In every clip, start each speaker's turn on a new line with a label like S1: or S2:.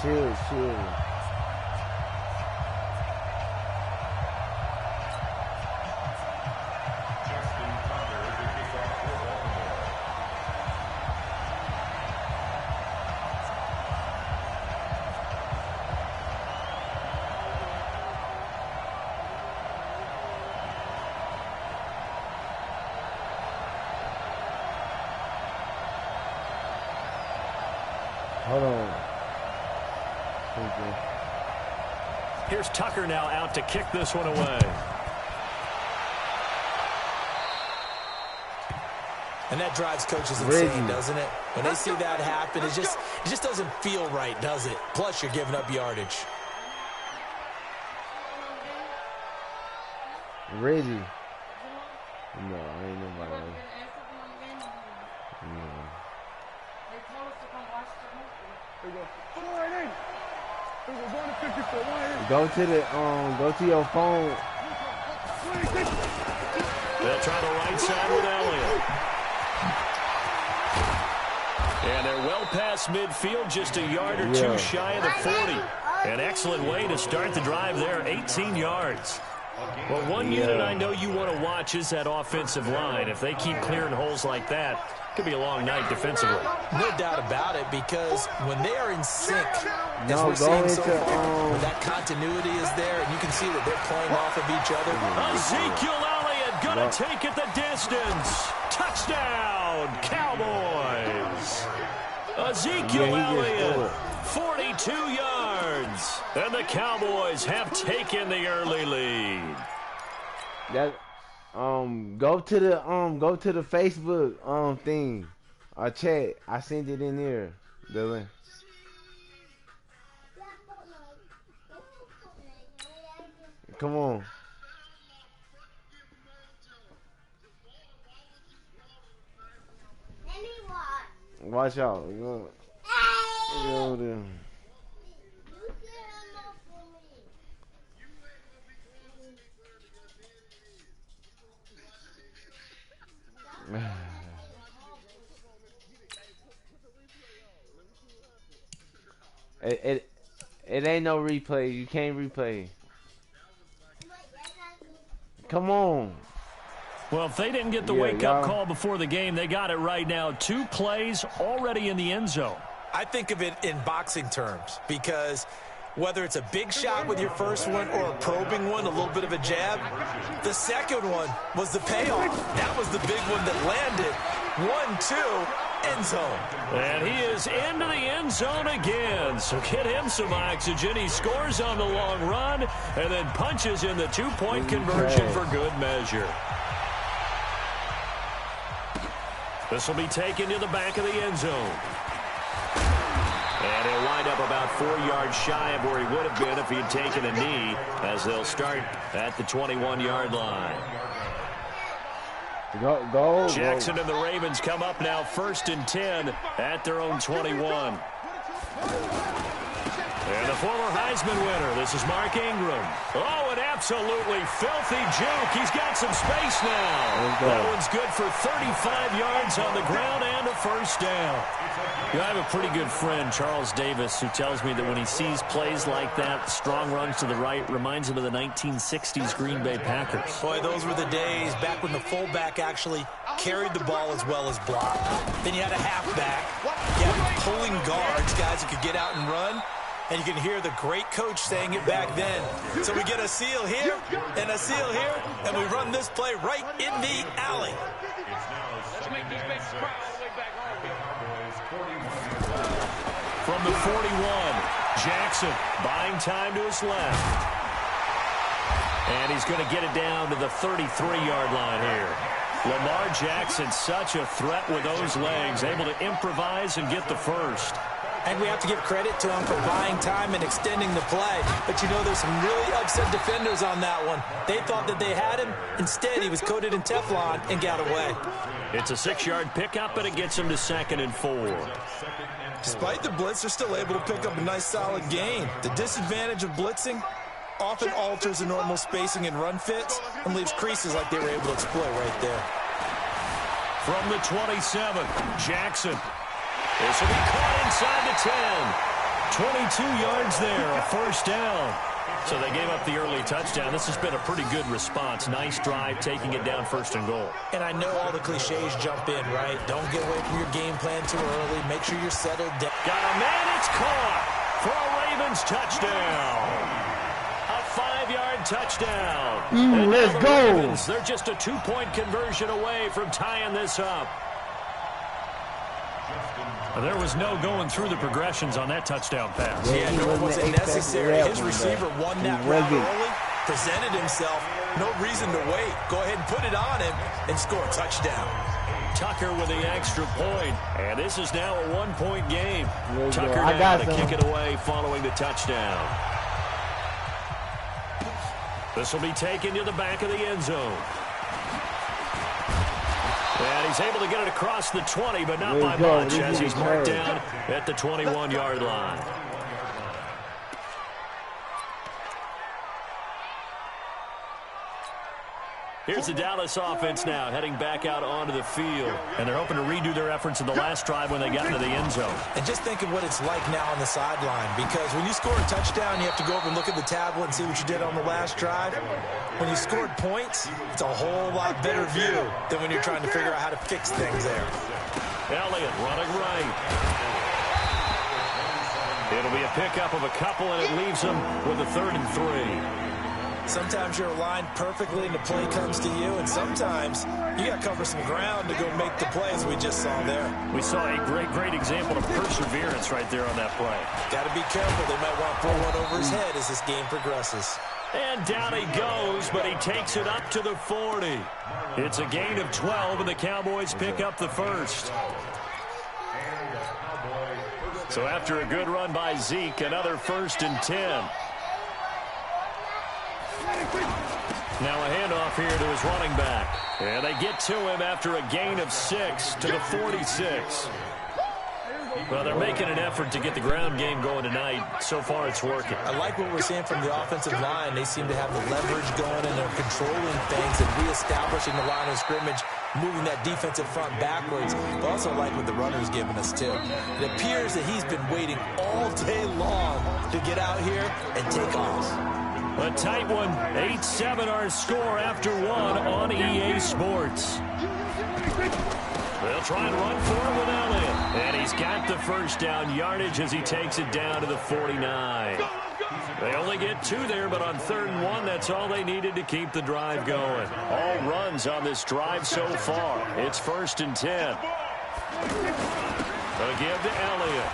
S1: Chill. Hold on.
S2: Here's Tucker now out to kick this one away.
S3: And that drives coaches insane, doesn't it? When they see that happen, it just doesn't feel right, does it? Plus, you're giving up yardage.
S1: Reggie. No, ain't nobody. No. Go to your phone.
S2: They'll try the right side with Elliott. And they're well past midfield, just a yard or two shy of the 40. An excellent way to start the drive there, 18 yards. Well, one unit I know you want to watch is that offensive line. If they keep clearing holes like that, it could be a long night defensively.
S3: No doubt about it, because when they are in sync, as we're seeing so far, that continuity is there, and you can see that they're playing off of each other.
S2: Ezekiel Elliott going to take it the distance. Touchdown, Cowboys. Ezekiel Elliott, 42 yards. And the Cowboys have taken the early lead.
S1: That go to the Facebook thing. Chat. I sent it in there. The link. Come on. Watch out. Go there. It ain't no replay. You can't replay. Come on.
S2: Well, if they didn't get the wake-up call before the game, they got it right now. 2 plays already in the end zone.
S3: I think of it in boxing terms, because whether it's a big shot with your first one or a probing one, a little bit of a jab, the second one was the payoff. That was the big one that landed. 1-2, end zone.
S2: And he is into the end zone again. So get him some oxygen. He scores on the long run and then punches in the 2-point conversion for good measure. This will be taken to the back of the end zone. And he'll wind up about 4 yards shy of where he would have been if he had taken a knee, as they'll start at the 21-yard line.
S1: Go.
S2: Jackson and the Ravens come up now 1st and 10 at their own 21. And the former Heisman winner, this is Mark Ingram. Oh, an absolutely filthy juke. He's got some space now. That one's good for 35 yards on the ground and a first down. You know, I have a pretty good friend, Charles Davis, who tells me that when he sees plays like that, strong runs to the right, reminds him of the 1960s Green Bay Packers.
S3: Boy, those were the days back when the fullback actually carried the ball as well as blocked. Then you had a halfback. You had pulling guards, guys who could get out and run. And you can hear the great coach saying it back then. So we get a seal here and a seal here, and we run this play right in the alley.
S2: From the 41, Jackson buying time to his left. And he's going to get it down to the 33-yard line here. Lamar Jackson, such a threat with those legs, able to improvise and get the first.
S3: And we have to give credit to him for buying time and extending the play. But, you know, there's some really upset defenders on that one. They thought that they had him. Instead, he was coated in Teflon and got away.
S2: It's a 6-yard pickup, and it gets him to 2nd and 4.
S4: Despite the blitz, they're still able to pick up a nice, solid gain. The disadvantage of blitzing often alters the normal spacing and run fits and leaves creases like they were able to exploit right there.
S2: From the 27, Jackson. This will be caught inside the 10. 22 yards there, a first down. So they gave up the early touchdown. This has been a pretty good response. Nice drive, taking it down 1st and goal.
S3: And I know all the cliches jump in, right? Don't get away from your game plan too early. Make sure you're settled down.
S2: Got a man, it's caught for a Ravens touchdown. A 5-yard touchdown.
S1: Let's go.
S2: Ravens, they're just a 2-point conversion away from tying this up. There was no going through the progressions on that touchdown pass.
S3: Yeah, no, it wasn't necessary. His receiver won that route early, presented himself. No reason to wait. Go ahead and put it on him and score a touchdown.
S2: Tucker with the extra point. And this is now a 1-point game. Tucker now to kick it away following the touchdown. This will be taken to the back of the end zone. And he's able to get it across the 20, but not by much as he's marked down at the 21-yard line. Here's the Dallas offense now heading back out onto the field. And they're hoping to redo their efforts in the last drive when they got into the end zone.
S3: And just think of what it's like now on the sideline. Because when you score a touchdown, you have to go over and look at the tablet and see what you did on the last drive. When you scored points, it's a whole lot better view than when you're trying to figure out how to fix things there.
S2: Elliott running right. It'll be a pickup of a couple, and it leaves them with a 3rd and 3.
S3: Sometimes you're aligned perfectly and the play comes to you, and sometimes you got to cover some ground to go make the play, as we just saw there.
S2: We saw a great example of perseverance right there on that play.
S3: Got to be careful. They might want to pull one over his head as this game progresses.
S2: And down he goes, but he takes it up to the 40. It's a gain of 12, and the Cowboys pick up the first. So after a good run by Zeke, another 1st and 10. Now a handoff here to his running back. And they get to him after a gain of 6 to the 46. Well, they're making an effort to get the ground game going tonight. So far, it's working.
S3: I like what we're seeing from the offensive line. They seem to have the leverage going, and they're controlling things and reestablishing the line of scrimmage, moving that defensive front backwards. But also like what the runner's giving us, too. It appears that he's been waiting all day long to get out here and take off.
S2: A tight one. 8-7 our score after 1 on EA Sports. They'll try and run for it with Elliott. And he's got the first down yardage as he takes it down to the 49. They only get 2 there, but on 3rd and 1, that's all they needed to keep the drive going. All runs on this drive so far. It's 1st and 10. A give to Elliott.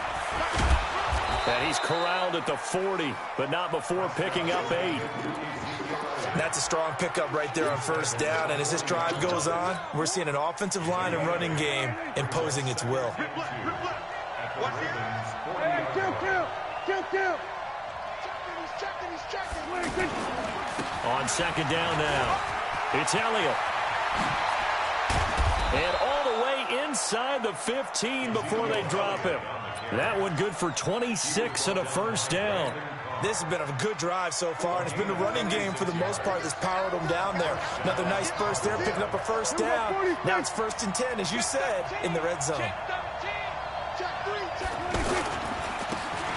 S2: And he's corralled at the 40, but not before picking up 8.
S3: That's a strong pickup right there on 1st down. And as this drive goes on, we're seeing an offensive line and running game imposing its will.
S2: On 2nd down now, it's Elliott. And all the way inside the 15 before they drop him. That one good for 26 and a 1st down.
S3: This has been a good drive so far, and it's been a running game for the most part that's powered them down there. Another nice burst there, picking up a 1st down. Now it's 1st and 10, as you said, in the red zone.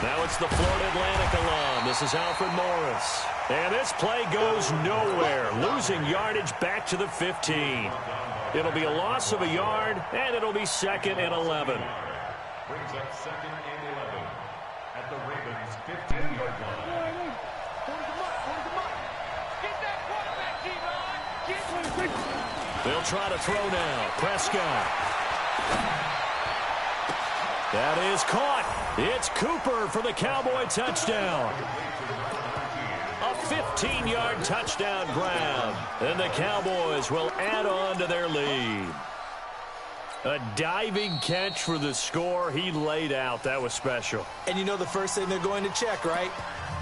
S2: Now it's the Florida Atlantic alum. This is Alfred Morris. And this play goes nowhere, losing yardage back to the 15. It'll be a loss of a yard, and it'll be 2nd and 11.
S5: Brings up 2nd and 11 at the Ravens' 15-yard line.
S2: They'll try to throw now. Prescott. That is caught. It's Cooper for the Cowboy touchdown. A 15-yard touchdown grab. And the Cowboys will add on to their lead. A diving catch for the score. He laid out. That was special.
S3: And you know the first thing they're going to check, right?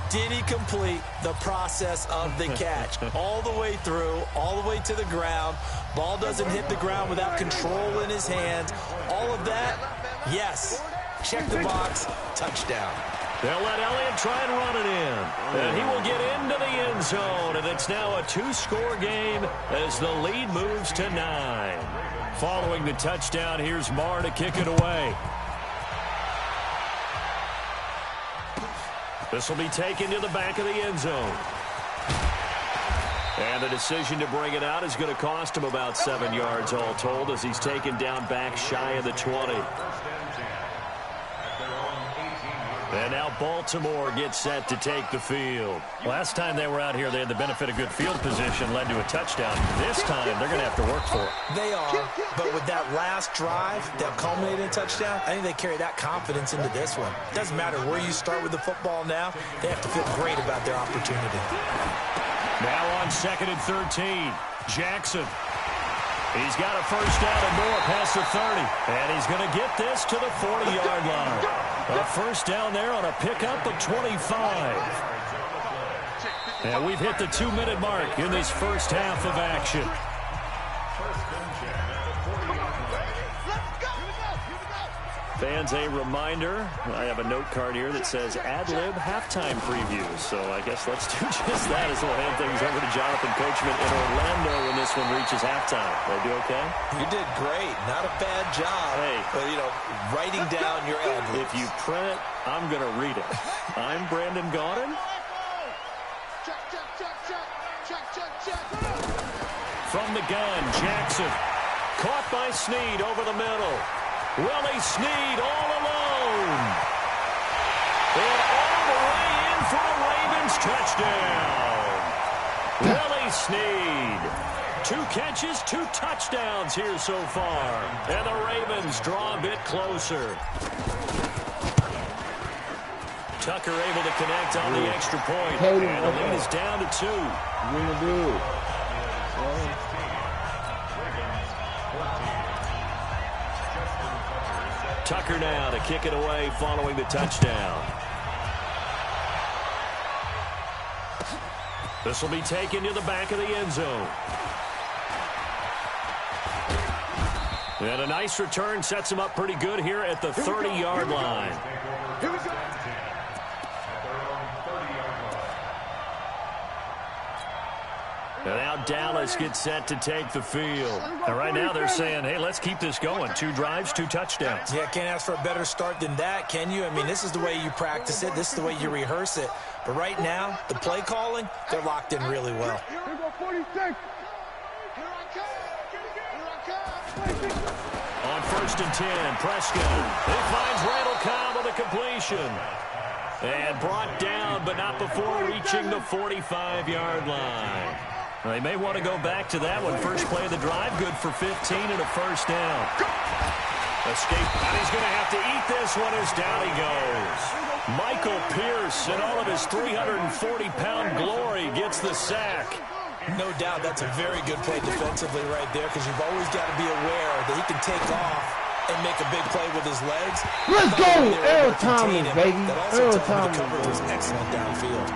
S3: Did he complete the process of the catch? All the way through, all the way to the ground. Ball doesn't hit the ground without control in his hands. All of that, yes. Check the box. Touchdown.
S2: They'll let Elliott try and run it in. And he will get into the end zone. And it's now a 2-score game as the lead moves to 9. Following the touchdown, here's Marr to kick it away. This will be taken to the back of the end zone. And the decision to bring it out is going to cost him about 7 yards all told as he's taken down back shy of the 20. And now Baltimore gets set to take the field.
S6: Last time they were out here, they had the benefit of good field position, led to a touchdown. This time, they're going to have to work for it.
S3: They are, but with that last drive that culminated in a touchdown, I think they carry that confidence into this one. It doesn't matter where you start with the football now. They have to feel great about their opportunity.
S2: Now on 2nd and 13, Jackson. He's got a first down and more past the 30. And he's going to get this to the 40-yard line. A first down there on a pickup of 25. And we've hit the 2-minute mark in this first half of action. Fans, a reminder, I have a note card here that says ad-lib halftime preview. So I guess let's do just that as we'll hand things over to Jonathan Coachman in Orlando when this one reaches halftime. Did I do okay?
S3: You did great. Not a bad job.
S2: Hey.
S3: But, you know, writing down your ad-libs.
S2: If you print it, I'm going to read it. I'm Brandon Gaudin. From the gun, Jackson. Caught by Snead over the middle. Willie Snead all alone. And all the way in for a Ravens touchdown. Willie Snead. 2 catches, 2 touchdowns here so far. And the Ravens draw a bit closer. Tucker able to connect on the extra point. And the lead is down to 2. Tucker now to kick it away following the touchdown. This will be taken to the back of the end zone. And a nice return sets him up pretty good here at the 30-yard line. And now Dallas gets set to take the field.
S6: And right now they're saying, hey, let's keep this going. 2 drives, 2 touchdowns.
S3: Yeah, can't ask for a better start than that, can you? I mean, this is the way you practice it. This is the way you rehearse it. But right now, the play calling, they're locked in really well.
S2: On 1st and 10, Prescott. He finds Randall Cobb with a completion. And brought down, but not before reaching the 45-yard line. They may want to go back to that one. First play of the drive, good for 15 and a first down. Escape, and he's going to have to eat this one as down he goes. Michael Pierce, in all of his 340-pound glory, gets the sack.
S3: No doubt that's a very good play defensively right there because you've always got to be aware that he can take off and make a big play with his legs.
S1: Let's go! Earl Thomas, baby.
S3: That also
S1: Earl
S3: tells me the
S1: Thomas.
S3: coverage was excellent downfield.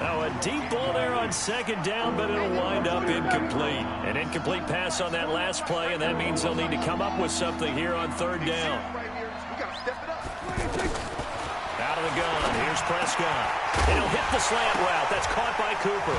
S2: Now a deep ball there on 2nd down, but it'll wind up incomplete. An incomplete pass on that last play, and that means they'll need to come up with something here on 3rd down. Out of the gun, here's Prescott. He'll hit the slant route. That's caught by Cooper.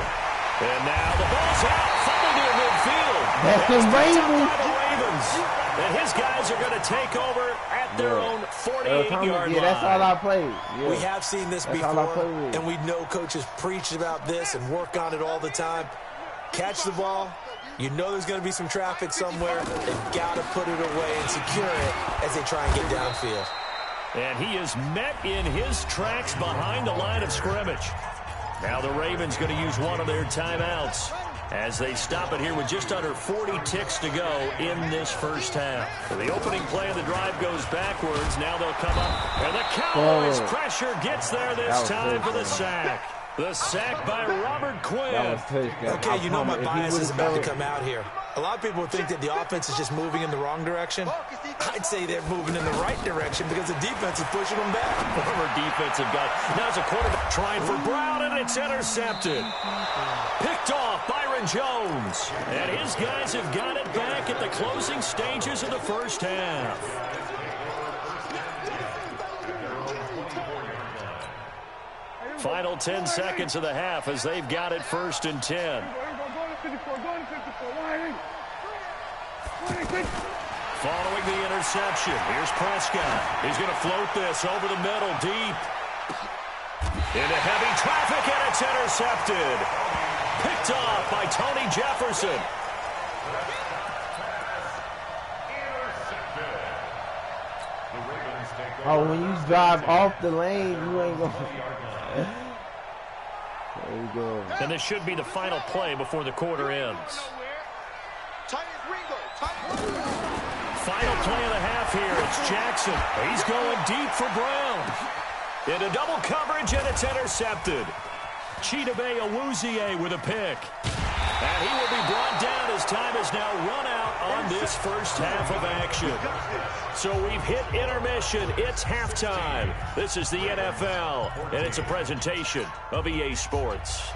S2: And now the ball's out, fumbled near midfield.
S1: That's the
S2: Ravens. And his guys are going to take over at their own 48-yard line.
S1: That's all I played. Yeah.
S3: We have seen this before, and we know coaches preach about this and work on it all the time. Catch the ball. You know there's going to be some traffic somewhere. They've got to put it away and secure it as they try and get downfield.
S2: And he is met in his tracks behind the line of scrimmage. Now the Ravens going to use one of their timeouts as they stop it here with just under 40 ticks to go in this first half. The opening play of the drive goes backwards. Now they'll come up. And the Cowboys pressure gets there this time for the sack. The sack by Robert Quinn.
S3: Okay, you know my bias is about to come out here. A lot of people think that the offense is just moving in the wrong direction. I'd say they're moving in the right direction because the defense is pushing them back.
S2: Former defensive guy. Now it's a quarterback trying for Brown, and it's intercepted. Picked off Byron Jones. And his guys have got it back at the closing stages of the first half. Final 10 seconds of the half as they've got it 1st and 10. Following the interception, here's Prescott. He's going to float this over the middle deep. Into heavy traffic, and it's intercepted. Picked off by Tony Jefferson.
S1: Oh, when you drive off the lane, you ain't going to... There you go.
S6: And this should be the final play before the quarter ends. Final play of the half here. It's Jackson.
S2: He's going deep for Brown. Into double coverage, and it's intercepted. Chidobe Awuzie with a pick. And he will be brought down as time has now run out on this first half of action. So we've hit intermission. It's halftime. This is the NFL, and it's a presentation of EA Sports.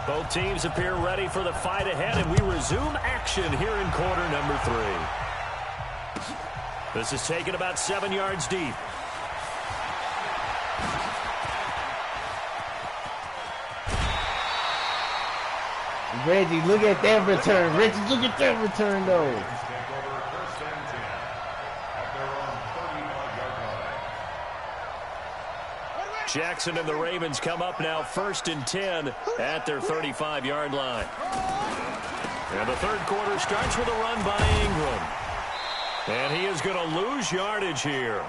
S2: Both teams appear ready for the fight ahead, and we resume action here in quarter number 3. This is taken about 7 yards deep.
S1: Reggie, look at that return. Reggie, look at that return, though.
S2: Jackson and the Ravens come up now 1st and 10 at their 35-yard line. And the third quarter starts with a run by Ingram. And he is going to lose yardage here.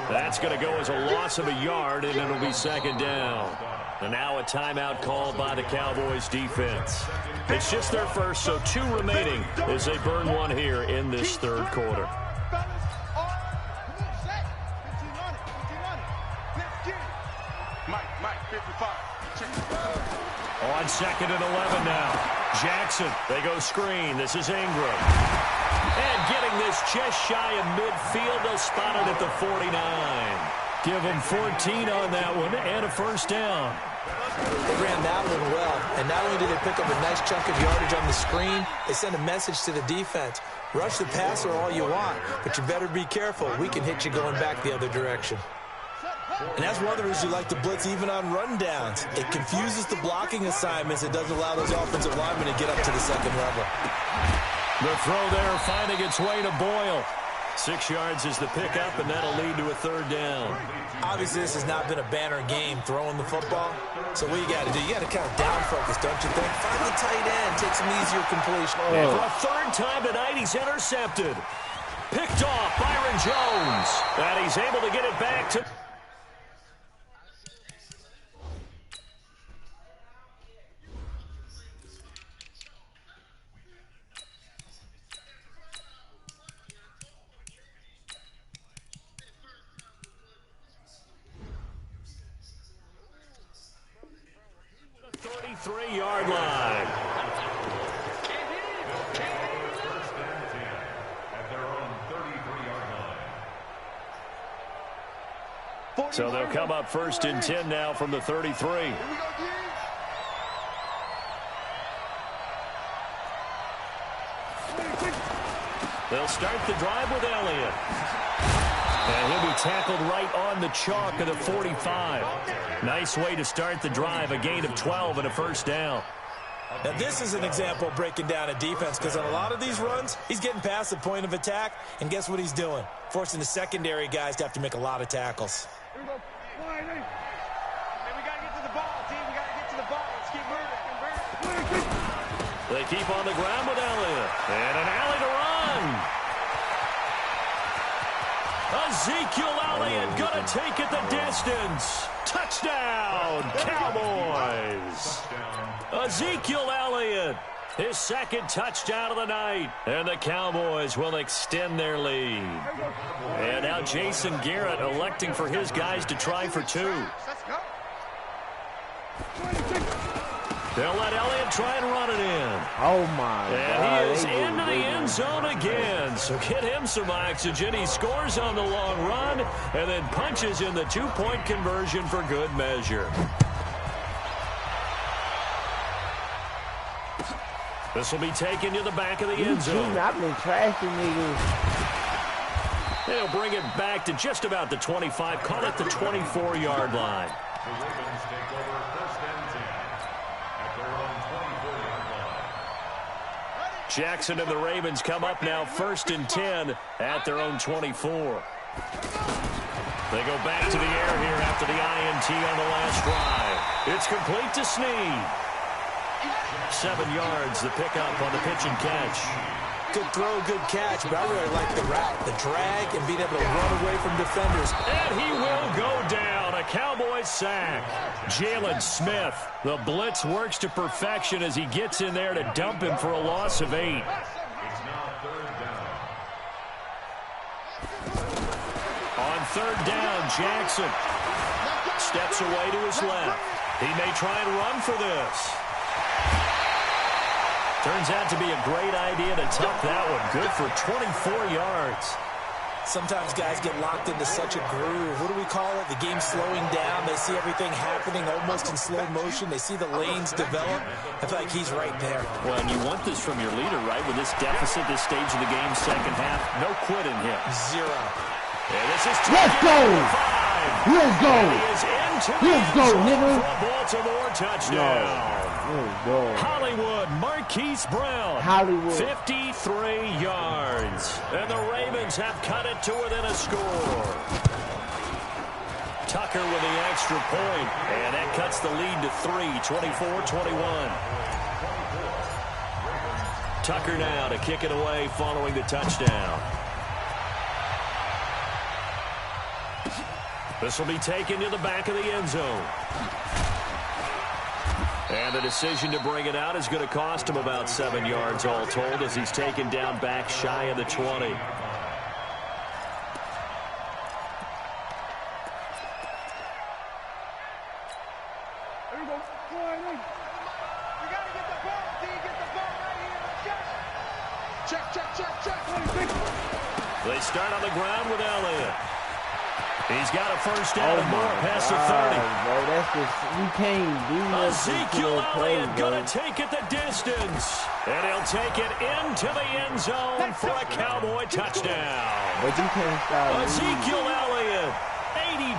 S2: That's going to go as a loss of a yard, and it'll be 2nd down. And now a timeout called by the Cowboys defense. It's just their first, so 2 remaining as they burn one here in this third quarter. On 2nd and 11 now. Jackson, they go screen. This is Ingram. And getting this just shy of midfield, they'll spot it at the 49. Give them 14 on that one and a first down.
S3: They ran that one well, and not only did they pick up a nice chunk of yardage on the screen, they sent a message to the defense. Rush the passer all you want, but you better be careful. We can hit you going back the other direction.
S4: And that's one of the reasons you like to blitz even on rundowns. It confuses the blocking assignments. It doesn't allow those offensive linemen to get up to the second level.
S2: The throw there finding its way to Boyle. 6 yards is the pickup, and that'll lead to a third down.
S3: Obviously, this has not been a banner game throwing the football. So what you got to do, you got to kind of down focus, don't you think? Find the tight end, take some easier completion.
S2: And for a third time tonight, he's intercepted. Picked off Byron Jones. And he's able to get it back to... the 33-yard line. So they'll come up 1st and 10 now from the 33. They'll start the drive with Elliott. And he'll be tackled right on the chalk of the 45. Nice way to start the drive, a gain of 12 and a first down.
S3: Now, this is an example of breaking down a defense, because on a lot of these runs, he's getting past the point of attack, and guess what he's doing? Forcing the secondary guys to have to make a lot of tackles.
S7: Here we go. Man, we got to get to the ball, team. We got to get to the ball. Let's keep moving.
S2: They keep on the ground with Elliott. And an alley to run. Ezekiel Elliott going to take it the distance. Touchdown, Cowboys. Ezekiel Elliott, his 2nd touchdown of the night. And the Cowboys will extend their lead. And now Jason Garrett electing for his guys to try for 2. They'll let Elliott try and run it in.
S1: Oh, my God.
S2: And he is into the end zone again. So get him some oxygen. He scores on the long run and then punches in the 2-point conversion for good measure. This will be taken to the back of the end zone.
S1: I've been trashing niggas.
S2: They'll bring it back to just about the 25. Call it the 24-yard line.
S5: The Ravens take over 1st and 10 at their own 24-yard line.
S2: Jackson and the Ravens come up now 1st and 10 at their own 24. They go back to the air here after the INT on the last drive. It's complete to Snead. 7 yards, the pickup on the pitch and catch.
S3: Good throw, good catch, but I really like the route, the drag, and being able to run away from defenders.
S2: And he will go down. A Cowboys sack. Jalen Smith. The blitz works to perfection as he gets in there to dump him for a loss of 8.
S5: It's now 3rd down.
S2: On 3rd down, Jackson steps away to his left. He may try and run for this. Turns out to be a great idea to tuck that one. Good for 24 yards.
S3: Sometimes guys get locked into such a groove. What do we call it? The game's slowing down. They see everything happening almost in slow motion. They see the lanes develop. I feel like he's right there.
S2: Well, and you want this from your leader, right? With this deficit, this stage of the game, second half, no quitting him.
S3: 0.
S2: And this is
S1: Let's go!
S2: 5.
S1: Let's go!
S2: He is into
S1: Let's go, nigga!
S2: for a Baltimore touchdown.
S1: Let's go.
S2: Hollywood, Marquise Brown.
S1: Hollywood.
S2: 53 yards. And the Ravens have cut it to within a score. Tucker with the extra point. And that cuts the lead to 3, 24-21. Tucker now to kick it away following the touchdown. This will be taken to the back of the end zone. And the decision to bring it out is going to cost him about 7 yards all told as he's taken down back shy of the 20. They start on the ground with Elliott. He's got a first down and more past the 30.
S1: Bro, that's just, you can't do nothing.
S2: Ezekiel Elliott going to take it the distance. And he'll take it into the end zone for a Cowboy touchdown.
S1: But you can't stop
S2: Ezekiel Elliott,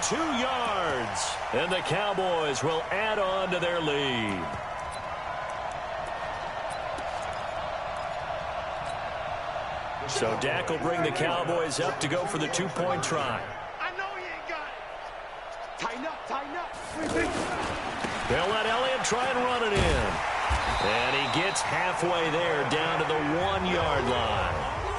S2: 82 yards. And the Cowboys will add on to their lead. So Dak will bring the Cowboys up to go for the 2-point try.
S7: I know he ain't got it. Tighten up, tighten up.
S2: They'll let Elliott try and run it in. And he gets halfway there down to the 1-yard line.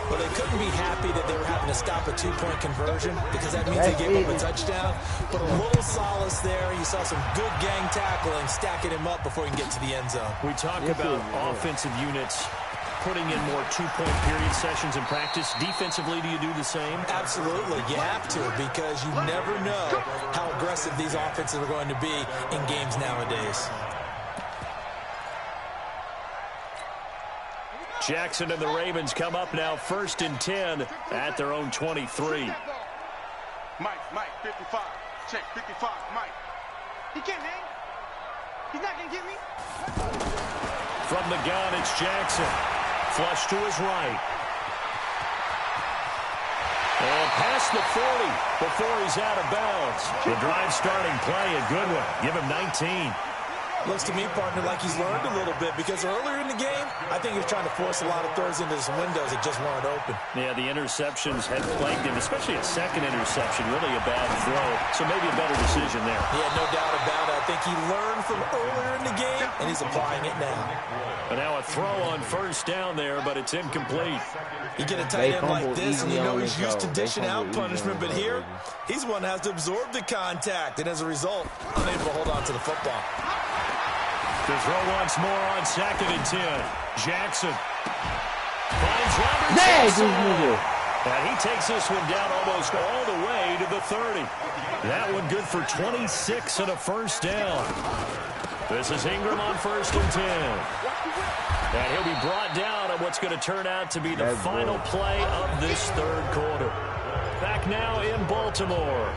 S3: Well, they couldn't be happy that they were having to stop a 2-point conversion because that means they gave up a touchdown. But a little solace there. You saw some good gang tackling, stacking him up before he can get to the end zone.
S2: We talk about offensive units putting in more 2-point period sessions in practice. Defensively, do you do the same?
S3: Absolutely. You have to because you never know how aggressive these offenses are going to be in games nowadays.
S2: Jackson and the Ravens come up now 1st and 10 at their own 23.
S7: Mike, 55. Check, 55, Mike. He can't hang. He's not going to get me.
S2: From the gun, it's Jackson. Flush to his right. And past the 40 before he's out of bounds. The drive starting play, a good one. Give him 19.
S3: Looks to me, partner, like he's learned a little bit because earlier in the game, I think he was trying to force a lot of throws into some windows that just weren't open.
S2: Yeah, the interceptions had plagued him, especially a second interception, really a bad throw. So maybe a better decision there.
S3: Yeah, no doubt about it. I think he learned from earlier in the game, and he's applying it now.
S2: But now a throw on 1st down there, but it's incomplete.
S3: You get a tight end like this, and you know he's used to dishing out punishment, but here, he's one that has to absorb the contact, and as a result, unable to hold on to the football.
S2: To throw once more on 2nd and 10. Jackson finds Robertson. And he takes this one down almost all the way to the 30. That one good for 26 and a first down. This is Ingram on 1st and 10. And he'll be brought down on what's going to turn out to be the final play of this 3rd quarter. Back now in Baltimore.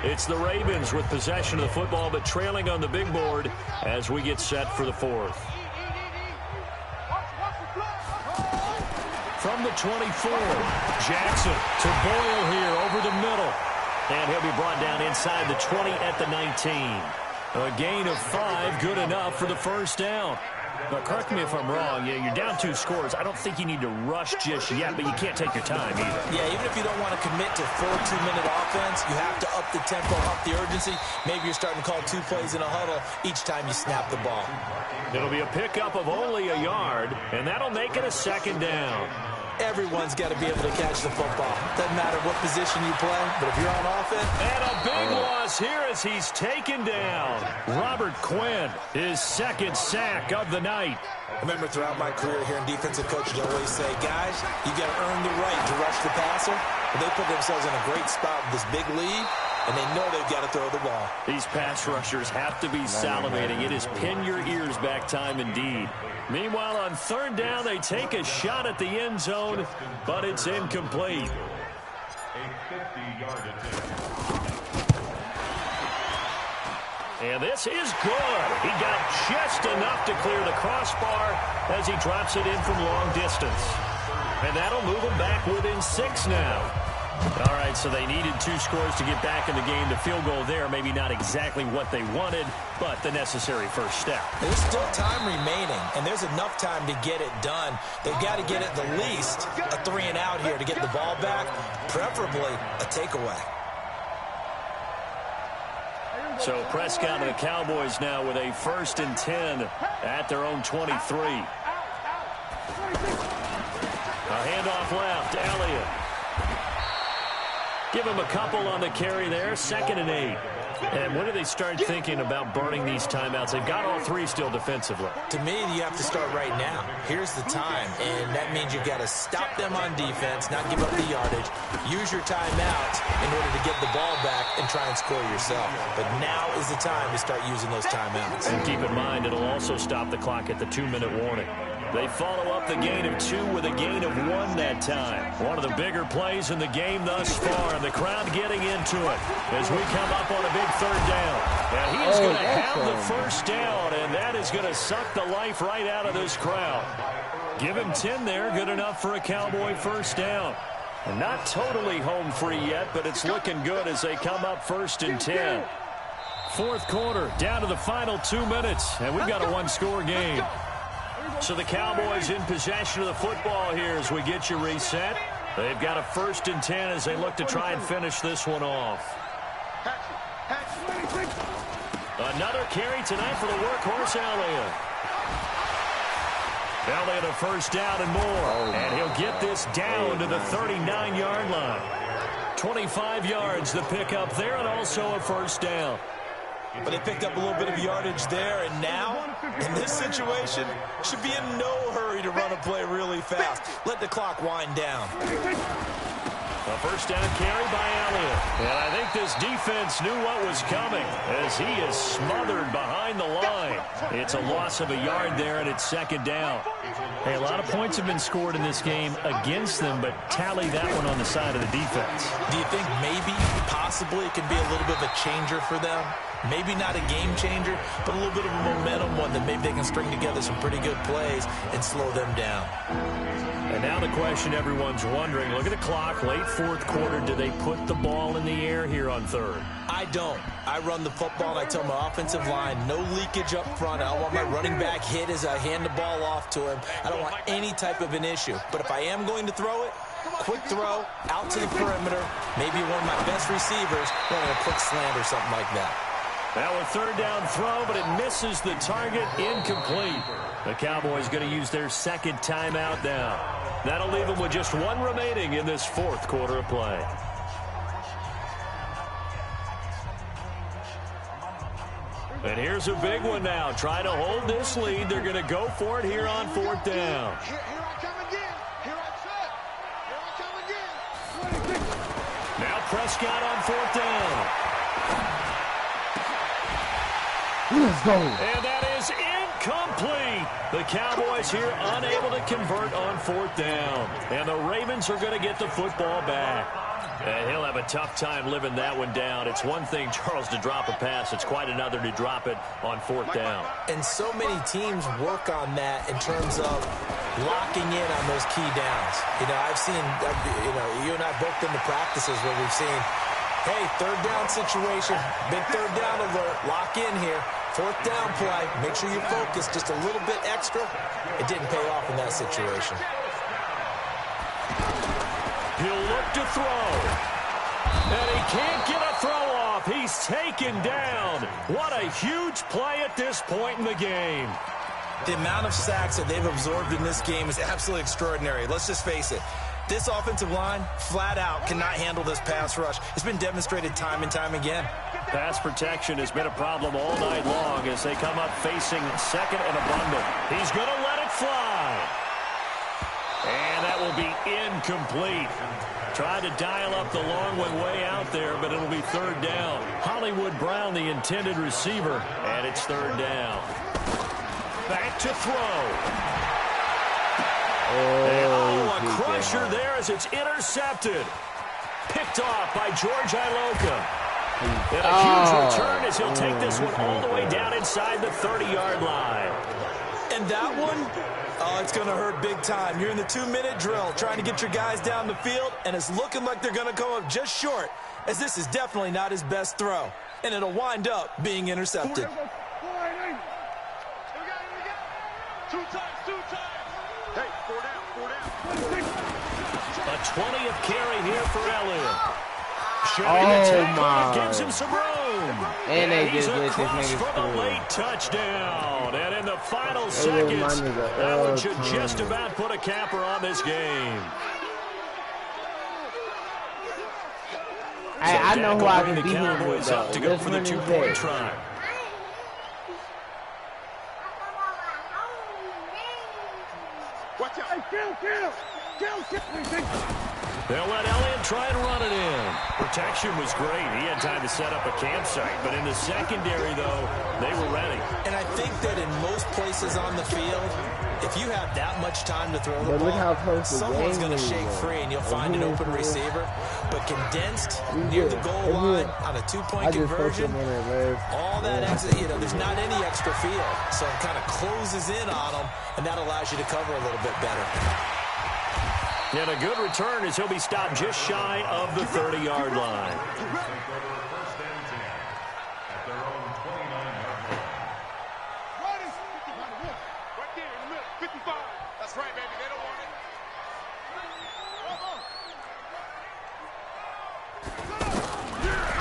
S2: It's the Ravens with possession of the football, but trailing on the big board as we get set for the 4th. From the 24, Jackson to Boyle here over the middle. And he'll be brought down inside the 20 at the 19. A gain of 5, good enough for the first down.
S6: Now, correct me if I'm wrong. Yeah, you're down 2 scores. I don't think you need to rush just yet, but you can't take your time either.
S3: Yeah, even if you don't want to commit to full 2-minute offense, you have to up the tempo, up the urgency. Maybe you're starting to call 2 plays in a huddle each time you snap the ball.
S6: It'll be a pickup of only a yard, and that'll make it a 2nd down.
S3: Everyone's got to be able to catch the football. Doesn't matter what position you play, but if you're on offense...
S6: And a big loss here as he's taken down. Robert Quinn, his 2nd sack of the night.
S3: I remember throughout my career here in defensive coaches always say, guys, you got to earn the right to rush the passer. But they put themselves in a great spot with this big lead, and they know they've got to throw the ball.
S6: These pass rushers have to be salivating. It is pin your ears back time indeed. Meanwhile, on 3rd down, they take a shot at the end zone, but it's incomplete.
S5: A 50-yard attempt.
S6: And this is good. He got just enough to clear the crossbar as he drops it in from long distance. And that'll move him back within 6 now. All right, so they needed 2 scores to get back in the game. The field goal there, maybe not exactly what they wanted, but the necessary first step.
S3: There's still time remaining, and there's enough time to get it done. They've got to get at the least a 3-and-out here to get the ball back, preferably a takeaway.
S6: So Prescott and the Cowboys now with a 1st and 10 at their own 23. A handoff left, Elliott. Give him a couple on the carry there, 2nd and 8. And when do they start thinking about burning these timeouts? They've got all 3 still defensively.
S3: To me, you have to start right now. Here's the time, and that means you've got to stop them on defense, not give up the yardage, use your timeouts in order to get the ball back and try and score yourself. But now is the time to start using those timeouts.
S6: And keep in mind, it'll also stop the clock at the 2-minute warning. They follow up the gain of 2 with a gain of 1 that time. One of the bigger plays in the game thus far, and the crowd getting into it as we come up on a big 3rd down. And he is going to have the first down, and that is going to suck the life right out of this crowd. Give him 10 there, good enough for a Cowboy first down. And not totally home free yet, but it's looking good as they come up 1st and 10. 4th quarter, down to the final 2 minutes, and we've got a 1-score game. So the Cowboys in possession of the football here as we get you reset. They've got a 1st and 10 as they look to try and finish this one off. Another carry tonight for the workhorse, Elliott. Elliott a first down and more. And he'll get this down to the 39-yard line. 25 yards the pickup there, and also a first down.
S3: But they picked up a little bit of yardage there, and now, in this situation, should be in no hurry to run a play really fast. Let the clock wind down.
S6: A first down carry by Elliott. And I think this defense knew what was coming as he is smothered behind the line. It's a loss of a yard there, and it's 2nd down. Hey, a lot of points have been scored in this game against them, but tally that one on the side of the defense.
S3: Do you think maybe, possibly, it can be a little bit of a changer for them? Maybe not a game changer, but a little bit of a momentum one that maybe they can string together some pretty good plays and slow them down.
S6: And now the question everyone's wondering, look at the clock, late 4th quarter, do they put the ball in the air here on 3rd?
S3: I don't. I run the football, and I tell my offensive line, no leakage up front. I don't want my running back hit as I hand the ball off to him. I don't want any type of an issue. But if I am going to throw it, quick throw, out to the perimeter, maybe one of my best receivers running a quick slant or something like that.
S6: Now a 3rd down throw, but it misses the target, incomplete. The Cowboys going to use their 2nd timeout now. That'll leave them with just 1 remaining in this 4th quarter of play. And here's a big one now. Trying to hold this lead. They're going to go for it here on 4th down.
S7: Here I come again. Here I come again.
S6: Now Prescott on 4th down.
S1: Let's go.
S6: And that is incomplete. The Cowboys here unable to convert on 4th down. And the Ravens are going to get the football back. And he'll have a tough time living that one down. It's one thing, Charles, to drop a pass. It's quite another to drop it on 4th down.
S3: And so many teams work on that in terms of locking in on those key downs. You know, I've seen, you and I both been to practices where we've seen, hey, 3rd down situation, big 3rd down alert, lock in here. Fourth down play. Make sure you focus just a little bit extra. It didn't pay off in that situation.
S2: He'll look to throw. And he can't get a throw off. He's taken down. What a huge play at this point in the game.
S4: The amount of sacks that they've absorbed in this game is absolutely extraordinary. Let's just face it. This offensive line, flat out, cannot handle this pass rush. It's been demonstrated time and time again.
S2: Pass protection has been a problem all night long as they come up facing second and a bundle. He's going to let it fly. And that will be incomplete. Tried to dial up the long one way out there, but it'll be third down. Hollywood Brown, the intended receiver, and it's third down. Back to throw. Oh, a crusher there as it's intercepted. Picked off by George Iloka. And a huge return as he'll take this one all the way down inside the 30-yard line.
S4: And that one, oh, it's going to hurt big time. You're in the 2-minute drill trying to get your guys down the field, and it's looking like they're going to come up just short, as this is definitely not his best throw. And it'll wind up being intercepted.
S7: Two times. Hey, four down.
S2: A 20th carry here for Elliott. Gives him some room.
S1: And
S2: he's across for the late touchdown. And in the final seconds, that one should just about put a capper on this game.
S1: Hey, I know who I can
S2: the
S1: beat him
S2: Cowboys
S1: with,
S2: up to go for the 2-point try.
S7: Watch out. Hey,
S2: They'll let Elliott try and run it in. Protection was great. He had time to set up a campsite. But in the secondary, though, they were ready.
S3: And I think that in most places on the field, if you have that much time to throw the ball, someone's going to shake free and you'll find an open receiver. But condensed near the goal line on a 2-point conversion, all that extra, there's not any extra field. So it kind of closes in on them, and that allows you to cover a little bit better.
S2: And a good return as he'll be stopped just shy of the 30-yard line.
S5: First and 10 at their own 29-yard line.
S7: Right there in the middle. 55. That's right, baby. They don't want it.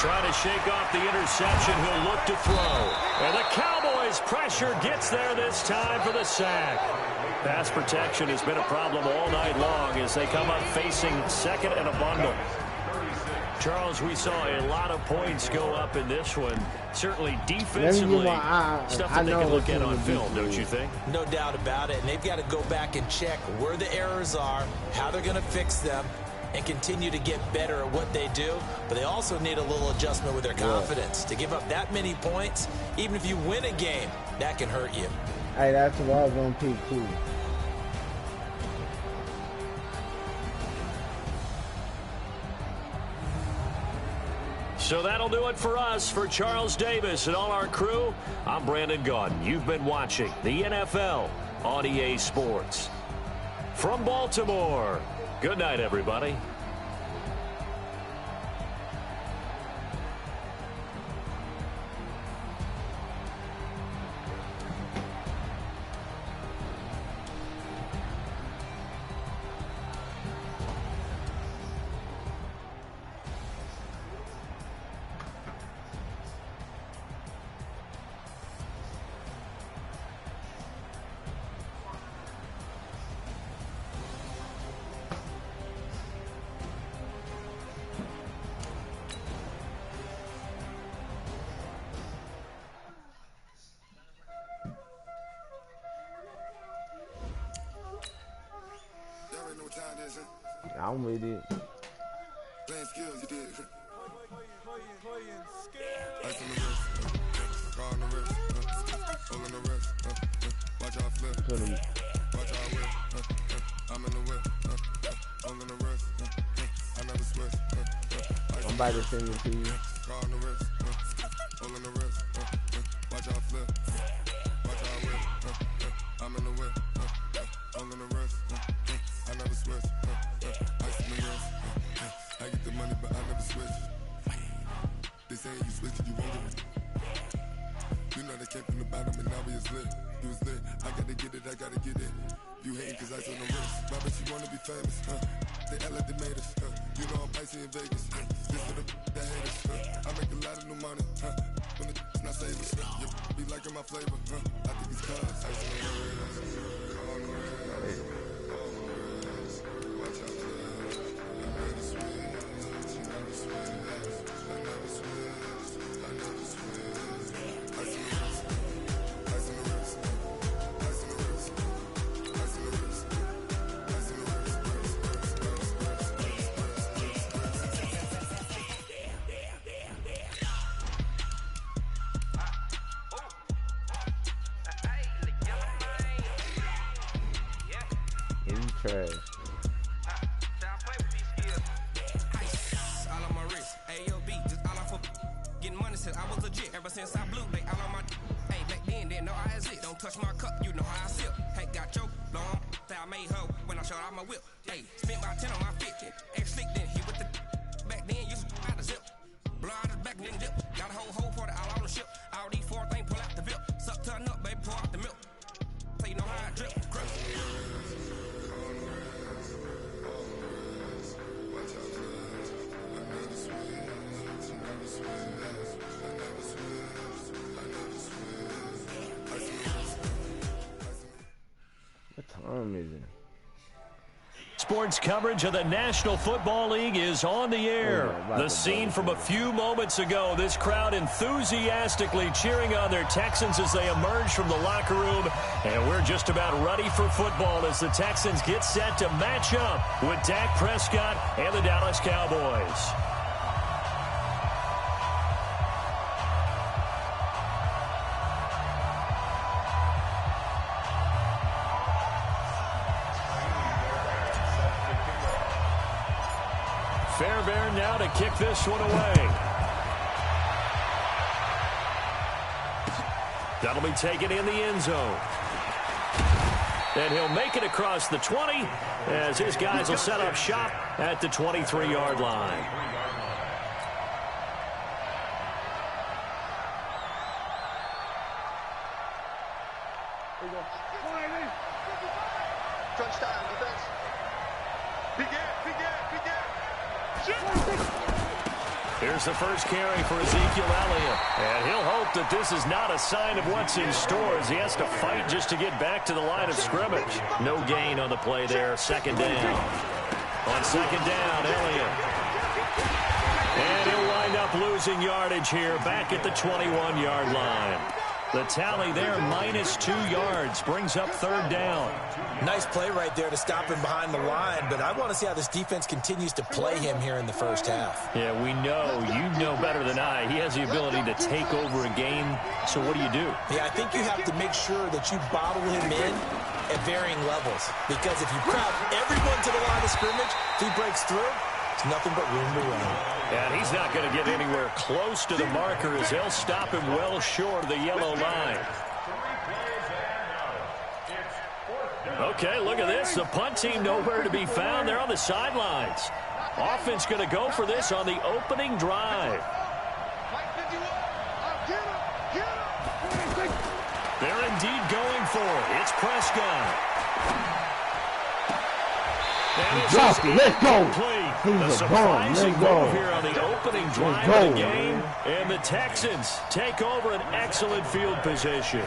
S2: Trying to shake off the interception. He'll look to throw. And the Cowboys' pressure gets there this time for the sack. Pass protection has been a problem all night long as they come up facing second and a bundle. Charles, we saw a lot of points go up in this one. Certainly defensively, stuff that they can look at on film, don't you think?
S3: No doubt about it. And they've got to go back and check where the errors are, how they're going to fix them, and continue to get better at what they do. But they also need a little adjustment with their confidence. To give up that many points, even if you win a game, that can hurt you.
S1: Hey, that's what I was going to pick, too.
S2: So that'll do it for us. For Charles Davis and all our crew, I'm Brandon Gaudin. You've been watching the NFL on EA Sports. From Baltimore, good night, everybody.
S1: I'm with it.
S8: Playing skills, you did. Ice on the wrist, car on the wrist, hole on the wrist, watch out flip, watch out whip, I'm in the whip, hole on the wrist, I never switch.
S1: I'm about to send it to you.
S8: Car on the wrist, hole on the wrist, watch out flip, watch out whip, I'm in the whip, hole on the wrist, I never switch. Ice on the wrist, I get the money but I never switch. They say you switch it, you won't get it. You know they came from the bottom and now we is lit. You was lit. I gotta get it, I gotta get it. You hating cause I told no risk. My bitch, you wanna be famous, huh? They act like they made us, huh? You know I'm icy in Vegas, This for the that hate us, I make a lot of new money, When the not save us, You be liking my flavor, I think it's cause ice on the wrist, on the wrist, on the wrist. Watch out, I never switch, I never switch, I never switch, I never switch. Ice on the wrist, ice on the wrist, ice on the wrist, ice on the wrist, ice on the wrist.
S1: Trash.
S9: All on my wrist, AOB, just all off of getting money since I was legit. Ever since I blew, they all on my hey, back then, didn't know I exist. Don't touch my cup, you know how I sip. Hey, got your long, say I made her when I showed out my whip. Hey, spent my 10 on my 50. Ex-slick then he with the back then, used to out the zip. Blow out his back and then dip. Got a whole party all on the ship. All these 4 things pull out the VIP. Suck, turn up, baby, pour out the milk. So you know how I drip.
S1: What time is it?
S2: Sports coverage of the National Football League is on the air. The scene from a few moments ago, this crowd enthusiastically cheering on their Texans as they emerge from the locker room. And we're just about ready for football as the Texans get set to match up with Dak Prescott and the Dallas Cowboys. Fairbairn now to kick this one away. That'll be taken in the end zone. And he'll make it across the 20 as his guys will set up shop at the 23-yard line.
S7: Touchdown, defense.
S2: Here's the first carry for Ezekiel Elliott. And he'll hope that this is not a sign of what's in store as he has to fight just to get back to the line of scrimmage. No gain on the play there. Second down. On second down, Elliott. And he'll wind up losing yardage here back at the 21-yard line. The tally there, -2 yards, brings up third down.
S3: Nice play right there to stop him behind the line, but I want to see how this defense continues to play him here in the first half.
S2: Yeah, we know. You know better than I. He has the ability to take over a game, so what do you do?
S3: Yeah, I think you have to make sure that you bottle him in at varying levels, because if you crowd everyone to the line of scrimmage, if he breaks through, it's nothing but room to run.
S2: And he's not going to get anywhere close to the marker as they'll stop him well short of the yellow line. Okay, look at this. The punt team nowhere to be found. They're on the sidelines. Offense going to go for this on the opening drive. They're indeed going for it. It's Prescott.
S1: Drop it. Let's go.
S2: A surprising move here on the opening drive of the game. And the Texans take over an excellent field position.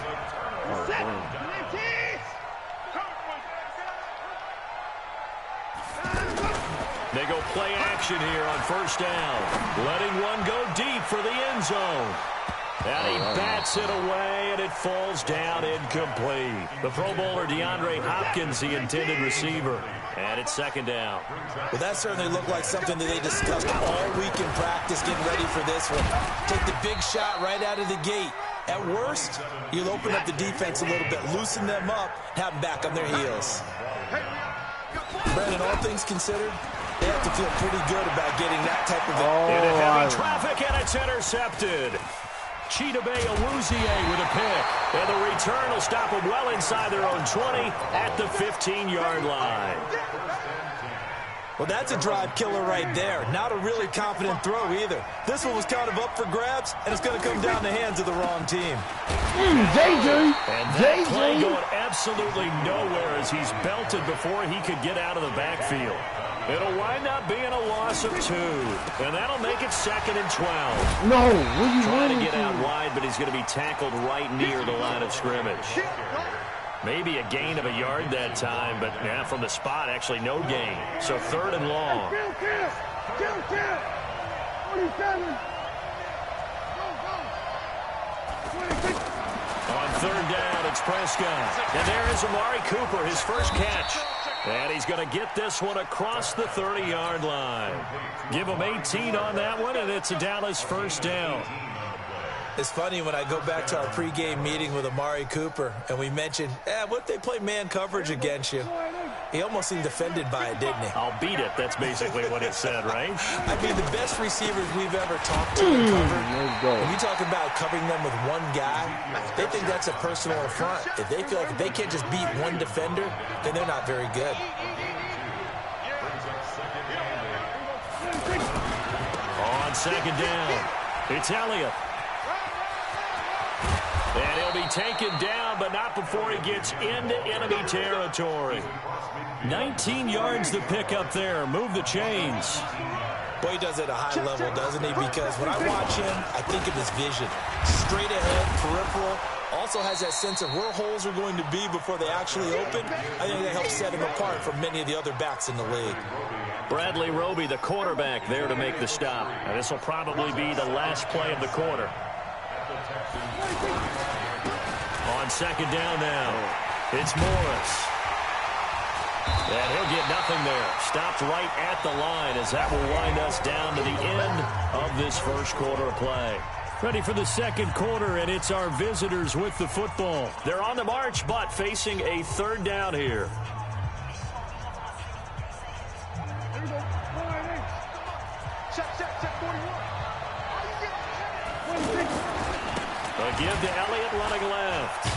S2: They go play action here on first down. Letting one go deep for the end zone. And he bats it away, and it falls down incomplete. The Pro Bowler DeAndre Hopkins, the intended receiver. And it's second down.
S3: Well, that certainly looked like something that they discussed all week in practice, getting ready for this one. Take the big shot right out of the gate. At worst, you'll open up the defense a little bit, loosen them up, have them back on their heels. Brandon, all things considered, they have to feel pretty good about getting that type of...
S2: Into heavy traffic, and it's intercepted. Chidobe Awuzie with a pick. And the return will stop them well inside their own 20 at the 15-yard line.
S4: Well, that's a drive killer right there. Not a really confident throw either. This one was kind of up for grabs, and it's going to come down the hands of the wrong team.
S1: JJ!
S6: And that play going absolutely nowhere as he's belted before he could get out of the backfield. It'll wind up being a loss of 2, and that'll make it 2nd and 12.
S1: No, what are you
S6: trying to
S1: running
S6: get out wide, but he's going to be tackled right near the line of scrimmage. Maybe a gain of a yard that time, but yeah, from the spot, actually no gain. So 3rd and long. On 3rd down, it's Prescott. And there is Amari Cooper, his first catch. And he's going to get this one across the 30-yard line. Give him 18 on that one, and it's a Dallas first down.
S4: It's funny when I go back to our pregame meeting with Amari Cooper, and we mentioned, what if they play man coverage against you? He almost seemed offended by it, didn't he?
S6: I'll beat it. That's basically what he said, right?
S4: I mean, the best receivers we've ever talked to and covered, when you talk about covering them with one guy, they think that's a personal affront. If they feel like if they can't just beat one defender, then they're not very good.
S6: On 2nd down, it's Elliott. And he'll be taken down, but not before he gets into enemy territory. 19 yards to pick up there. Move the chains.
S4: Boy, he does it at a high level, doesn't he? Because when I watch him, I think of his vision. Straight ahead, peripheral. Also has that sense of where holes are going to be before they actually open. I think that helps set him apart from many of the other backs in the league.
S6: Bradley Roby, the quarterback, there to make the stop. And this will probably be the last play of the quarter. On 2nd down now, it's Morris. And he'll get nothing there. Stopped right at the line as that will wind us down to the end of this first quarter of play. Ready for the second quarter, and it's our visitors with the football. They're on the march, but facing a 3rd down here. A give to Elliott running left.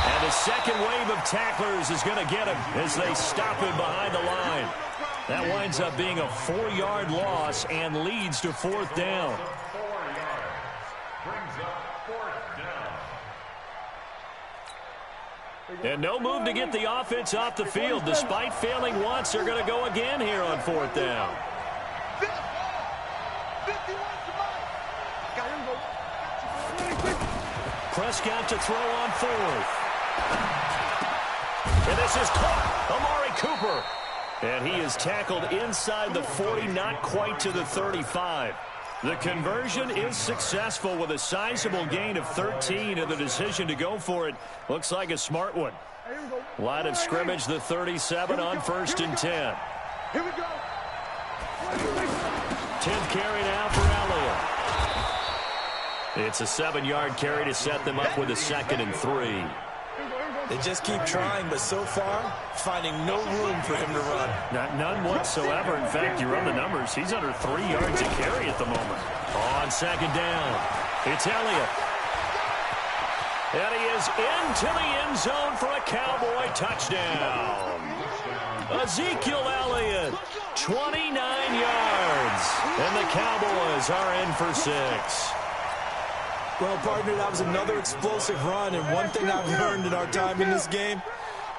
S6: And the second wave of tacklers is going to get him as they stop him behind the line. That winds up being a 4-yard loss and leads to 4th down. And no move to get the offense off the field. Despite failing once, they're going to go again here on 4th down. Prescott to throw on 4th. And this is caught. Amari Cooper. And he is tackled inside the 40, not quite to the 35. The conversion is successful with a sizable gain of 13, and the decision to go for it looks like a smart one. Line of scrimmage, the 37 on 1st and 10.
S7: Here we go.
S6: 10th carry now for Elliott. It's a 7-yard carry to set them up with a 2nd and 3.
S4: They just keep trying, but so far, finding no room for him to run.
S6: None whatsoever. In fact, you run the numbers. He's under 3 yards a carry at the moment. On 2nd down, it's Elliott. And he is into the end zone for a Cowboy touchdown. Ezekiel Elliott, 29 yards. And the Cowboys are in for 6.
S4: Well, partner, that was another explosive run, and one thing I've learned in our time in this game,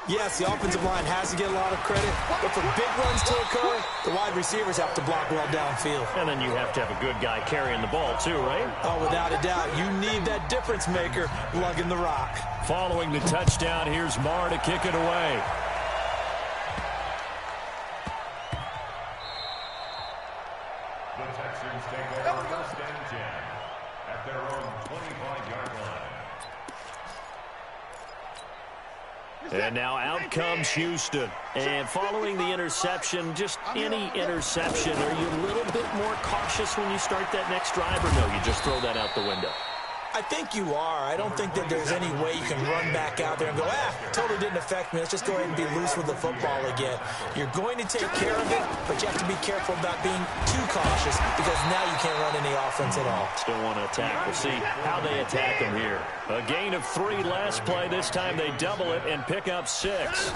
S4: yes, the offensive line has to get a lot of credit, but for big runs to occur, the wide receivers have to block well downfield.
S6: And then you have to have a good guy carrying the ball too, right?
S4: Oh, without a doubt. You need that difference maker lugging the rock.
S6: Following the touchdown, here's Marr to kick it away.
S5: The Texans take over 1st and 10 at their own 25-yard line.
S6: And now out comes Houston. And following the interception, just any interception, are you a little bit more cautious when you start that next drive, or no, you just throw that out the window?
S4: I think you are. I don't think that there's any way you can run back out there and go, totally didn't affect me. Let's just go ahead and be loose with the football again. You're going to take care of it, but you have to be careful about being too cautious because now you can't run any offense at all.
S6: Still want to attack. We'll see how they attack him here. A gain of 3 last play. This time they double it and pick up 6.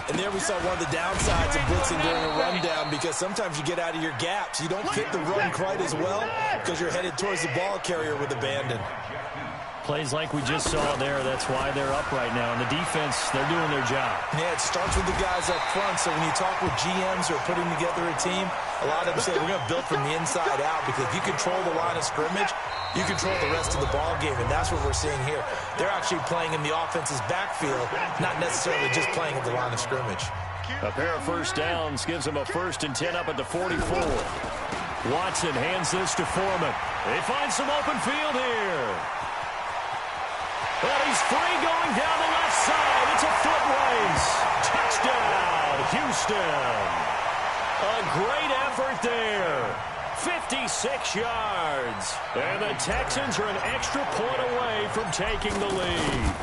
S4: And there we saw one of the downsides of blitzing during a rundown, because sometimes you get out of your gaps. You don't fit the run quite as well because you're headed towards the ball carrier with abandon.
S6: Plays like we just saw there, that's why they're up right now. And the defense, they're doing their job.
S4: Yeah, it starts with the guys up front. So when you talk with GMs who are putting together a team, a lot of them say we're going to build from the inside out, because if you control the line of scrimmage, you control the rest of the ball game, and that's what we're seeing here. They're actually playing in the offense's backfield, not necessarily just playing at the line of scrimmage.
S6: A pair of first downs gives them a 1st and 10 up at the 44. Watson hands this to Foreman. They find some open field here. But he's free going down the left side. It's a foot race. Touchdown, Houston. A great effort there. 56 yards. And the Texans are an extra point away from taking the lead.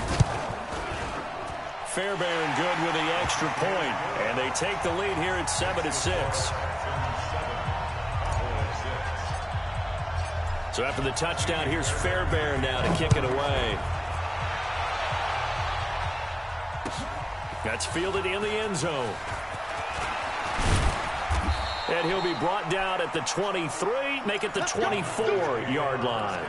S6: Fairbairn good with the extra point. And they take the lead here at 7-6. So after the touchdown, here's Fairbairn now to kick it away. That's fielded in the end zone. And he'll be brought down at the 23, make it the 24-yard line.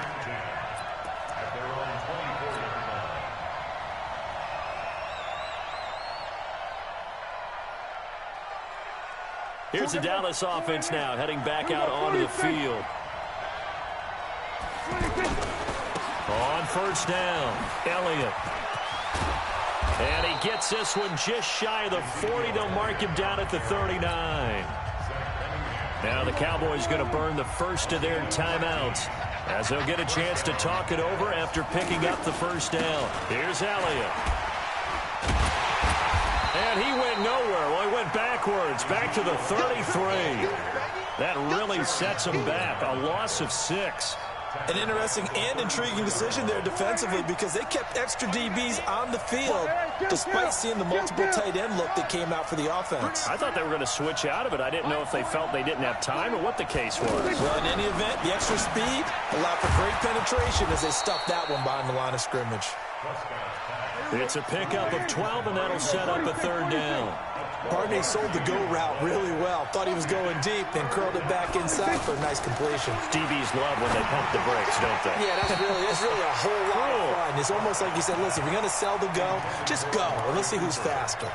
S6: Here's the Dallas offense now, heading back out onto the field. On first down, Elliott. And he gets this one just shy of the 40. They'll mark him down at the 39. Now the Cowboys going to burn the first of their timeouts, as they'll get a chance to talk it over after picking up the first down. Here's Elliott. And he went nowhere. Well, he went backwards, back to the 33. That really sets him back. A loss of 6.
S4: An interesting and intriguing decision there defensively, because they kept extra DBs on the field despite seeing the multiple tight end look that came out for the offense.
S6: I thought they were going to switch out of it. I didn't know if they felt they didn't have time or what the case was.
S4: Well, in any event, the extra speed allowed for great penetration as they stuffed that one behind the line of scrimmage.
S6: It's a pickup of 12, and that'll set up a third down.
S4: Barney sold the go route really well. Thought he was going deep, then curled it back inside for a nice completion.
S6: DBs love when they pump the brakes, don't they?
S4: Yeah, that's really a whole lot of fun. It's almost like you said, listen, if you're going to sell the go, just go, and let's see who's faster.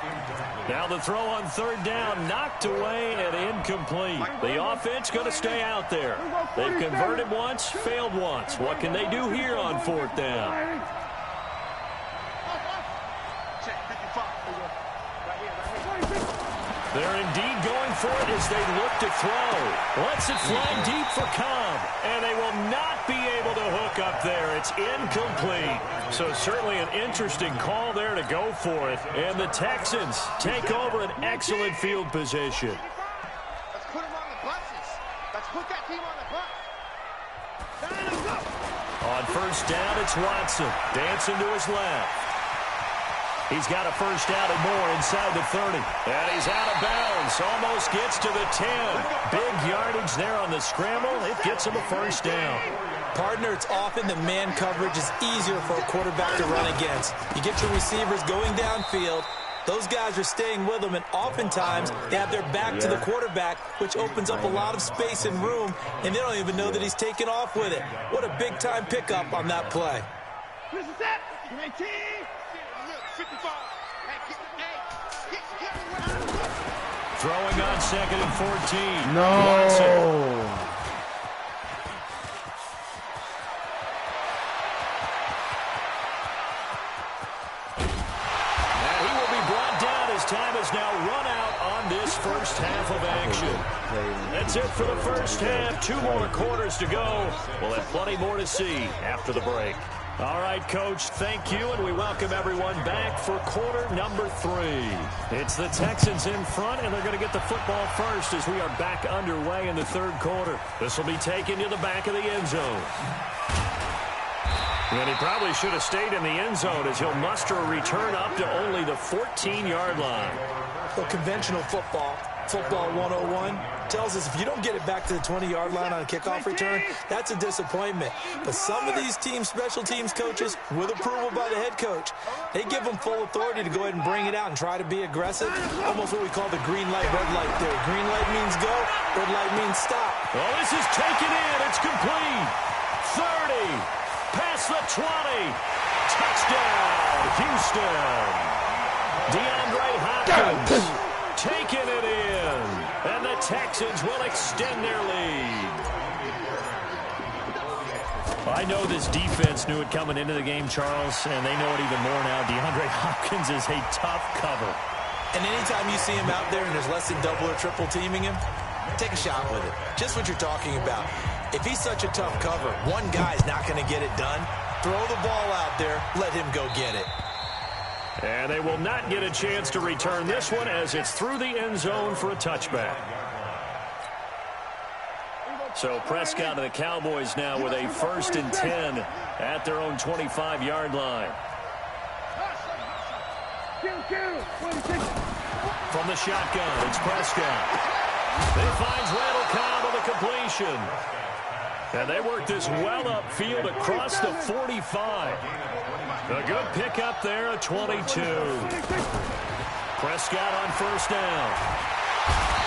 S6: Now the throw on third down, knocked away and incomplete. The offense going to stay out there. They've converted once, failed once. What can they do here on fourth down? They're indeed going for it as they look to throw. Lets it fly deep for Cobb, and they will not be able to hook up there. It's incomplete. So certainly an interesting call there to go for it. And the Texans take over an excellent field position.
S7: Let's put them on the buses. Let's put that team on the bus.
S6: On first down, it's Watson. Dancing to his left. He's got a first down and more inside the 30. And he's out of bounds. Almost gets to the 10. Big yardage there on the scramble. It gets him a first down.
S4: Partner, it's often that man coverage is easier for a quarterback to run against. You get your receivers going downfield. Those guys are staying with them, and oftentimes they have their back to the quarterback, which opens up a lot of space and room, and they don't even know that he's taken off with it. What a big-time pickup on that play.
S6: Throwing on 2nd and 14.
S1: No.
S6: Watson. And he will be brought down as time has now run out on this first half of action. That's it for the first half. 2 more quarters to go. We'll have plenty more to see after the break. All right, Coach, thank you, and we welcome everyone back for quarter number 3. It's the Texans in front, and they're going to get the football first as we are back underway in the third quarter. This will be taken to the back of the end zone. And he probably should have stayed in the end zone as he'll muster a return up to only the 14-yard line.
S4: Well, conventional football, Football 101 tells us if you don't get it back to the 20-yard line on a kickoff return, that's a disappointment. But some of these special teams coaches, with approval by the head coach, they give them full authority to go ahead and bring it out and try to be aggressive. Almost what we call the green light, red light theory. Green light means go, red light means stop.
S2: Well, this is taken in. It's complete. 30. Past the 20. Touchdown, Houston. DeAndre Hopkins taking it in. And the Texans will extend their lead. I know this defense knew it coming into the game, Charles, and they know it even more now. DeAndre Hopkins is a tough cover.
S4: And anytime you see him out there and there's less than double or triple teaming him, take a shot with it. Just what you're talking about. If he's such a tough cover, one guy's not going to get it done. Throw the ball out there. Let him go get it.
S2: And they will not get a chance to return this one as it's through the end zone for a touchback. So Prescott and the Cowboys now with a 1st and 10 at their own 25-yard line. From the shotgun, it's Prescott. He finds Randall Cobb on the completion. And they work this well upfield across the 45. A good pickup there at 22. Prescott on 1st down.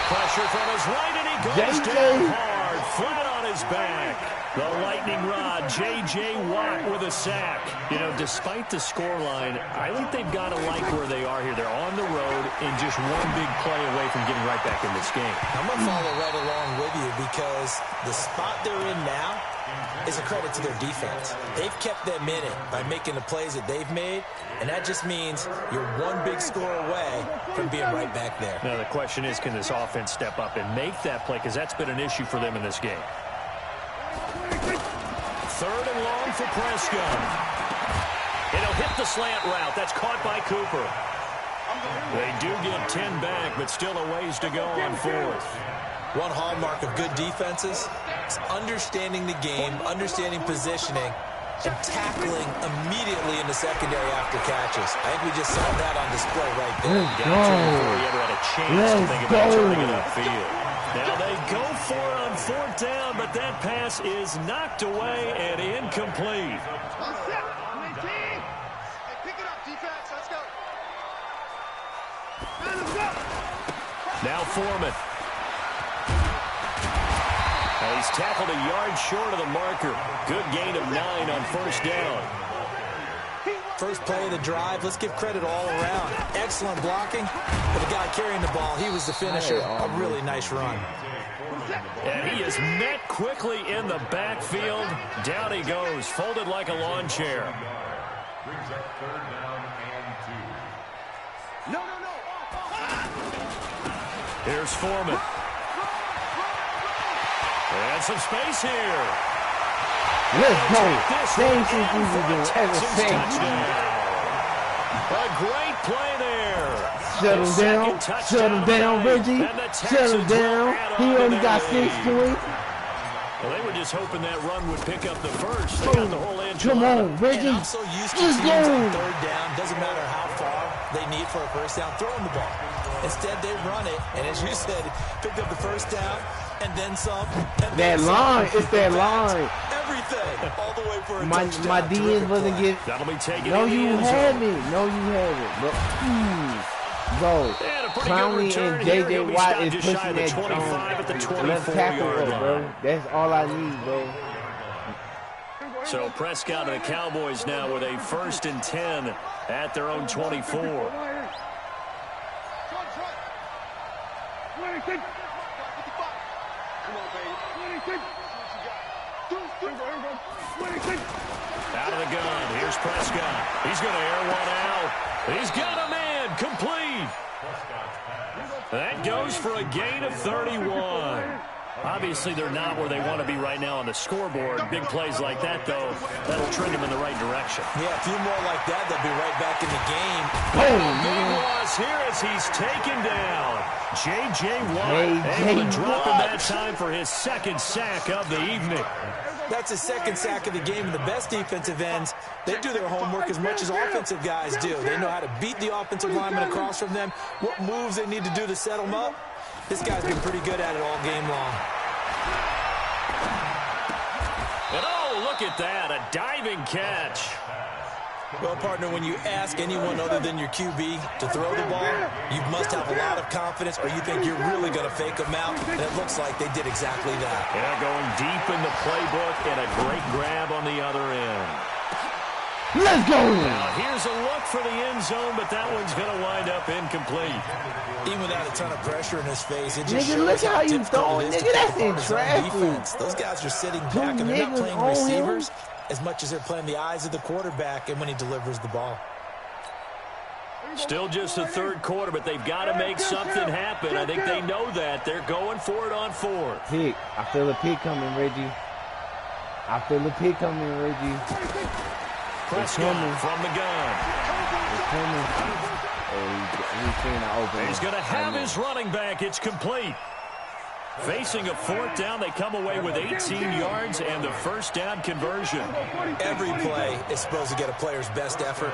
S2: Pressure from his right, and he goes down hard, flat on his back. The lightning rod, J.J. Watt with a sack. You know, despite the scoreline, I think they've got to like where they are here. They're on the road and just one big play away from getting right back in this game.
S4: I'm going to follow right along with you because the spot they're in now is a credit to their defense. They've kept them in it by making the plays that they've made, and that just means you're one big score away from being right back there.
S2: Now, the question is, can this offense step up and make that play? Because that's been an issue for them in this game. 3rd and long for Prescott. It'll hit the slant route. That's caught by Cooper. They do get 10 back, but still a ways to go on 4th.
S4: One hallmark of good defenses is understanding the game, understanding positioning, and tackling immediately in the secondary after catches. I think we just saw that on display right there.
S2: Before he ever had a chance to think about turning it upfield. Now they go for it on 4th down, but that pass is knocked away and incomplete. Now Foreman. And he's tackled a yard short of the marker. Good gain of 9 on 1st down.
S4: First play of the drive, let's give credit all around. Excellent blocking, but the guy carrying the ball, he was the finisher. A really nice run.
S2: And he is met quickly in the backfield. Down he goes, folded like a lawn chair.
S5: Brings up 3rd down and 2.
S2: Here's Foreman. And some space here.
S1: Let's go.
S2: Same touchdown. A great play there.
S1: Shut him down, Reggie. Shut him down. He only got 6 points.
S2: Well, they were just hoping that run would pick up the first. They got the whole enchilada.
S1: Come on, Reggie.
S4: And I'm so used to teams on 3rd down. Doesn't matter how far they need for a 1st down, throwing the ball. Instead, they run it, and as you said, picked up the 1st down, and then some. And
S1: that line, it's that line.
S4: Everything, all the way for a touchdown.
S1: My DN wasn't getting.
S2: That'll be taken.
S1: No, you had me. No, you haven't. Bro, Clowney and J.J. Watt is pushing that left tackle up, bro. That's all I need, bro.
S2: So Prescott and the Cowboys now with a 1st and 10 at their own 24. Out of the gun. Here's Prescott. He's going to air one out. He's got a man. Complete. That goes for a gain of 31. Obviously, they're not where they want to be right now on the scoreboard. Big plays like that, though, that'll trend them in the right direction.
S4: Yeah, a few more like that, they'll be right back in the game.
S2: Big loss here as he's taken down. J.J. Watt able to drop him that time for his 2nd sack of the evening.
S4: That's his 2nd sack of the game. And the best defensive ends, they do their homework as much as offensive guys do. They know how to beat the offensive lineman across from them, what moves they need to do to set them up. This guy's been pretty good at it all game long.
S6: And oh, look at that, a diving catch.
S4: Well, partner, when you ask anyone other than your QB to throw the ball, you must have a lot of confidence or you think you're really going to fake them out, and it looks like they did exactly that.
S6: Yeah, going deep in the playbook and a great grab on the other end.
S1: Let's go!
S6: Now, here's a look for the end zone, but that one's going to wind up incomplete.
S4: Even without a ton of pressure in his face, it just
S1: Nigga, look
S4: shows
S1: how you
S4: difficult
S1: throwing,
S4: it is
S1: nigga.
S4: to
S1: That's
S4: keep
S1: in
S4: up his own
S1: traffic.
S4: defense. Those guys are sitting back and they're not playing
S1: niggas on
S4: receivers as much as they're playing the eyes of the quarterback and when he delivers the ball.
S6: Still just the third quarter, but they've got to make something happen. I think they know that. They're going for it on fourth.
S1: Pick. I feel a pick coming, Reggie. I feel a pick coming, Reggie.
S6: Prescott from the gun.
S1: It's coming. Oh, he's seeing the open.
S6: He's going to have his running back. It's complete. Facing a fourth down, they come away with 18 yards and the first down conversion.
S4: Every play is supposed to get a player's best effort.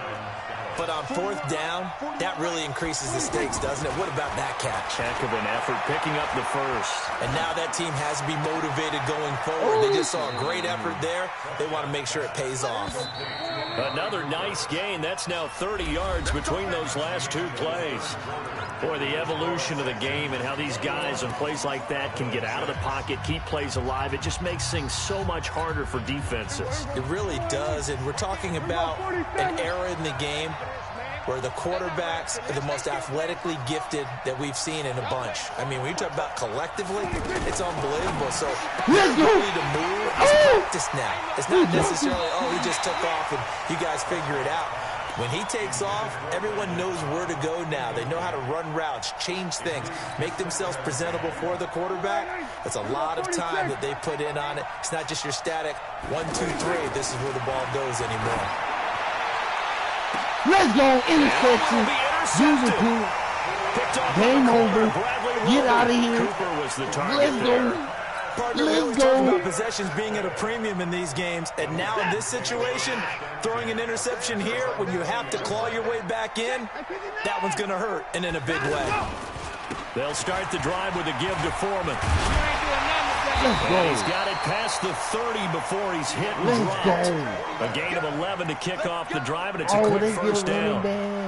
S4: But on fourth down, that really increases the stakes, doesn't it? What about that catch?
S6: Heck of an effort, picking up the first.
S4: And now that team has to be motivated going forward. They just saw a great effort there. They want to make sure it pays off.
S6: Another nice gain. That's now 30 yards between those last two plays. Boy, the evolution of the game and how these guys in plays like that can get out of the pocket, keep plays alive, it just makes things so much harder for defenses.
S4: It really does, and we're talking about an era in the game where the quarterbacks are the most athletically gifted that we've seen in a bunch. I mean, when you talk about collectively, it's unbelievable. So the ability to move is practice now. It's not necessarily, oh, he just took off and you guys figure it out. When he takes off, everyone knows where to go now. They know how to run routes, change things, make themselves presentable for the quarterback. That's a lot of time that they put in on it. It's not just your static 1, 2, 3. This is where the ball goes anymore.
S1: Let's go. Interception. Game over. Get out of here.
S6: Cooper was the target.
S1: Let's go.
S4: Partner, we always talk about possessions being at a premium in these games, and now in this situation, throwing an interception here when you have to claw your way back in, that one's going to hurt, and in a big way.
S6: They'll start the drive with a give to Foreman. He's got it past the 30 before he's hit and dropped. A gain of 11 to kick off the drive, and it's a quick first down.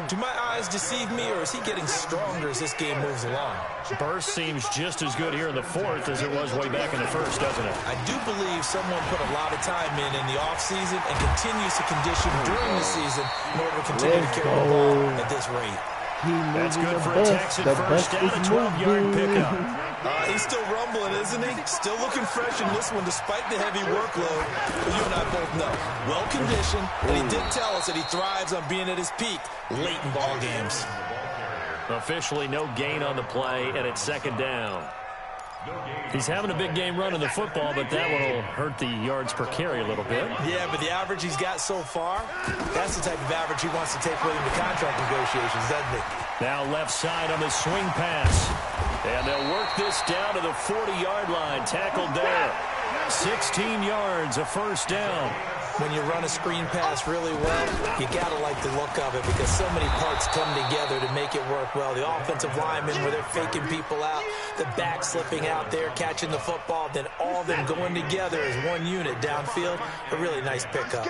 S4: Do my eyes deceive me, or is he getting stronger as this game moves along?
S6: Burst seems just as good here in the fourth as it was way back in the first, doesn't it?
S4: I do believe someone put a lot of time in the offseason and continues to condition during the season in order to continue to carry the ball at this rate.
S6: That's good for a Texan first down, a 12-yard pickup.
S4: He's still rumbling, isn't he? Still looking fresh in this one despite the heavy workload. But you and I both know, well-conditioned, and he did tell us that he thrives on being at his peak late in ball games.
S6: Officially no gain on the play, and it's second down. He's having a big game running the football, but that one will hurt the yards per carry a little bit.
S4: Yeah, but the average he's got so far, that's the type of average he wants to take with him to contract negotiations, doesn't he?
S6: Now left side on the swing pass. And they'll work this down to the 40-yard line. Tackled there. 16 yards, a first down.
S4: When you run a screen pass really well, you got to like the look of it because so many parts come together to make it work well. The offensive linemen where they're faking people out, the back slipping out there, catching the football, then all of them going together as one unit downfield. A really nice pickup.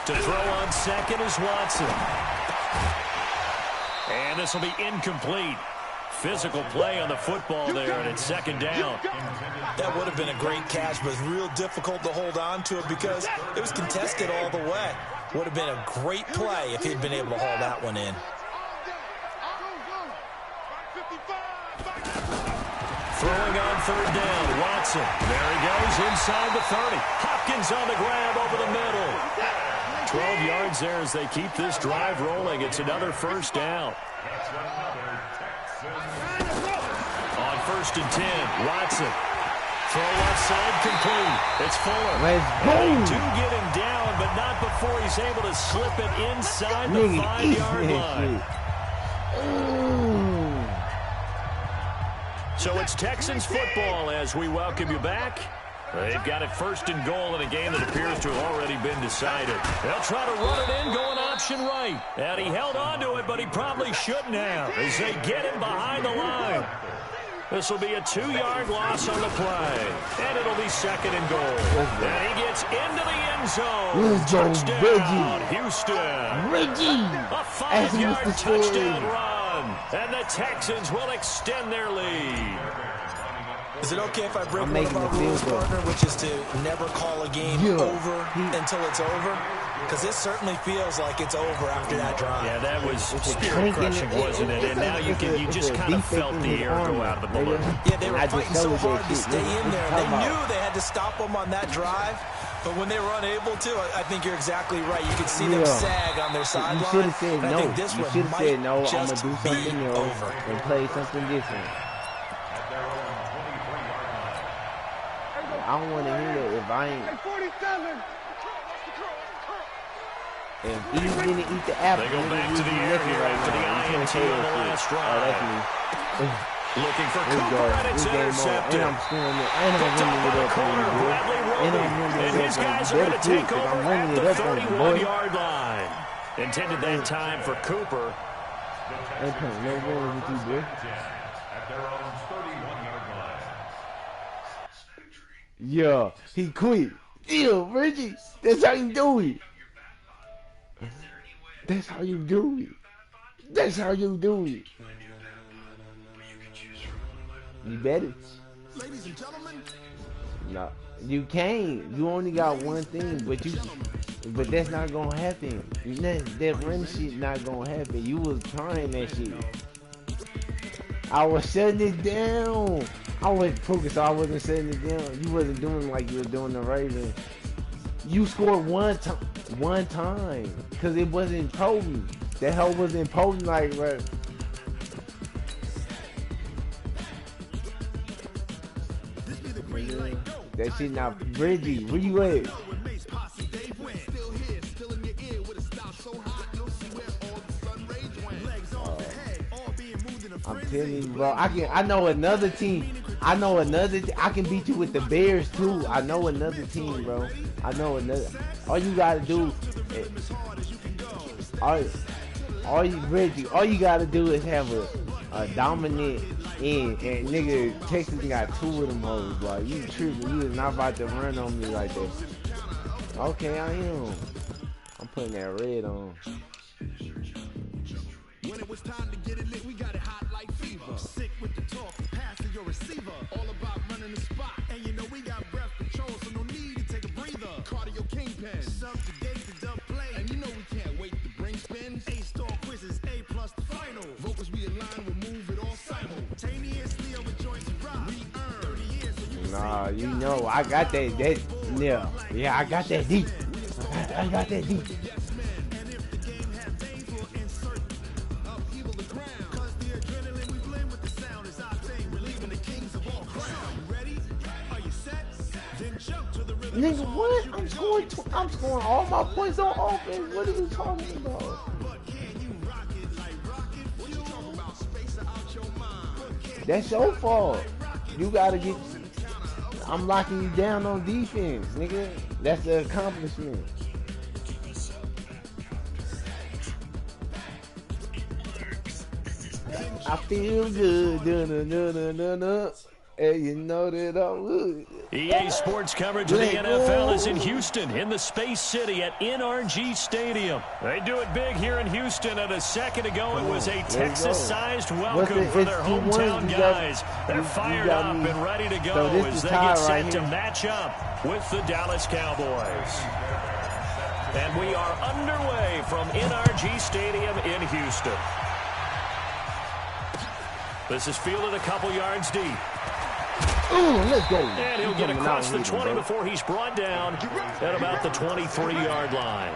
S6: To throw on second is Watson. And this will be incomplete. Physical play on the football there, and it's second down.
S4: That would have been a great catch, but it's real difficult to hold on to it because it was contested all the way. Would have been a great play if he'd been able to haul that one in.
S6: Throwing on third down, Watson. There he goes, inside the 30. Hopkins on the grab over the middle. 12 yards there as they keep this drive rolling. It's another first down. On first and 10, Watson. Throw left side complete. It's Fuller.
S1: Let's go.
S6: To get him down, but not before he's able to slip it inside the 5-yard line. So it's Texans football as we welcome you back. They've got it 1st and goal in a game that appears to have already been decided. They'll try to run it in, going option right. And he held on to it, but he probably shouldn't have as they get him behind the line. This will be a 2-yard loss on the play. And it'll be 2nd and goal. And he gets into the end zone. Touchdown, Reggie. Houston.
S1: Reggie.
S6: A 5-yard touchdown run. And the Texans will extend their lead.
S3: Is it okay if I break one of our rules, partner, which is to never call a game over until it's over? Because it certainly feels like it's over after that drive.
S6: Yeah, that was spirit-crushing, wasn't it? And now you just kind of felt the air go out of the balloon.
S3: Yeah, they were fighting so hard to stay in there. They knew they had to stop them on that drive. But when they were unable to, I think you're exactly right. You could see them sag on their sideline.
S1: You should have said no. You should have said no. I'm going to do something else and play something different. I don't want to hear that if I ain't. If he didn't eat the apple,
S6: they go back to the air here after the INT on the last drive.
S1: Oh, that's me.
S6: Looking for Cooper, and it's intercepted.
S1: And I'm scoring it. And I'm running it up on you, boy.
S6: And his guys are going to take over at the 31-yard line. Intended that time for Cooper.
S1: I ain't playing no more with you, boy.
S5: At their own 31-yard line.
S1: Yeah, he quit. Ew, Reggie, that's how you do it. That's how you do it. That's how you do it. You better.
S8: Ladies and gentlemen.
S1: No, you can't. You only got one thing, but that's not gonna happen. That run shit not gonna happen. You was trying that shit. I was shutting it down. I was focused, so I wasn't shutting it down. You wasn't doing like you were doing the Ravens. You scored one time, because it wasn't potent. That hell wasn't potent like right. That shit not Reggie. Where you at? I'm telling you, bro. I know another team. I can beat you with the Bears too. I know another team, bro. I know another. All you gotta do, all you gotta do is have a dominant end. And nigga, Texas got 2 of them hoes, bro. You tripping? You is not about to run on me like that. Okay, I am. I'm putting that red on.
S8: When it was time to get it lit, we got it hot like fever. Sick with the talk, passing your receiver. All about running the spot. And you know we got breath control, so no need to take a breather. Cardio kingpin, subjugate the dub play. And you know we can't wait to bring spins. A-star quizzes, A+ the final. Vocals we align, we'll move it all simultaneously over joints and rock. We earn 30 years, so you
S1: nah, you know, I got that, yeah, I got that deep. I got that deep. Nigga, what? I'm scoring all my points on offense. What are you talking about? That's your fault. You gotta get. I'm locking you down on defense, nigga. That's the accomplishment. I feel good. And you know that I would.
S6: EA Sports coverage of the NFL is in Houston, in the Space City at NRG Stadium. They do it big here in Houston, and a second ago it was a Texas-sized welcome for their hometown guys. They're fired up and ready to go as they get set to match up with the Dallas Cowboys. And we are underway from NRG Stadium in Houston. This is fielded a couple yards deep.
S1: Ooh, let's go.
S6: And he'll get across the 20 before he's brought down at about the 23-yard line.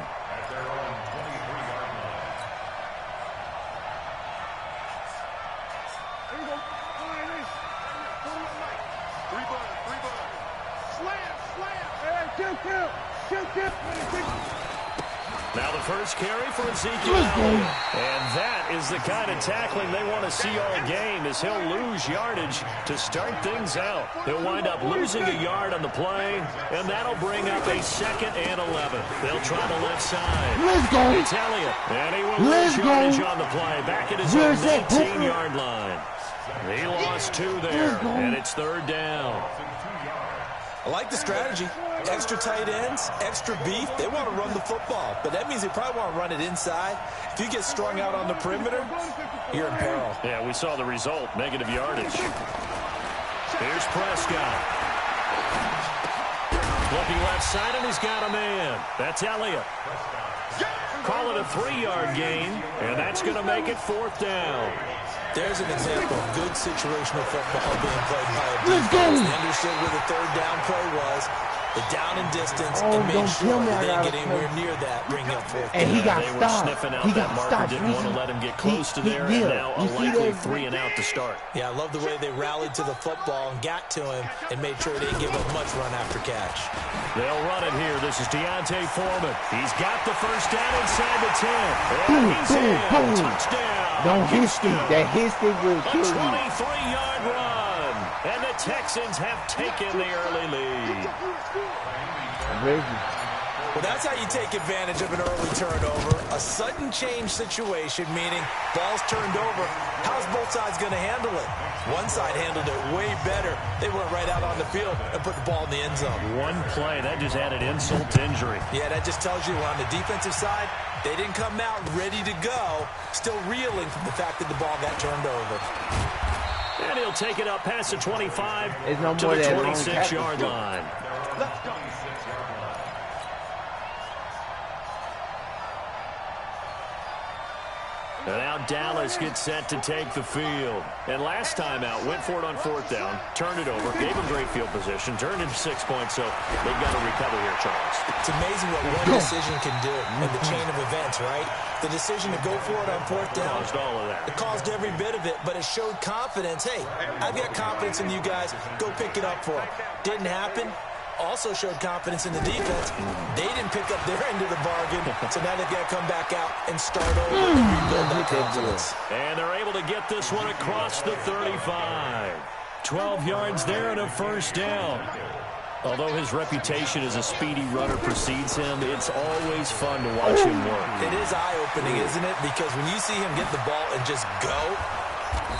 S6: Now the first carry for Ezekiel Elliott. And that is the kind of tackling they want to see all game, as he'll lose yardage to start things out. He'll wind up losing a yard on the play, and that'll bring up a 2nd and 11. They'll try the left side.
S1: Let's go.
S6: It's Elliott, and he will lose yardage on the play. Back at his own 19-yard line. He lost 2 there, and it's 3rd down.
S4: I like the strategy. Extra tight ends, extra beef. They want to run the football, but that means they probably want to run it inside. If you get strung out on the perimeter, you're in peril.
S6: Yeah, we saw the result, negative yardage. Here's Prescott. Looking left side, and he's got a man. That's Elliott. Call it a 3-yard gain, and that's going to make it 4th down.
S4: There's an example of good situational football being played by a defense. They understood where the 3rd down play was. The down and distance, and made sure they didn't get anywhere near that, bringing up 4th.
S1: And he got
S6: they
S1: stopped.
S6: Were sniffing out that marker, didn't want to let him get close to there, and now a likely 3 and out to start.
S4: Yeah, I love the way they rallied to the football and got to him and made sure they didn't give up much run after catch.
S6: They'll run it here. This is Deontay Foreman. He's got the first down inside the 10. And he's in. Touchdown.
S1: Don't hit stick. That hit stick will kill you.
S6: A 23-yard run. And the Texans have taken the early lead.
S4: Well, that's how you take advantage of an early turnover. A sudden change situation, meaning ball's turned over. How's both sides going to handle it? One side handled it way better. They went right out on the field and put the ball in the end zone.
S6: One play, that just added insult to injury.
S4: Yeah, that just tells you on the defensive side, they didn't come out ready to go, still reeling from the fact that the ball got turned over.
S6: And he'll take it up past the 25
S1: no
S6: to the 26-yard line.
S7: Let's go.
S6: And now Dallas gets set to take the field. And last time out, went for it on 4th down, turned it over, gave him great field position, turned into 6 points, so they've got to recover here, Charles.
S4: It's amazing what one decision can do in the chain of events, right? The decision to go for it on 4th down.
S6: Caused all of that.
S4: It caused every bit of it, but it showed confidence. Hey, I've got confidence in you guys. Go pick it up for them. Didn't happen. Also showed confidence in the defense. They didn't pick up their end of the bargain, so now they've got to come back out and start over and rebuild that confidence.
S6: And they're able to get this one across the 35. 12 yards there and a first down. Although his reputation as a speedy runner precedes him, it's always fun to watch him work.
S4: It is eye-opening, isn't it? Because when you see him get the ball and just go,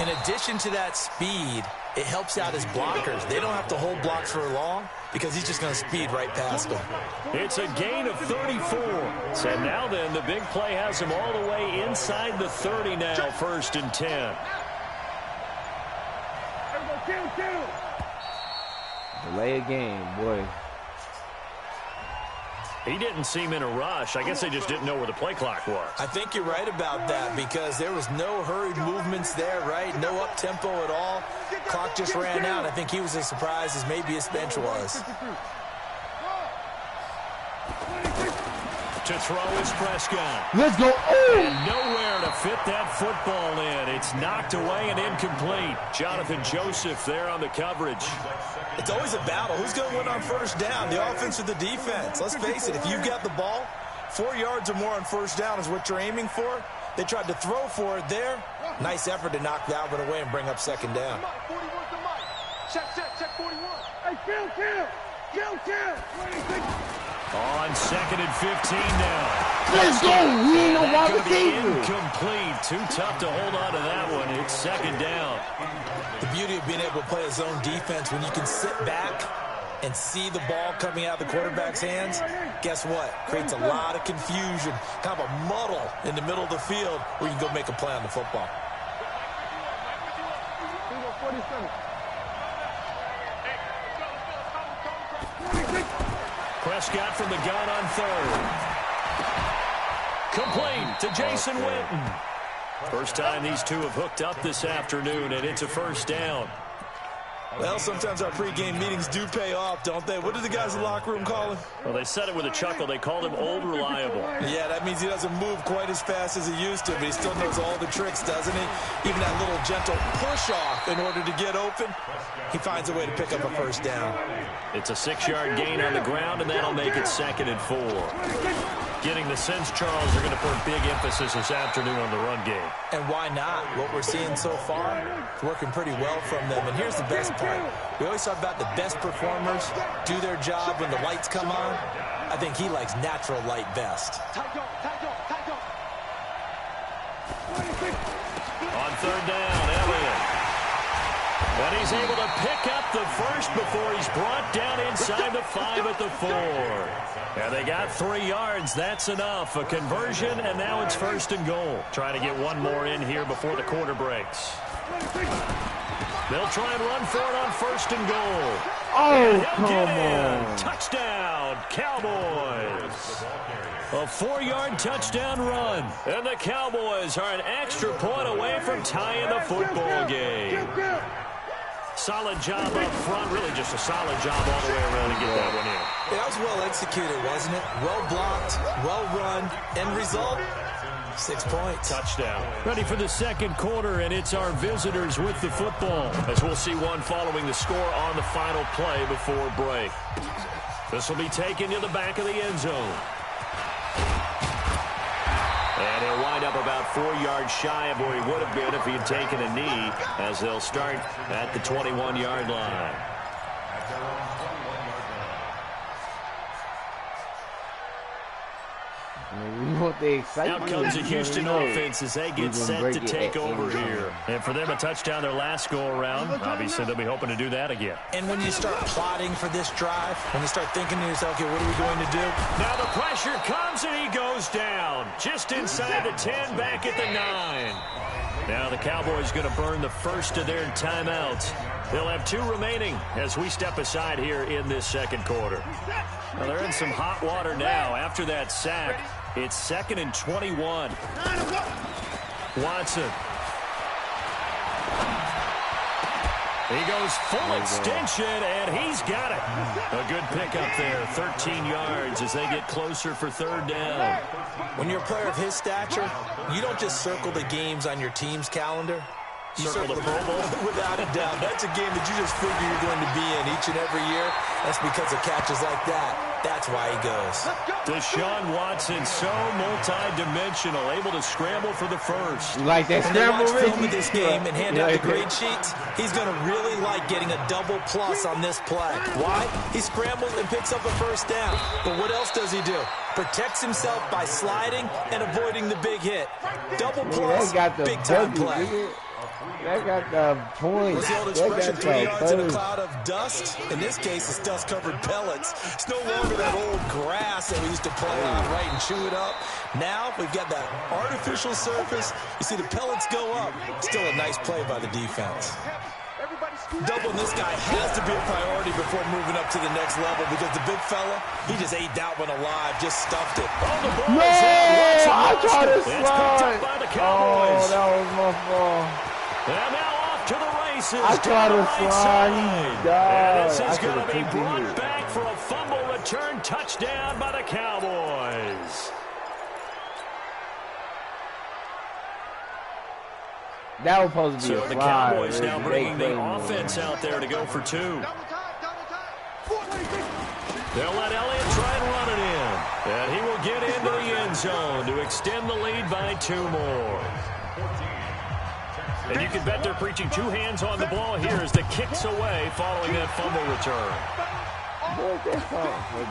S4: in addition to that speed, it helps out his blockers. They don't have to hold blocks for long because he's just going to speed right past them.
S6: It's a gain of 34. So now then, the big play has him all the way inside the 30 now, 1st and 10.
S1: Delay a game, boy.
S6: He didn't seem in a rush. I guess they just didn't know where the play clock was.
S4: I think you're right about that because there was no hurried movements there, right? No up-tempo at all. Clock just ran out. I think he was as surprised as maybe his bench was.
S6: To throw is Prescott.
S1: Let's go.
S6: And nowhere to fit that football in. It's knocked away and incomplete. Jonathan Joseph there on the coverage.
S4: It's always a battle. Who's going to win on 1st down, the offense or the defense? Let's face it, if you've got the ball, 4 yards or more on 1st down is what you're aiming for. They tried to throw for it there. Nice effort to knock that one away and bring up 2nd down.
S7: Check 41.
S10: Hey, kill.
S6: On 2nd and 15 now.
S1: Let's go. We ain't no wide receiver.
S6: Incomplete. Too tough to hold on to that one. It's 2nd down.
S4: The beauty of being able to play a zone defense when you can sit back and see the ball coming out of the quarterback's hands, guess what? Creates a lot of confusion, kind of a muddle in the middle of the field where you can go make a play on the football.
S6: Prescott from the gun on 3rd. Complete to Jason Witten. First time these two have hooked up this afternoon, and it's a first down.
S4: Well, sometimes our pregame meetings do pay off, don't they? What did the guys in the locker room call him?
S6: Well, they said it with a chuckle. They called him Old Reliable.
S4: Yeah, that means he doesn't move quite as fast as he used to, but he still knows all the tricks, doesn't he? Even that little gentle push-off in order to get open, he finds a way to pick up a first down.
S6: It's a 6-yard gain on the ground, and that'll make it 2nd and 4. Getting the sense, Charles, are going to put big emphasis this afternoon on the run game.
S4: And why not? What we're seeing so far is working pretty well from them. And here's the best part. We always talk about the best performers do their job when the lights come on. I think he likes natural light best.
S6: On 3rd down, Elliott. And he's able to pick up the first before he's brought down inside the 5 at the 4. And they got 3 yards. That's enough. A conversion, and now it's 1st and goal. Trying to get one more in here before the quarter breaks. They'll try and run for it on 1st and goal.
S1: Oh, come on.
S6: Touchdown, Cowboys. A 4-yard touchdown run. And the Cowboys are an extra point away from tying the football game. Solid job up front. Really just a solid job all the way around to get that one in.
S4: That was well executed, wasn't it? Well blocked, well run. End result, 6 points.
S6: Touchdown. Ready for the 2nd quarter, and it's our visitors with the football, as we'll see one following the score on the final play before break. This will be taken to the back of the end zone. And he'll wind up about 4 yards shy of where he would have been if he had taken a knee, as they'll start at the 21-yard line. Out comes the Houston offense as they get set to take over here. And for them, a touchdown their last go-around. Obviously, they'll be hoping to do that again.
S4: And when you start plotting for this drive, when you start thinking to yourself, okay, what are we going to do?
S6: Now the pressure comes, and he goes down. Just inside the 10, back at the 9. Now the Cowboys going to burn the first of their timeouts. They'll have 2 remaining as we step aside here in this 2nd quarter. Now they're in some hot water now after that sack. It's 2nd and 21. Watson. He goes full extension, and he's got it. A good pickup there, 13 yards as they get closer for 3rd down.
S4: When you're a player of his stature, you don't just circle the games on your team's calendar. You circle the Pro Bowl. Without a doubt. That's a game that you just figure you're going to be in each and every year. That's because of catches like that. That's why he goes.
S6: Deshaun Watson, so multi-dimensional, able to scramble for the first.
S1: You like that scramble,
S4: Richie? Film of this game and hand out the grade sheets. He's going to really like getting a double plus on this play. Why? He scrambles and picks up a first down. But what else does he do? Protects himself by sliding and avoiding the big hit. Double plus, big-time play.
S1: That got the points.
S4: What's the old expression, 3 yards in a cloud of dust? In this case, it's dust-covered pellets. It's no longer that old grass that we used to play on, right, and chew it up. Now we've got that artificial surface. You see the pellets go up. Still a nice play by the defense. Doubling this guy has to be a priority before moving up to the next level because the big fella, he just ate that one alive, just stuffed it.
S1: No! I tried to slide. Oh, that was my fault.
S6: And now off to the races.
S1: I tried to slide. He died.
S6: And this is going to be brought back for a fumble return touchdown by the Cowboys.
S1: That was supposed to be
S6: so the Cowboys now bringing the offense out there to go for 2. They'll let Elliott try and run it in. And he will get into the end zone to extend the lead by 2 more. And you can bet they're preaching 2 hands on the ball here as the kick's away following that fumble return.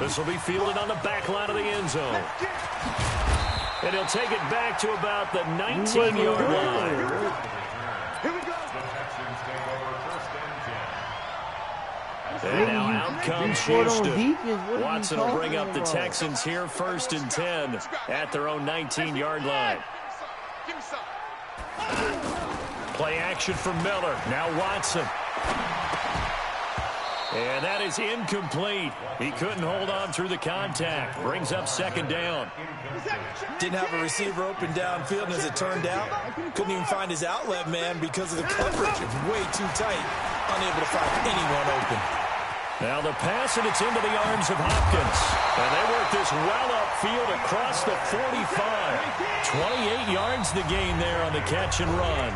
S6: This will be fielded on the back line of the end zone. And he'll take it back to about the 19-yard line. And now out comes Houston. Watson will bring up the Texans here 1st and 10 at their own 19-yard line. Play action from Miller. Now Watson. And that is incomplete. He couldn't hold on through the contact. Brings up second down.
S4: Didn't have a receiver open downfield, and as it turned out, couldn't even find his outlet man because of the coverage. It's way too tight. Unable to find anyone open.
S6: Now the pass, and it's into the arms of Hopkins. And they work this well upfield across the 45. 28 yards the gain there on the catch and run.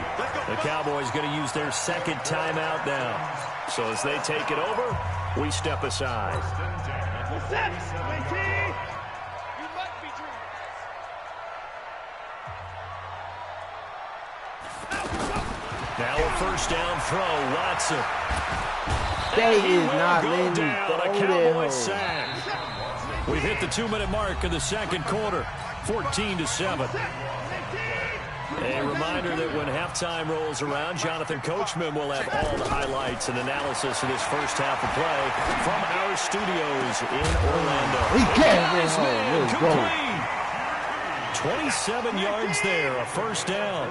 S6: The Cowboys going to use their second timeout now. So as they take it over, we step aside. Now a first down throw, Watson.
S1: They is not letting me throw that
S6: sack. We've hit the 2-minute mark of the second quarter, 14-7. A reminder that when halftime rolls around, Jonathan Coachman will have all the highlights and analysis of this first half of play from our studios in Orlando.
S1: Let's go.
S6: 27 yards there, a first down.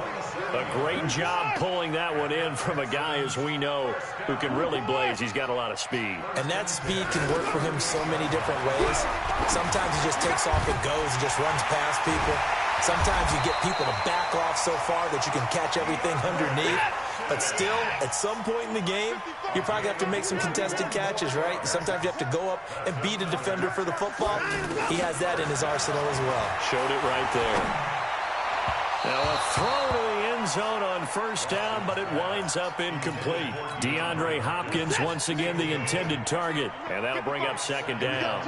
S6: A great job pulling that one in from a guy, as we know, who can really blaze. He's got a lot of speed.
S4: And that speed can work for him so many different ways. Sometimes he just takes off and goes and just runs past people. Sometimes you get people to back off so far that you can catch everything underneath. But still, at some point in the game, you probably have to make some contested catches, right? Sometimes you have to go up and beat a defender for the football. He has that in his arsenal as well.
S6: Showed it right there. Now a throw to the end zone on first down, but it winds up incomplete. DeAndre Hopkins, once again, the intended target. And that'll bring up second down.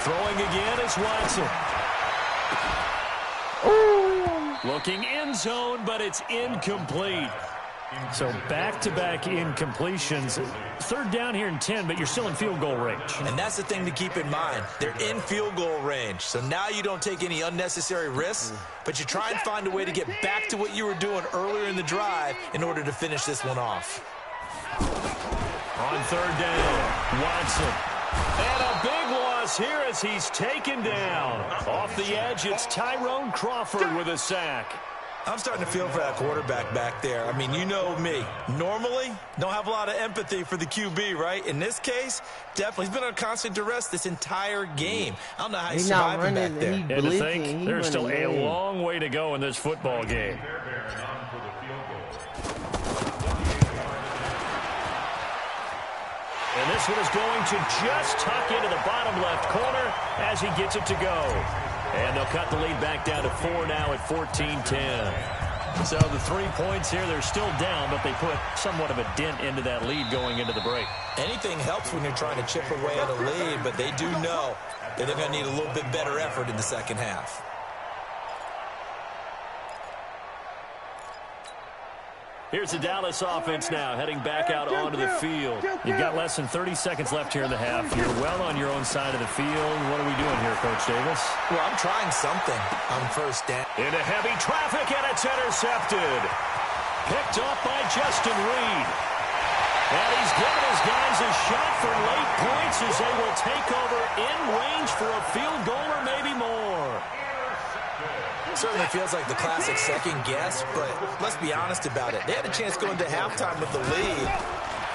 S6: Throwing again is Watson. Looking end zone, but it's incomplete. So back-to-back incompletions. Third down here in 10, but you're still in field goal range.
S4: And that's the thing to keep in mind. They're in field goal range. So now you don't take any unnecessary risks, but you try and find a way to get back to what you were doing earlier in the drive in order to finish this one off.
S6: On third down, Watson. And a big loss here as he's taken down. Off the edge, it's Tyrone Crawford with a sack.
S4: I'm starting to feel for that quarterback back there. I mean, you know me. Normally, don't have a lot of empathy for the QB, right? In this case, definitely. He's been on constant duress this entire game. I don't know how he's surviving back there.
S6: And to think, there's still a long way to go in this football game. And this one is going to just tuck into the bottom left corner as he gets it to go. And they'll cut the lead back down to 4 now at 14-10. So the 3 points here, they're still down, but they put somewhat of a dent into that lead going into the break.
S4: Anything helps when you're trying to chip away at a lead, but they do know that they're going to need a little bit better effort in the second half.
S6: Here's the Dallas offense now, heading back out onto the field. You've got less than 30 seconds left here in the half. You're well on your own side of the field. What are we doing here, Coach Davis?
S4: Well, I'm trying something on first down.
S6: Into heavy traffic, and it's intercepted. Picked off by Justin Reed. And he's given his guys a shot for late points as they will take over in range for a field goal or maybe more.
S4: Certainly feels like the classic second guess, but let's be honest about it. They had a chance going to halftime with the lead.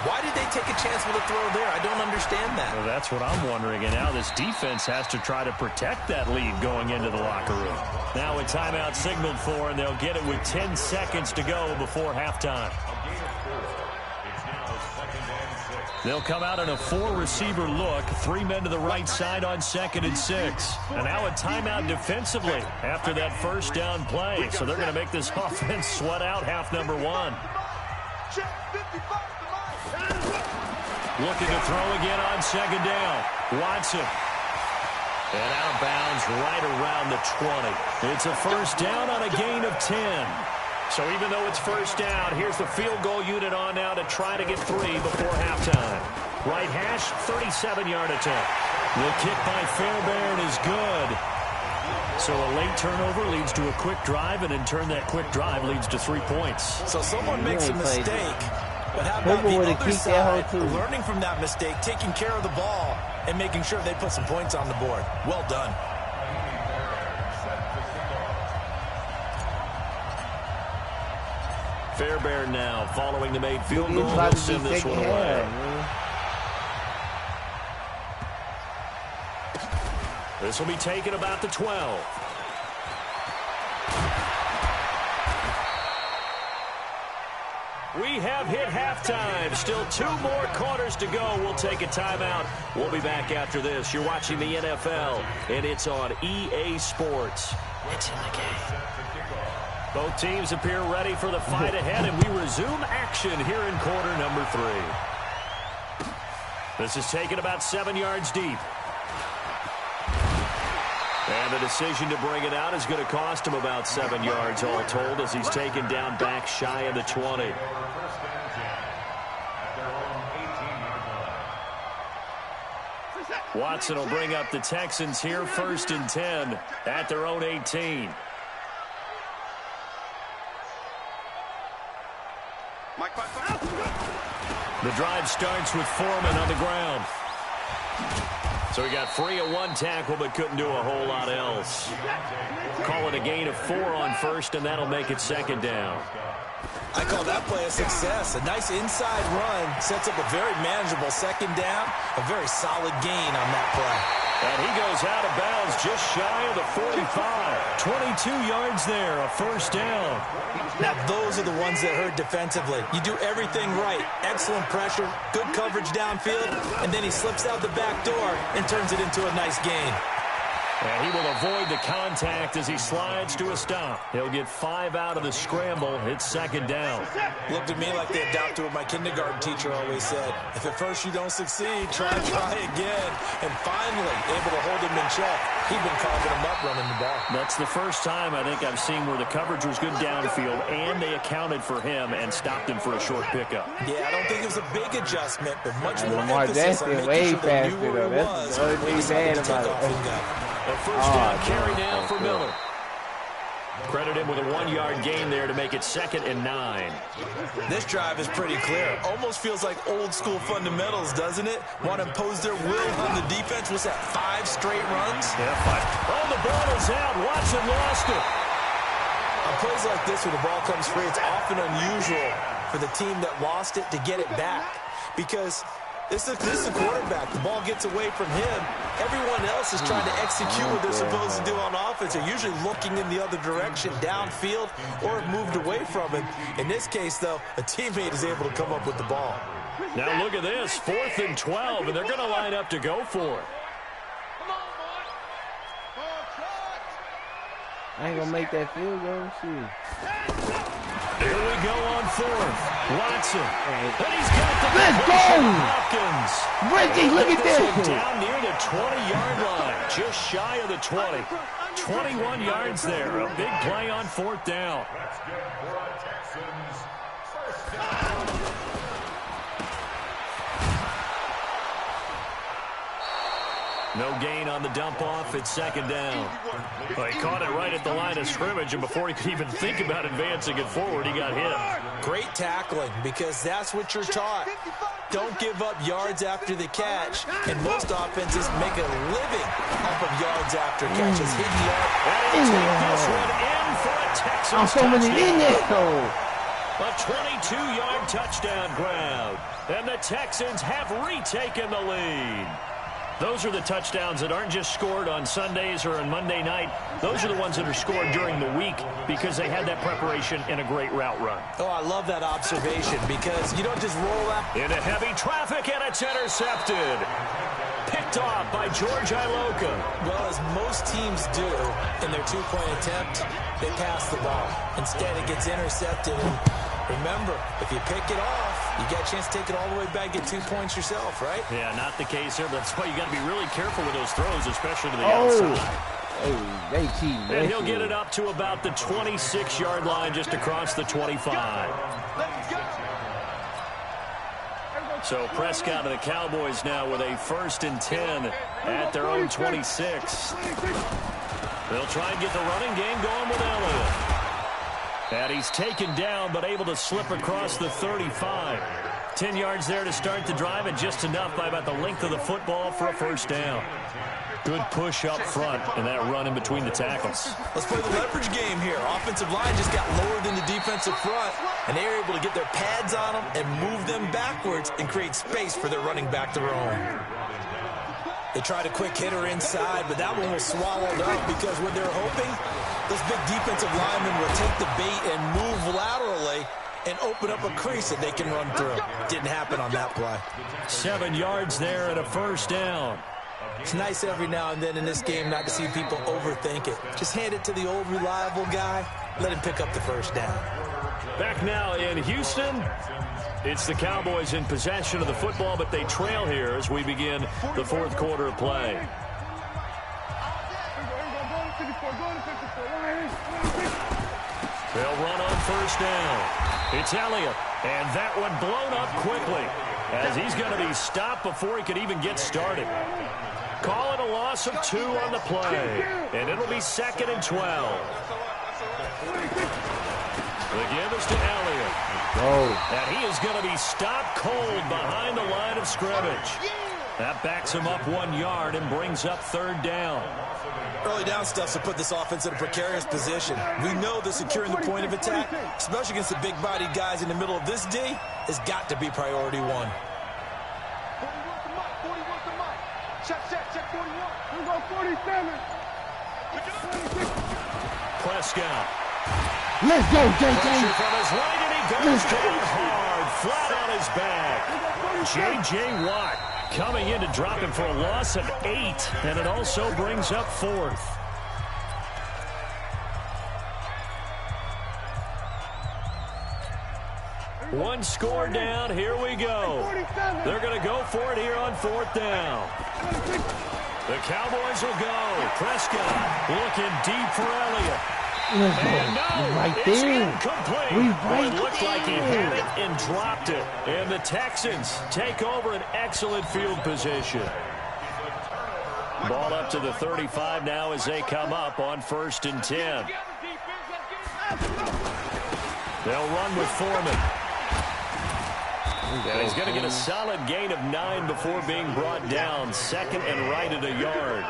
S4: Why did they take a chance with a throw there? I don't understand that.
S6: Well, that's what I'm wondering. And now this defense has to try to protect that lead going into the locker room. Now a timeout signaled for, and they'll get it with 10 seconds to go before halftime. They'll come out in a 4-receiver look. 3 men to the right side on 2nd and 6. And now a timeout defensively after that first down play. So they're going to make this offense sweat out half number 1. Looking to throw again on 2nd down. Watson. And out of bounds right around the 20. It's a first down on a gain of 10. So even though it's first down, here's the field goal unit on now to try to get 3 before halftime. Right hash, 37-yard attempt. The kick by Fairbairn is good. So a late turnover leads to a quick drive, and in turn that quick drive leads to 3 points.
S4: So someone makes a mistake, but how about the other side, learning from that mistake, taking care of the ball, and making sure they put some points on the board. Well done.
S6: Fairbairn now following the made field
S1: It's
S6: goal.
S1: about
S6: He'll
S1: to be
S6: send this
S1: second
S6: one away.
S1: half, man.
S6: This will be taken about the 12. We have hit halftime. Still 2 more quarters to go. We'll take a timeout. We'll be back after this. You're watching the NFL, and it's on EA Sports. It's in the game. Both teams appear ready for the fight ahead, and we resume action here in quarter number 3. This is taken about 7 yards deep. And the decision to bring it out is going to cost him about 7 yards all told as he's taken down back shy of the 20. Watson will bring up the Texans here 1st and 10 at their own 18. The drive starts with Foreman on the ground. So he got free of 1 tackle but couldn't do a whole lot else. Call it a gain of 4 on 1st, and that'll make it 2nd down.
S4: I call that play a success. A nice inside run sets up a very manageable 2nd down. A very solid gain on that play.
S6: And he goes out of bounds just shy of the 45. 22 yards there, a 1st down.
S4: Now those are the ones that hurt defensively. You do everything right. Excellent pressure, good coverage downfield, and then he slips out the back door and turns it into a nice gain.
S6: And he will avoid the contact as he slides to a stop. He'll get 5 out of the scramble. It's 2nd down.
S4: Looked at me like they adopted what my kindergarten teacher always said. If at first you don't succeed, try again. And finally, able to hold him in check. He'd been carving him up running the ball.
S6: That's the first time I think I've seen where the coverage was good downfield and they accounted for him and stopped him for a short pickup.
S4: Yeah, I don't think it was a big adjustment, but much more
S1: Lamar
S4: emphasis on
S1: Jackson
S4: making
S1: way
S4: sure they knew
S1: faster,
S4: where
S1: though.
S4: he
S1: That's
S4: was.
S1: the only thing bad about it.
S6: A 1st down carry now for Miller. Credit him with a 1-yard gain there to make it 2nd and 9.
S4: This drive is pretty clear. Almost feels like old school fundamentals, doesn't it? Want to impose their will on the defense. Was that 5 straight runs?
S6: Yeah, 5. Oh, the ball is out. Watson lost it.
S4: On plays like this where the ball comes free, it's often unusual for the team that lost it to get it back. Because this is a quarterback. The ball gets away from him. Everyone else is trying to execute what they're supposed to do on offense. They're usually looking in the other direction, downfield, or moved away from him. In this case, though, a teammate is able to come up with the ball.
S6: Now look at this, 4th and 12, and they're going to line up to go for it.
S1: I ain't gonna make that field goal. Shit.
S6: Here we go on 4th. Watson. And he's got the
S1: Let's go!
S6: Hopkins.
S1: Reggie, look at this.
S6: Down near the 20-yard line, just shy of the 20. 21 yards there. A big play on 4th down.
S5: That's good for our Texans. 1st down.
S6: No gain on the dump-off. It's 2nd down. Well, he caught it right at the line of scrimmage, and before he could even think about advancing it forward, he got hit.
S4: Great tackling, because that's what you're taught. Don't give up yards after the catch, and most offenses make a living off of yards after catches. Hidden yard.
S6: And he'll take this one in for a Texans
S1: So many in
S6: touchdown.
S1: there.
S6: A 22-yard touchdown grab. And the Texans have retaken the lead. Those are the touchdowns that aren't just scored on Sundays or on Monday night. Those are the ones that are scored during the week because they had that preparation in a great route run.
S4: Oh, I love that observation because you don't just roll out.
S6: Into heavy traffic, and it's intercepted. Picked off by George Iloka.
S4: Well, as most teams do in their 2-point attempt, they pass the ball. Instead, it gets intercepted. And remember, if you pick it off, you get a chance to take it all the way back, get 2 points yourself, right?
S6: Yeah, not the case here. That's why you got to be really careful with those throws, especially to the outside.
S1: Oh, they cheating.
S6: And he'll get it up to about the 26-yard line, just across the 25. So Prescott and the Cowboys now with a 1st and 10 at their own 26. They'll try and get the running game going with Elliott. And he's taken down, but able to slip across the 35. 10 yards there to start the drive, and just enough by about the length of the football for a 1st down. Good push up front and that run in between the tackles.
S4: Let's play the leverage game here. Offensive line just got lower than the defensive front, and they were able to get their pads on them and move them backwards and create space for their running back to roam. They tried a quick hitter inside, but that one was swallowed up because what they're hoping, those big defensive linemen will take the bait and move laterally and open up a crease that they can run through. Didn't happen on that play.
S6: 7 yards there and a first down.
S4: It's nice every now and then in this game not to see people overthink it. Just hand it to the old reliable guy. Let him pick up the first down.
S6: Back now in Houston. It's the Cowboys in possession of the football, but they trail here as we begin the fourth quarter of play. They'll run on first down. It's Elliott, and that one blown up quickly as he's going to be stopped before he could even get started. Call it a loss of 2 on the play, and it'll be 2nd and 12. The give is to Elliott. And he is going to be stopped cold behind the line of scrimmage. That backs him up 1 yard and brings up 3rd down.
S4: Early down stuff to put this offense in a precarious position. We know that securing the point of attack, especially against the big-bodied guys in the middle of this D, has got to be priority 1.
S10: Check 41. We go 47.
S6: Prescott.
S1: Let's go, JJ.
S6: Pressure from his right, and he goes down hard, flat on his back. J.J. Watt coming in to drop him for a loss of 8, and it also brings up 4th. One score down. Here we go. They're going to go for it here on 4th down. The Cowboys will go. Prescott looking deep for Elliott. And no, it's incomplete. It looked like he had it and dropped it. And the Texans take over an excellent field position. Ball up to the 35 now as they come up on 1st and 10. They'll run with Foreman. And he's going to get a solid gain of 9 before being brought down. 2nd and right at a yard.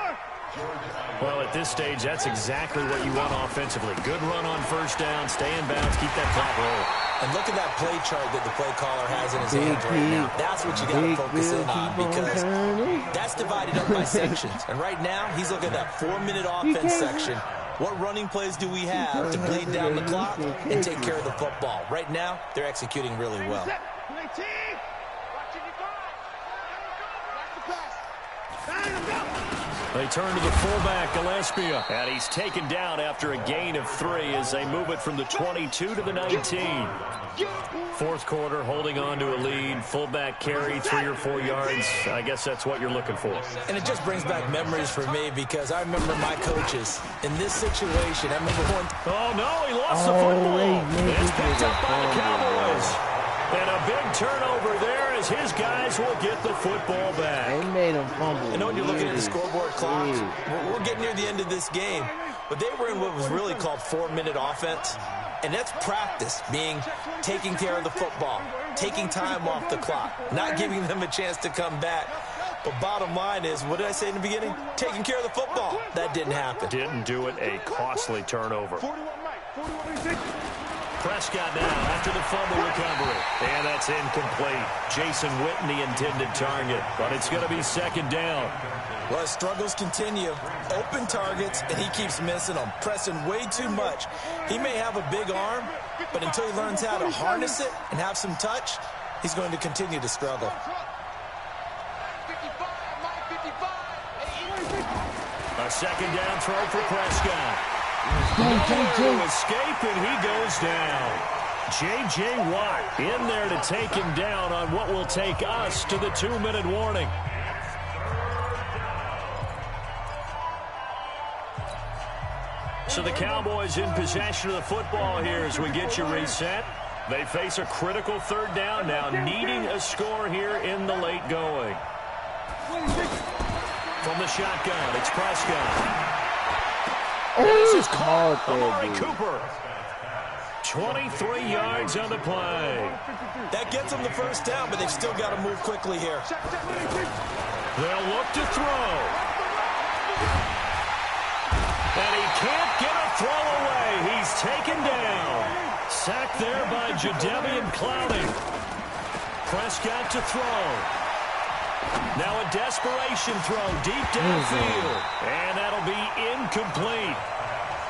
S6: Well, at this stage, that's exactly what you want offensively. Good run on 1st down, stay in bounds, keep that clock rolling.
S4: And look at that play chart that the play caller has in his hands right now. That's what you got to focus in on because that's divided up by sections. And right now, he's looking at that 4-minute offense section. What running plays do we have to bleed down the clock and take care of the football? Right now, they're executing really well.
S6: They turn to the fullback, Gillespie, and he's taken down after a gain of 3 as they move it from the 22 to the 19. Fourth quarter, holding on to a lead. Fullback carry, 3 or 4 yards. I guess that's what you're looking for.
S4: And it just brings back memories for me because I remember my coaches in this situation. I remember going...
S6: Oh, no, he lost the football. It's picked up by the Cowboys. And a big turnover there as his guys will get the football back.
S1: They made him fumble.
S4: I know when you're looking at the scoreboard clock, we're getting near the end of this game. But they were in what was really called 4-minute offense. And that's practice, being taking care of the football, taking time off the clock, not giving them a chance to come back. But bottom line is, what did I say in the beginning? Taking care of the football. That didn't happen.
S6: Didn't do it. A costly turnover. Prescott now after the fumble recovery. And that's incomplete. Jason Witten, the intended target. But it's going to be 2nd down.
S4: Well, his struggles continue. Open targets, and he keeps missing them. Pressing way too much. He may have a big arm, but until he learns how to harness it and have some touch, he's going to continue to struggle.
S6: A 2nd down throw for Prescott. To escape, and he goes down. J.J. Watt in there to take him down on what will take us to the 2-minute warning. So the Cowboys in possession of the football here as we get you reset. They face a critical 3rd down now, needing a score here in the late going. From the shotgun, it's Prescott. This is called Amari Cooper. 23 yards on the play.
S4: That gets them the 1st down, but they've still got to move quickly here.
S6: They'll look to throw. blocked there by Jadeveon Clowney. Prescott to throw. Now a desperation throw deep downfield. And that'll be incomplete.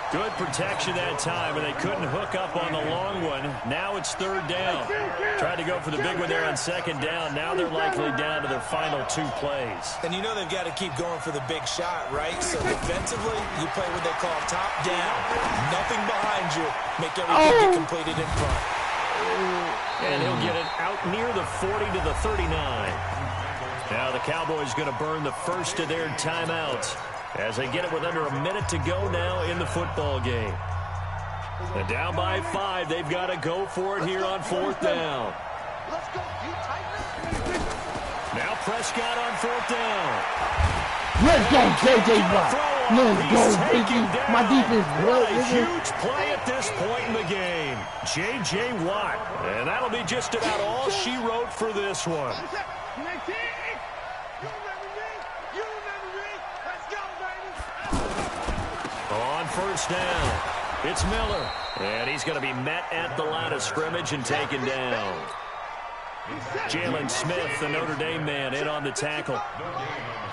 S6: Good protection that time, and they couldn't hook up on the long one. Now it's third down. Tried to go for the big one there on second down. Now they're likely down to their final 2 plays.
S3: And you know they've got to keep going for the big shot, right? So defensively, you play what they call top down. Nothing behind you. Make everything get completed in front.
S6: And he'll get it out near the 40 to the 39. Now the Cowboys going to burn the first of their timeouts as they get it with under a minute to go now in the football game. And down by 5, they've got to go for it here on 4th down. Now Prescott on 4th down.
S1: Let's go, J.J. Watt. Let's go, baby. My defense, bro.
S6: A huge play at this point in the game. J.J. Watt. And that'll be just about all she wrote for this one. On first down, it's Miller. And he's going to be met at the line of scrimmage and taken down. Jalen Smith, the Notre Dame man, in on the tackle.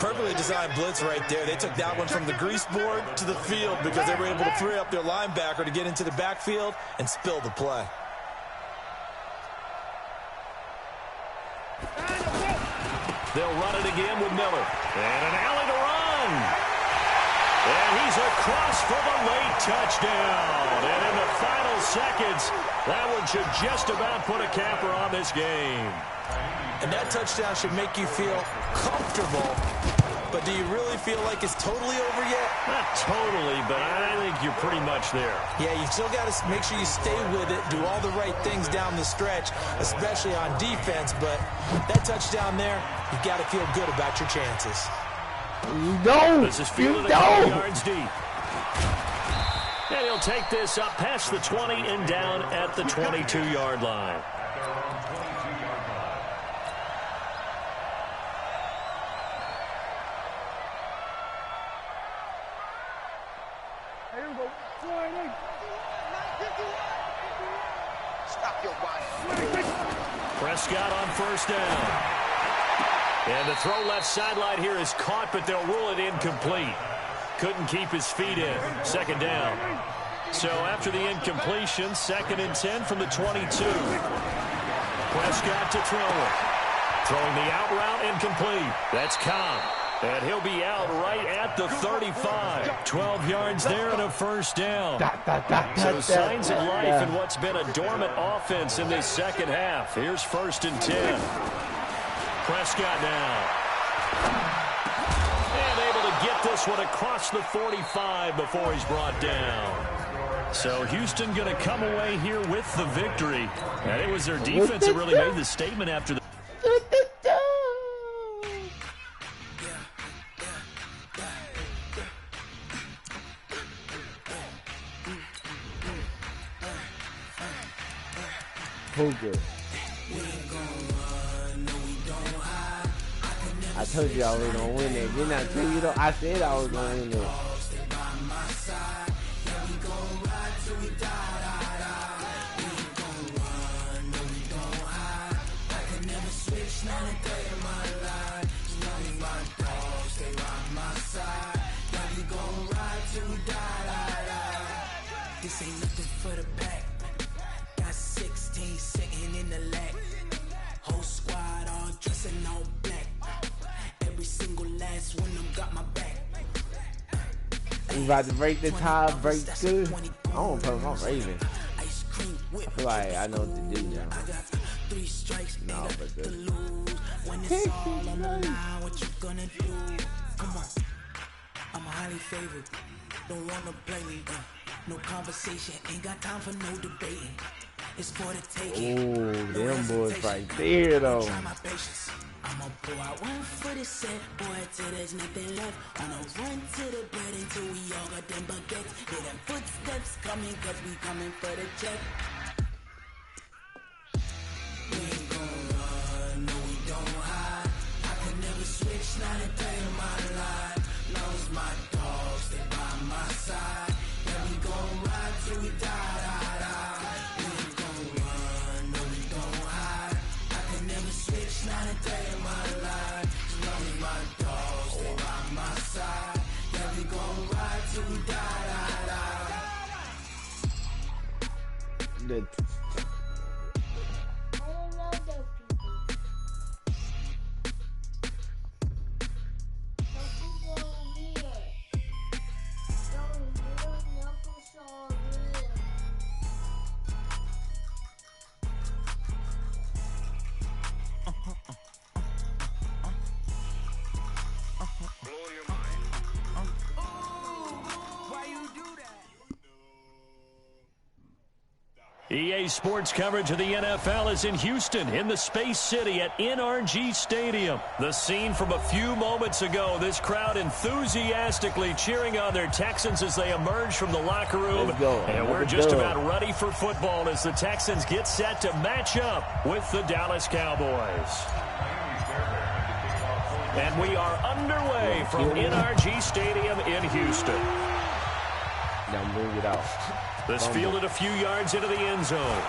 S3: Perfectly designed blitz right there. They took that one from the grease board to the field because they were able to free up their linebacker to get into the backfield and spill the play.
S6: They'll run it again with Miller. And an alley to run. And he's across for the late touchdown. And in the final seconds, that one should just about put a capper on this game.
S3: And that touchdown should make you feel comfortable. But do you really feel like it's totally over yet?
S6: Not totally, but I think you're pretty much there.
S3: Yeah, you still got to make sure you stay with it, do all the right things down the stretch, especially on defense. But that touchdown there, you've got to feel good about your chances.
S1: You don't.
S6: This is fielded a couple yards deep. And he'll take this up past the 20 and down at the 22-yard line. Prescott on first down. And the throw left sideline here is caught, but they'll rule it incomplete. Couldn't keep his feet in. Second down. So after the incompletion, 2nd and 10 from the 22. Prescott to throw it. Throwing the out route incomplete. That's Cobb. And he'll be out right at the 35. 12 yards there and a first down. So signs of life in what's been a dormant offense in this second half. Here's 1st and 10. Prescott now. And able to get this one across the 45 before he's brought down. So Houston going to come away here with the victory. And it was their defense that really made the statement after the...
S1: Poker. I told you I was gonna win it. Didn't I tell you though? I said I was gonna win it.
S11: This ain't nothing for the pack. Got 16 sitting in the lag. Whole squad all dressing all black. Every single last one of them got my back.
S1: We about to break the tie, break two. I don't put my Ravens. I feel like I know what to do now. No, but good. When it's all on the line, what you gonna do? Come on, I'm highly favored. Don't wanna play me. No conversation, ain't got time for no debating. It's for the taking. Oh, them boys right there, though. I'ma pull out one for the set, boy, till there's nothing left. I'ma run to the bread until we all got them baguettes. Hear them footsteps coming, cause we coming for the check. We ain't gon' run, no, we don't hide. I can never switch, not a day in my life. Knows my dogs, they by my side. Yeah, we gon' ride till we die, die, die. We ain't gon'
S2: EA Sports coverage of the NFL is in Houston, in the Space City at NRG Stadium. The scene from a few moments ago, this crowd enthusiastically cheering on their Texans as they emerge from the locker room. And we're just about ready for football as the Texans get set to match up with the Dallas Cowboys. And we are underway from NRG Stadium in Houston.
S1: Now move it out.
S2: This fielded a few yards into the end zone.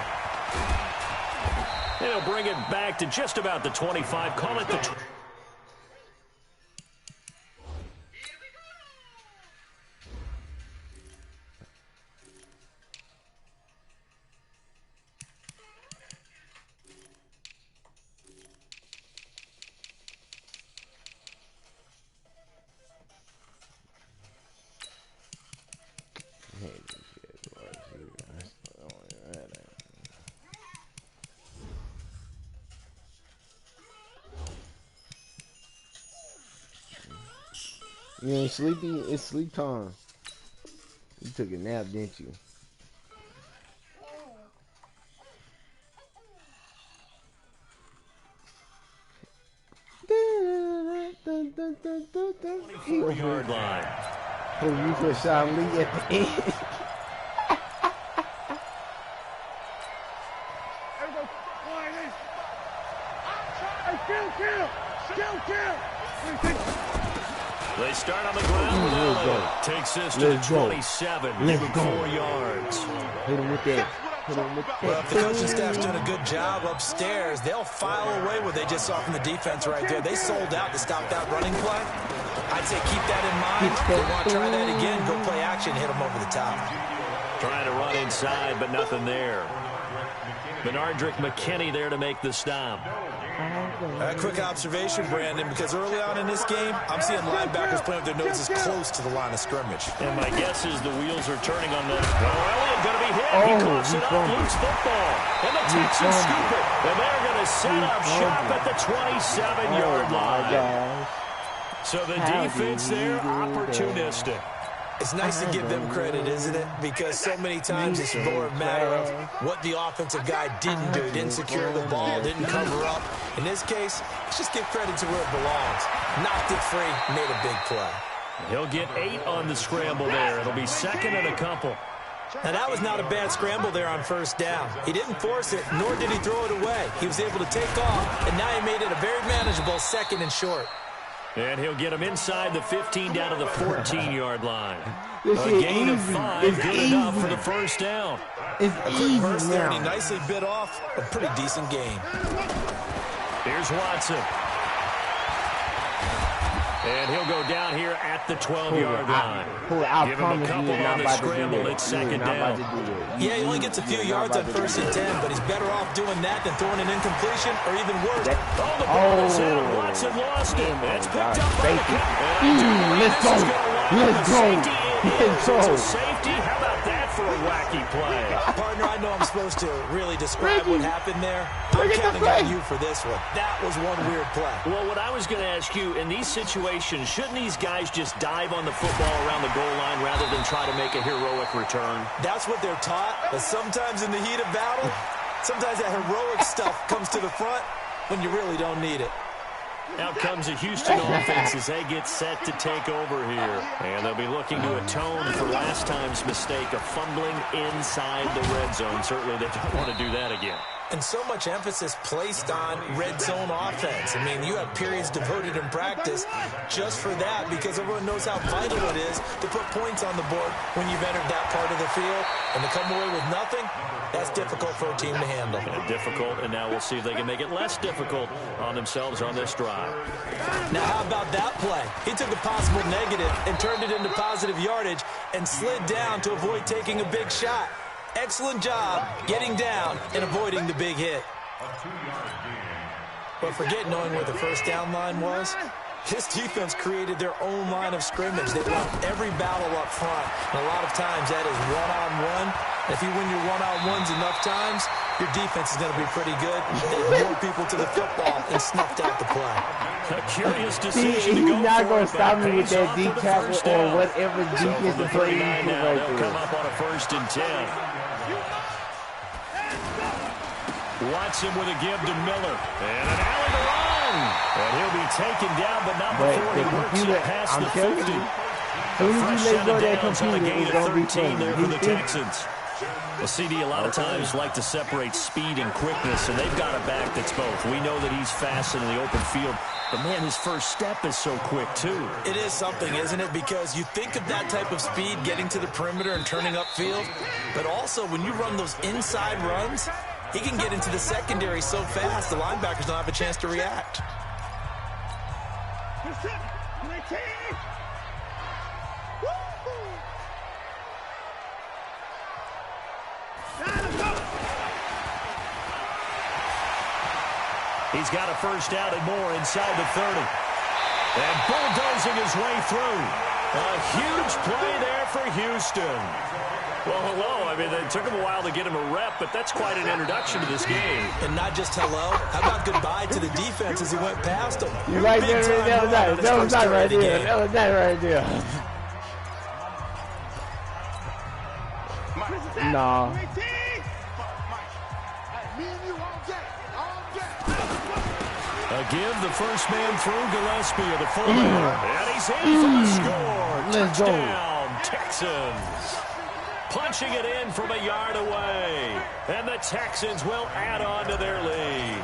S2: And he'll bring it back to just about the 25. Call it the...
S1: You ain't sleepy? It's sleep time. You took a nap, didn't you?
S2: Yard line.
S1: Oh, you put Sean Lee at the end.
S2: They start on the ground without it. Takes this to the 27. Give him 4 yards.
S1: Hit him with that.
S3: Well, if the coaching staff's doing a good job upstairs, they'll file away what they just saw from the defense right there. They sold out to stop that running play. I'd say keep that in mind. If they want to try that again, go play action, hit them over the top.
S2: Trying to run inside, but nothing there. Benardrick McKinney there to make the stop.
S3: A quick observation, Brandon, because early on in this game, I'm seeing linebackers playing with their noses close to the line of scrimmage.
S2: And my guess is the wheels are turning on the... Well, Elliott going to be hit. He coughs it up, loose football. And the Texans scoop it. And they're going to set up shop at the 27-yard line. So the defense there, opportunistic.
S3: It's nice to give them credit, isn't it? Because so many times it's more a matter of what the offensive guy didn't do. Didn't secure the ball, didn't cover up. In this case, let's just give credit to where it belongs. Knocked it free, made a big play.
S2: He'll get 8 on the scramble there. It'll be second and a couple.
S3: Now, that was not a bad scramble there on first down. He didn't force it, nor did he throw it away. He was able to take off, and now he made it a very manageable second and short.
S2: And he'll get him inside the 15 down to the 14-yard line. A gain of 5, good enough for the first down.
S1: It's easy
S3: burst there, and he
S1: now.
S3: nicely bit off a pretty decent gain.
S2: Here's Watson. And he'll go down here at the 12-yard line. Give him a couple on the scramble. It's second down.
S3: Yeah, he only gets a few yards on first and 10, but he's better off doing that than throwing an incompletion, or even worse.
S2: Oh, the ball is out. Watson lost it. It's picked up by the
S1: Let's go. Let's go. Let's go.
S2: It's a safety. How about that for a wacky play?
S3: Partner, I know I'm supposed to really describe what happened there. I'm counting on you for this one. That was one weird play.
S2: Well, what I was going to ask you, in these situations, shouldn't these guys just dive on the football around the goal line rather than try to make a heroic return?
S3: That's what they're taught, but sometimes in the heat of battle, sometimes that heroic stuff comes to the front when you really don't need it.
S2: Out comes a Houston offense as they get set to take over here. And they'll be looking to atone for last time's mistake of fumbling inside the red zone. Certainly they don't want to do that again.
S3: And so much emphasis placed on red zone offense. I mean, you have periods devoted in practice just for that because everyone knows how vital it is to put points on the board when you've entered that part of the field. And to come away with nothing, that's difficult for a team to handle.
S2: And difficult, and now we'll see if they can make it less difficult on themselves on this drive.
S3: Now, how about that play? He took a possible negative and turned it into positive yardage and slid down to avoid taking a big shot. excellent job getting down and avoiding the big hit. But forget knowing where the first down line was. This defense created their own line of scrimmage. They won every battle up front. And a lot of times that is one-on-one. If you win your one-on-ones enough times, your defense is going to be pretty good. They have more people to the football and snuffed out the play.
S6: A curious decision to go
S1: he's not going to stop me with
S6: Pays
S1: that
S6: off
S1: deep
S6: for the
S1: tackle
S6: first
S1: or
S6: down.
S1: whatever defensive play he
S6: Now
S1: put right
S6: they'll come
S1: there.
S6: up on a 1st and 10. Watson with a give to Miller. And an alley to run. And he'll be taken down, but not
S1: But
S6: before
S1: the
S6: he works
S1: computer,
S6: it past
S1: I'm
S6: the
S1: telling
S6: 50.
S1: you, as soon as you let go of that computer, it's going to be
S6: There for
S1: funny.
S6: the Texans. Well, CD, a lot of times like to separate speed and quickness, and they've got a back that's both. We know that he's fast in the open field, but, man, his first step is so quick, too.
S3: It is something, isn't it? Because you think of that type of speed getting to the perimeter and turning upfield, but also when you run those inside runs, he can get into the secondary so fast the linebackers don't have a chance to react.
S6: He's got a first down and more inside the 30. And bulldozing his way through. A huge play there for Houston. Well, hello. I mean, it took him a while to get him a rep, but that's quite an introduction to this game.
S3: And not just hello. How about goodbye to the defense as he went past him?
S1: You like that? That was not right there. That was not right there. No.
S6: A give the first man through Gillespie of the fullback. And he's in for the score.
S1: Let's go.
S6: Touchdown, Texans. Punching it in from a yard away. And the Texans will add on to their lead.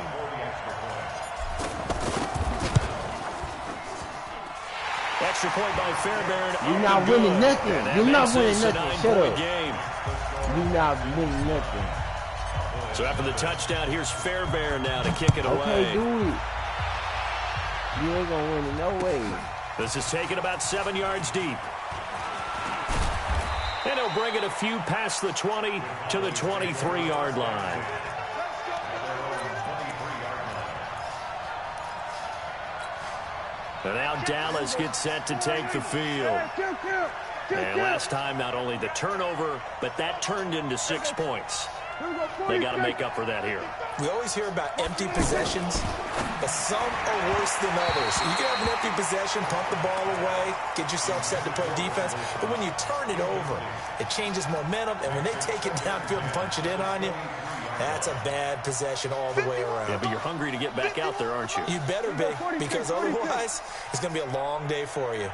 S6: Extra point by Fairbairn.
S1: You're not winning nothing. You're not winning nothing. Shut up.
S6: Game.
S1: You're not winning nothing.
S6: So after the touchdown, here's Fairbairn now to kick it away.
S1: Okay, do it. You ain't going to win it. No way.
S6: This is taken about 7 yards deep. And he'll bring it a few past the 20 to the 23-yard line. And now Dallas gets set to take the field. And last time, not only the turnover, but that turned into 6 points. They got to make up for that here.
S3: We always hear about empty possessions, but some are worse than others. You can have an empty possession, pump the ball away, get yourself set to play defense, but when you turn it over, it changes momentum, and when they take it downfield and punch it in on you, that's a bad possession all the way around.
S6: Yeah, but you're hungry to get back out there, aren't you?
S3: You better be, because otherwise, it's going to be a long day for you.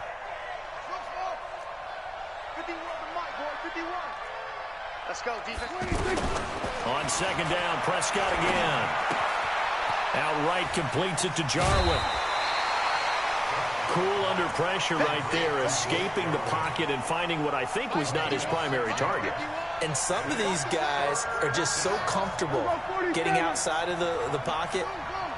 S7: 51 to Mike, boy, 51. Let's go, defense.
S6: On second down, Prescott again. Outright completes it to Jarwin. Cool under pressure right there, escaping the pocket and finding what I think was not his primary target.
S3: And some of these guys are just so comfortable getting outside of the pocket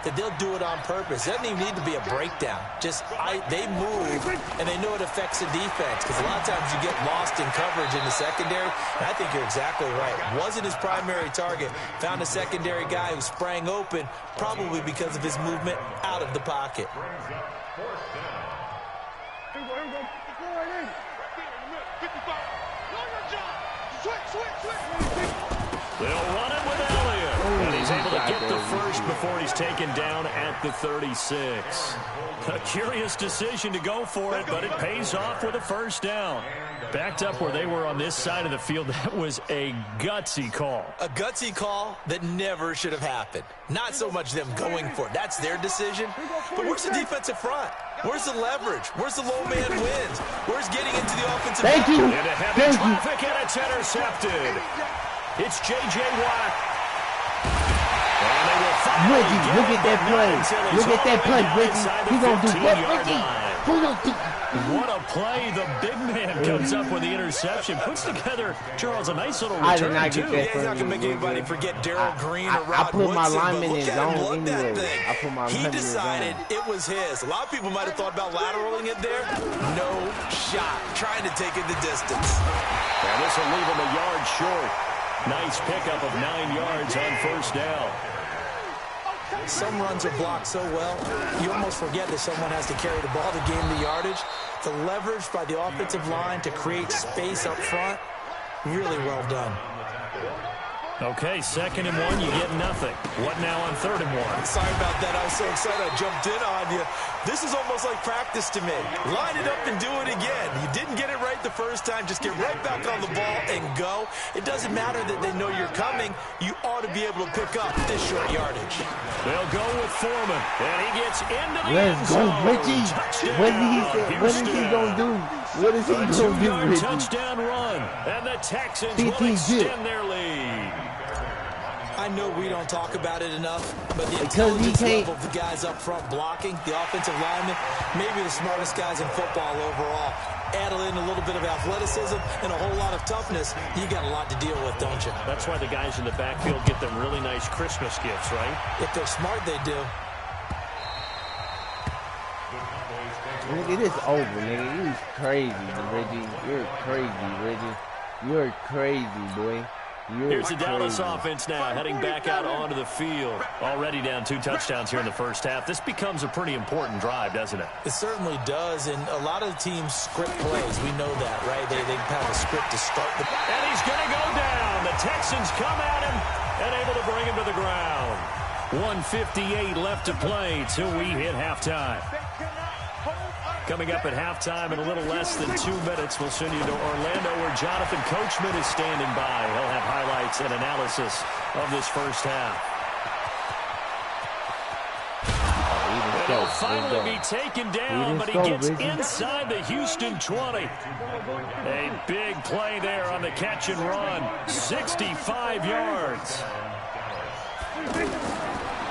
S3: that they'll do it on purpose. It doesn't even need to be a breakdown. Just they move, and they know it affects the defense, because a lot of times you get lost in coverage in the secondary, and I think you're exactly right. Wasn't his primary target. Found a secondary guy who sprang open, probably because of his movement out of the pocket.
S6: They'll run it with Elliott. And he's able to get the first before he's taken down at the 36. A curious decision to go for it, but it pays off with a first down. Backed up where they were on this side of the field, that was a gutsy call.
S3: A gutsy call that never should have happened. Not so much them going for it. That's their decision. But where's the defensive front? Where's the leverage? Where's the low man wins? Where's getting into the offensive
S1: Thank you.
S6: Into heavy traffic, and it's intercepted. It's J.J. Watt.
S1: Reggie, look at that play. Look at that play, Reggie. He's going to do what, Reggie?
S6: What a play. The big man comes up with the interception. Puts together, Charles, a nice little return,
S1: I did not get that.
S3: He's not going to make anybody forget Darryl Green or Rod
S1: I put my
S3: Woodson,
S1: lineman in zone anyway.
S3: I
S1: put my
S3: he
S1: lineman in
S3: decided
S1: zone.
S3: it was his. A lot of people might have thought about lateraling it there. No shot. Trying to take it the distance.
S6: And this will leave him a yard short. Nice pickup of 9 yards on first down.
S3: Some runs are blocked so well, you almost forget that someone has to carry the ball to gain the yardage. The leverage by the offensive line to create space up front, really well done.
S6: Okay, 2nd and 1, you get nothing. What now on 3rd and 1?
S3: Sorry about that. I was so excited I jumped in on you. This is almost like practice to me. Line it up and do it again. You didn't get it right the first time. Just get right back on the ball and go. It doesn't matter that they know you're coming. You ought to be able to pick up this short yardage.
S6: They'll go with Foreman, and he gets into the
S1: Let's
S6: end
S1: go,
S6: zone.
S1: Richie. What is he going to do? What is he going to do,
S6: A 2-yard
S1: Richie?
S6: touchdown run, and the Texans will extend their lead.
S3: I know we don't talk about it enough, but the intelligence level of the guys up front blocking, the offensive linemen, maybe the smartest guys in football overall. Add in a little bit of athleticism and a whole lot of toughness, you got a lot to deal with, don't you?
S6: That's why the guys in the backfield get them really nice Christmas gifts, right?
S3: If they're smart, they do.
S1: Nigga, it is over, nigga. You crazy, Reggie. You're crazy, Reggie. You're crazy, boy.
S6: Here's the Dallas offense now, heading back out onto the field. Already down 2 touchdowns here in the first half. This becomes a pretty important drive, doesn't it?
S3: It certainly does, and a lot of the teams script plays. We know that, right? They have a script to start the...
S6: And he's going to go down. The Texans come at him and able to bring him to the ground. 1:58 left to play till we hit halftime. Coming up at halftime in a little less than 2 minutes, we'll send you to Orlando where Jonathan Coachman is standing by. He'll have highlights and analysis of this first half. And he'll finally be taken down, but he gets inside the Houston 20. A big play there on the catch and run. 65 yards.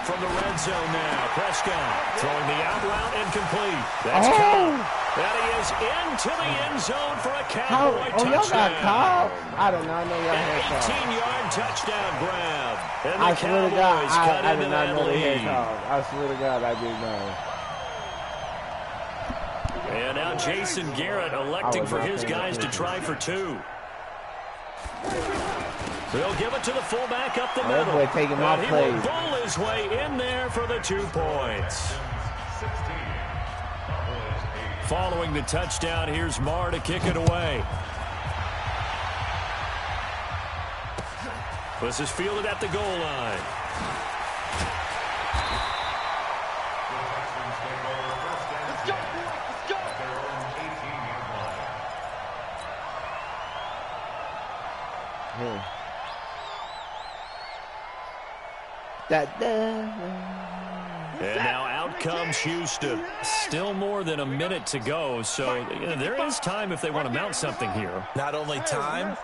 S6: From the red zone now, Prescott throwing the out route incomplete. That's Cobb. And he is into the end zone for a Cowboy touchdown.
S1: Y'all got Cobb? I don't know. I know y'all had Cobb.
S6: An 18-yard touchdown grab. And
S1: I
S6: the
S1: swear to
S6: Cowboys
S1: God,
S6: cut
S1: I
S6: into
S1: did not
S6: that
S1: know they had
S6: lead.
S1: Cobb. I swear to God, I didn't know.
S6: And now Jason Garrett electing for his guys to try for 2. They'll give it to the fullback up the middle.
S1: Boy, taking my
S6: He will bull his way in there for the 2 points. Following the touchdown, here's Marr to kick it away. This is fielded at the goal line. And now out comes Houston. Still more than a minute to go, so there is time if they want to mount something here.
S3: Not only time,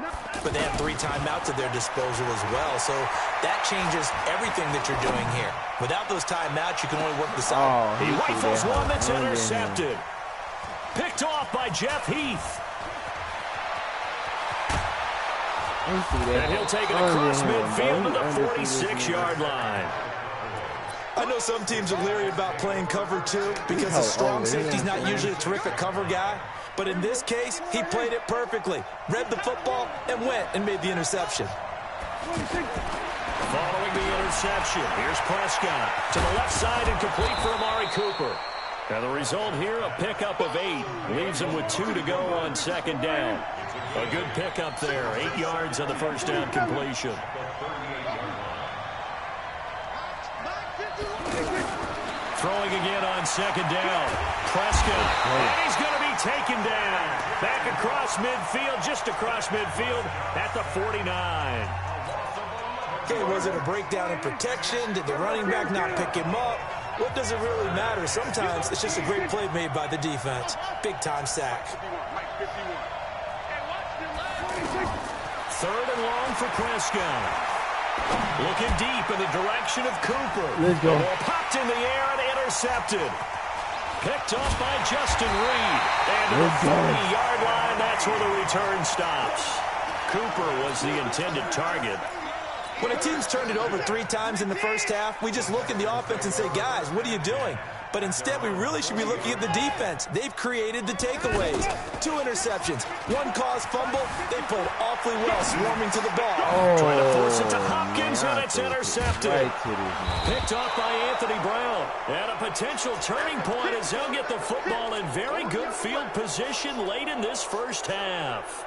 S3: but they have 3 timeouts at their disposal as well, so that changes everything that you're doing here. Without those timeouts, you can only work this out.
S6: He rifles one that's intercepted. Picked off by Jeff Heath. And he'll take it across midfield to the 46-yard line.
S3: I know some teams are leery about playing cover 2 because the strong safety's not usually a terrific cover guy. But in this case, he played it perfectly, read the football, and went and made the interception.
S6: Following the interception, here's Prescott to the left side and complete for Amari Cooper. And the result here, a pickup of 8. Leaves him with 2 to go on 2nd down. A good pickup there, 8 yards on the first down completion. Throwing again on 2nd down. Prescott, and he's going to be taken down. Back across midfield, just across midfield at the 49.
S3: Okay, was it a breakdown in protection? Did the running back not pick him up? What does it really matter? Sometimes it's just a great play made by the defense. Big-time sack.
S6: 3rd and long for Prescott. Looking deep in the direction of Cooper.
S1: Let's go.
S6: The ball popped in the air and intercepted. Picked off by Justin Reed. And to the 40-yard line, that's where the return stops. Cooper was the intended target.
S3: When a team's turned it over 3 times in the first half, we just look at the offense and say, guys, what are you doing?
S4: But instead, we really should be looking at the defense. They've created the takeaways. 2 interceptions, 1 caused fumble. They played awfully well swarming to the ball.
S6: Trying to force it to Hopkins, and it's intercepted. Picked off by Anthony Brown. And a potential turning point as they'll get the football in very good field position late in this first half.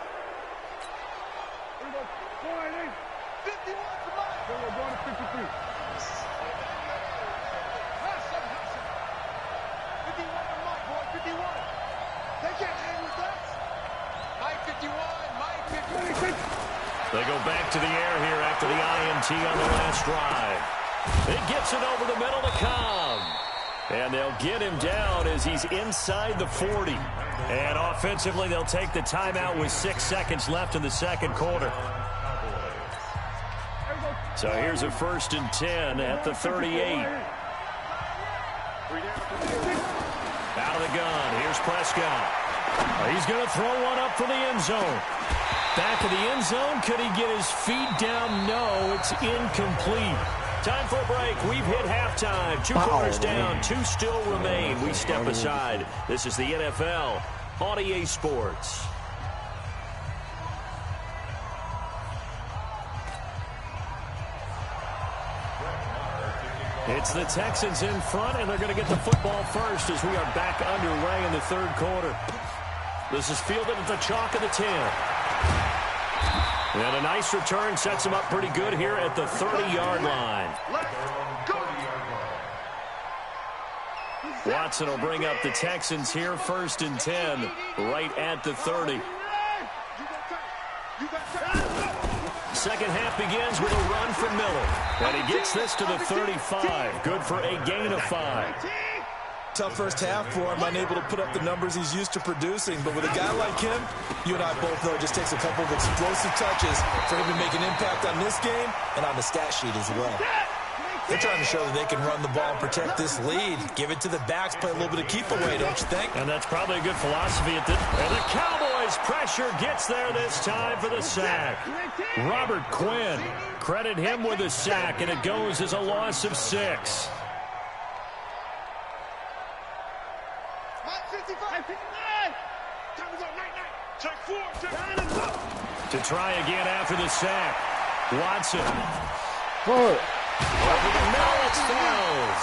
S6: They go back to the air here after the INT on the last drive. It gets it over the middle to Cobb. And they'll get him down as he's inside the 40. And offensively, they'll take the timeout with 6 seconds left in the second quarter. So here's a 1st and 10 at the 38. Out of the gun. Here's Prescott. He's going to throw one up for the end zone. Back of the end zone. Could he get his feet down? No, it's incomplete. Time for a break. We've hit halftime. 2 quarters down. 2 still remain. We step aside. This is the NFL on EA Sports. It's the Texans in front, and they're going to get the football first as we are back underway in the third quarter. This is fielded at the chalk of the 10. And a nice return sets him up pretty good here at the 30-yard line. Watson will bring up the Texans here, 1st and 10, right at the 30. Second half begins with a run from Miller. And he gets this to the 35. Good for a gain of 5.
S4: Tough first half for him, unable to put up the numbers he's used to producing. But with a guy like him, you and I both know it just takes a couple of explosive touches for him to make an impact on this game and on the stat sheet as well. They're trying to show that they can run the ball and protect this lead. Give it to the backs, play a little bit of keep away, don't you think?
S6: And that's probably a good philosophy at this. And the Cowboys pressure gets there this time for the sack. Robert Quinn, credit him with a sack, and it goes as a loss of 6. To try again after the sack. Watson. Over the middle, it's Fells.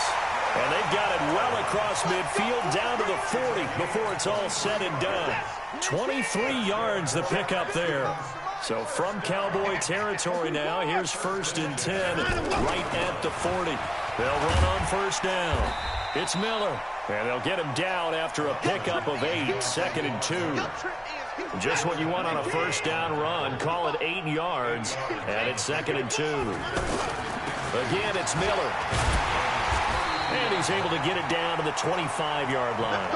S6: And they've got it well across midfield down to the 40 before it's all said and done. 23 yards the pickup there. So from Cowboy territory now, here's 1st and 10 right at the 40. They'll run on 1st down. It's Miller. And they'll get him down after a pickup of 8, 2nd and 2. Just what you want on a 1st down run. Call it 8 yards, and it's 2nd and 2. Again, it's Miller. And he's able to get it down to the 25-yard line.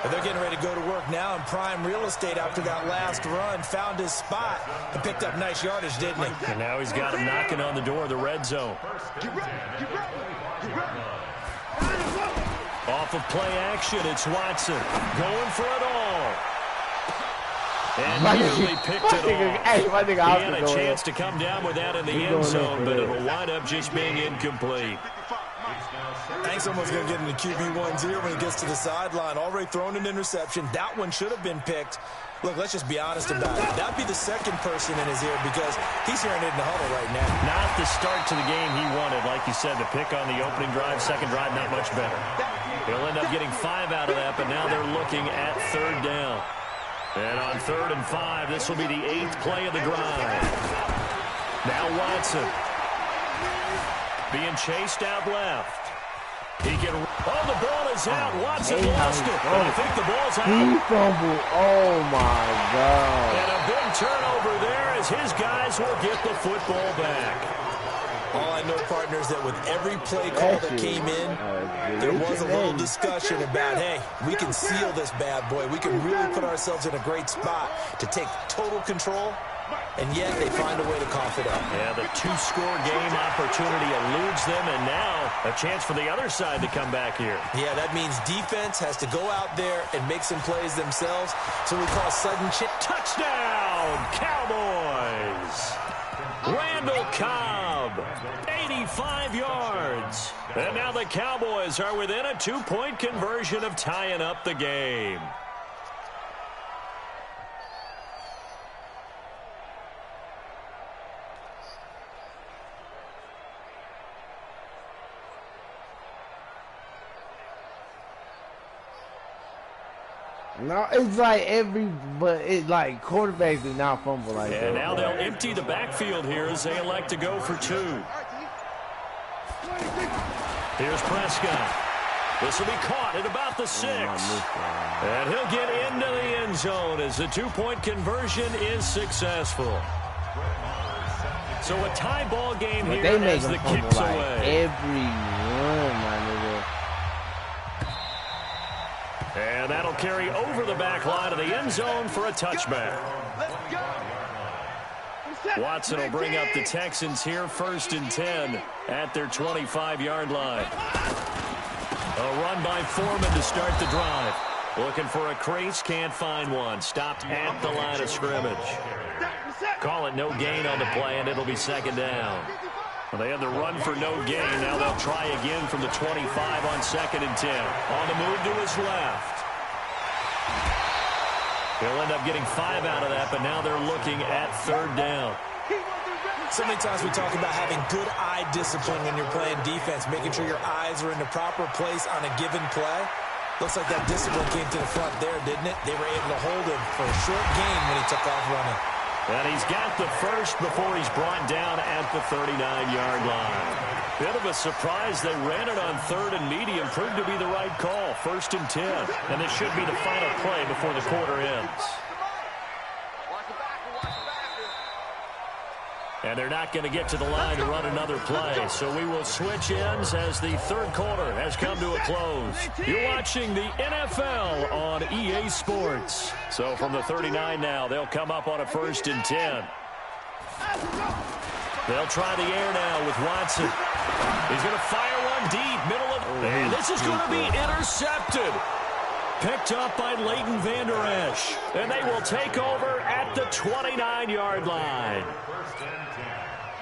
S4: But they're getting ready to go to work now in prime real estate after that last run. Found his spot and picked up nice yardage, didn't he?
S6: And now he's got him knocking on the door of the red zone. Off of play action, it's Watson going for it all. And nearly picked it off. He had a chance to come down with that in the end zone, but it'll wind up just being incomplete.
S4: Hank's almost going to get into QB1's ear when he gets to the sideline. Already thrown an interception. That one should have been picked. Look, let's just be honest about it. That'd be the second person in his ear because he's hearing it in the huddle right now.
S6: Not the start to the game he wanted. Like you said, the pick on the opening drive, second drive, not much better. He'll end up getting 5 out of that, but now they're looking at 3rd down. And on 3rd and 5, this will be the 8th play of the drive. Now Watson being chased out left. He can. Oh, the ball is out. Watson lost it. But I think the ball's out.
S1: He fumbled. Oh, my God.
S6: And a big turnover there as his guys will get the football back.
S4: All I know, partners, that with every play call that came in, there was a little discussion about, hey, we can seal this bad boy. We can really put ourselves in a great spot to take total control, and yet they find a way to cough it up.
S6: Yeah, the 2-score game opportunity eludes them, and now a chance for the other side to come back here.
S4: Yeah, that means defense has to go out there and make some plays themselves, so we call sudden chip.
S6: Touchdown, Cowboys! Randall Cobb, 85 yards. And now the Cowboys are within a 2-point conversion of tying up the game.
S1: No, it's like but it's like quarterbacks do not fumble like that.
S6: And now they'll empty the backfield here as they elect to go for 2. Here's Prescott. This will be caught at about the 6. And he'll get into the end zone as the 2-point conversion is successful. So a tie ball game here as the kicks away.
S1: Every run, my nigga.
S6: And that'll carry over the back line of the end zone for a touchback. Watson will bring up the Texans here 1st and 10 at their 25-yard line. A run by Foreman to start the drive. Looking for a crease, can't find one. Stopped at the line of scrimmage. Call it no gain on the play, and it'll be 2nd down. Well, they had the run for no gain. Now they'll try again from the 25 on 2nd and 10. On the move to his left. He'll end up getting 5 out of that, but now they're looking at 3rd down.
S4: So many times we talk about having good eye discipline when you're playing defense, making sure your eyes are in the proper place on a given play. Looks like that discipline came to the front there, didn't it? They were able to hold him for a short gain when he took off running.
S6: And he's got the first before he's brought down at the 39-yard line. Bit of a surprise. They ran it on 3rd and medium. Proved to be the right call. 1st and 10. And this should be the final play before the quarter ends. And they're not going to get to the line to run another play. So we will switch ends as the 3rd quarter has come to a close. You're watching the NFL on EA Sports. So from the 39 now, they'll come up on a 1st and 10. They'll try the air now with Watson. He's going to fire one deep, middle of... And this is going to be intercepted. Picked up by Leighton Vander Esch. And they will take over at the 29-yard line.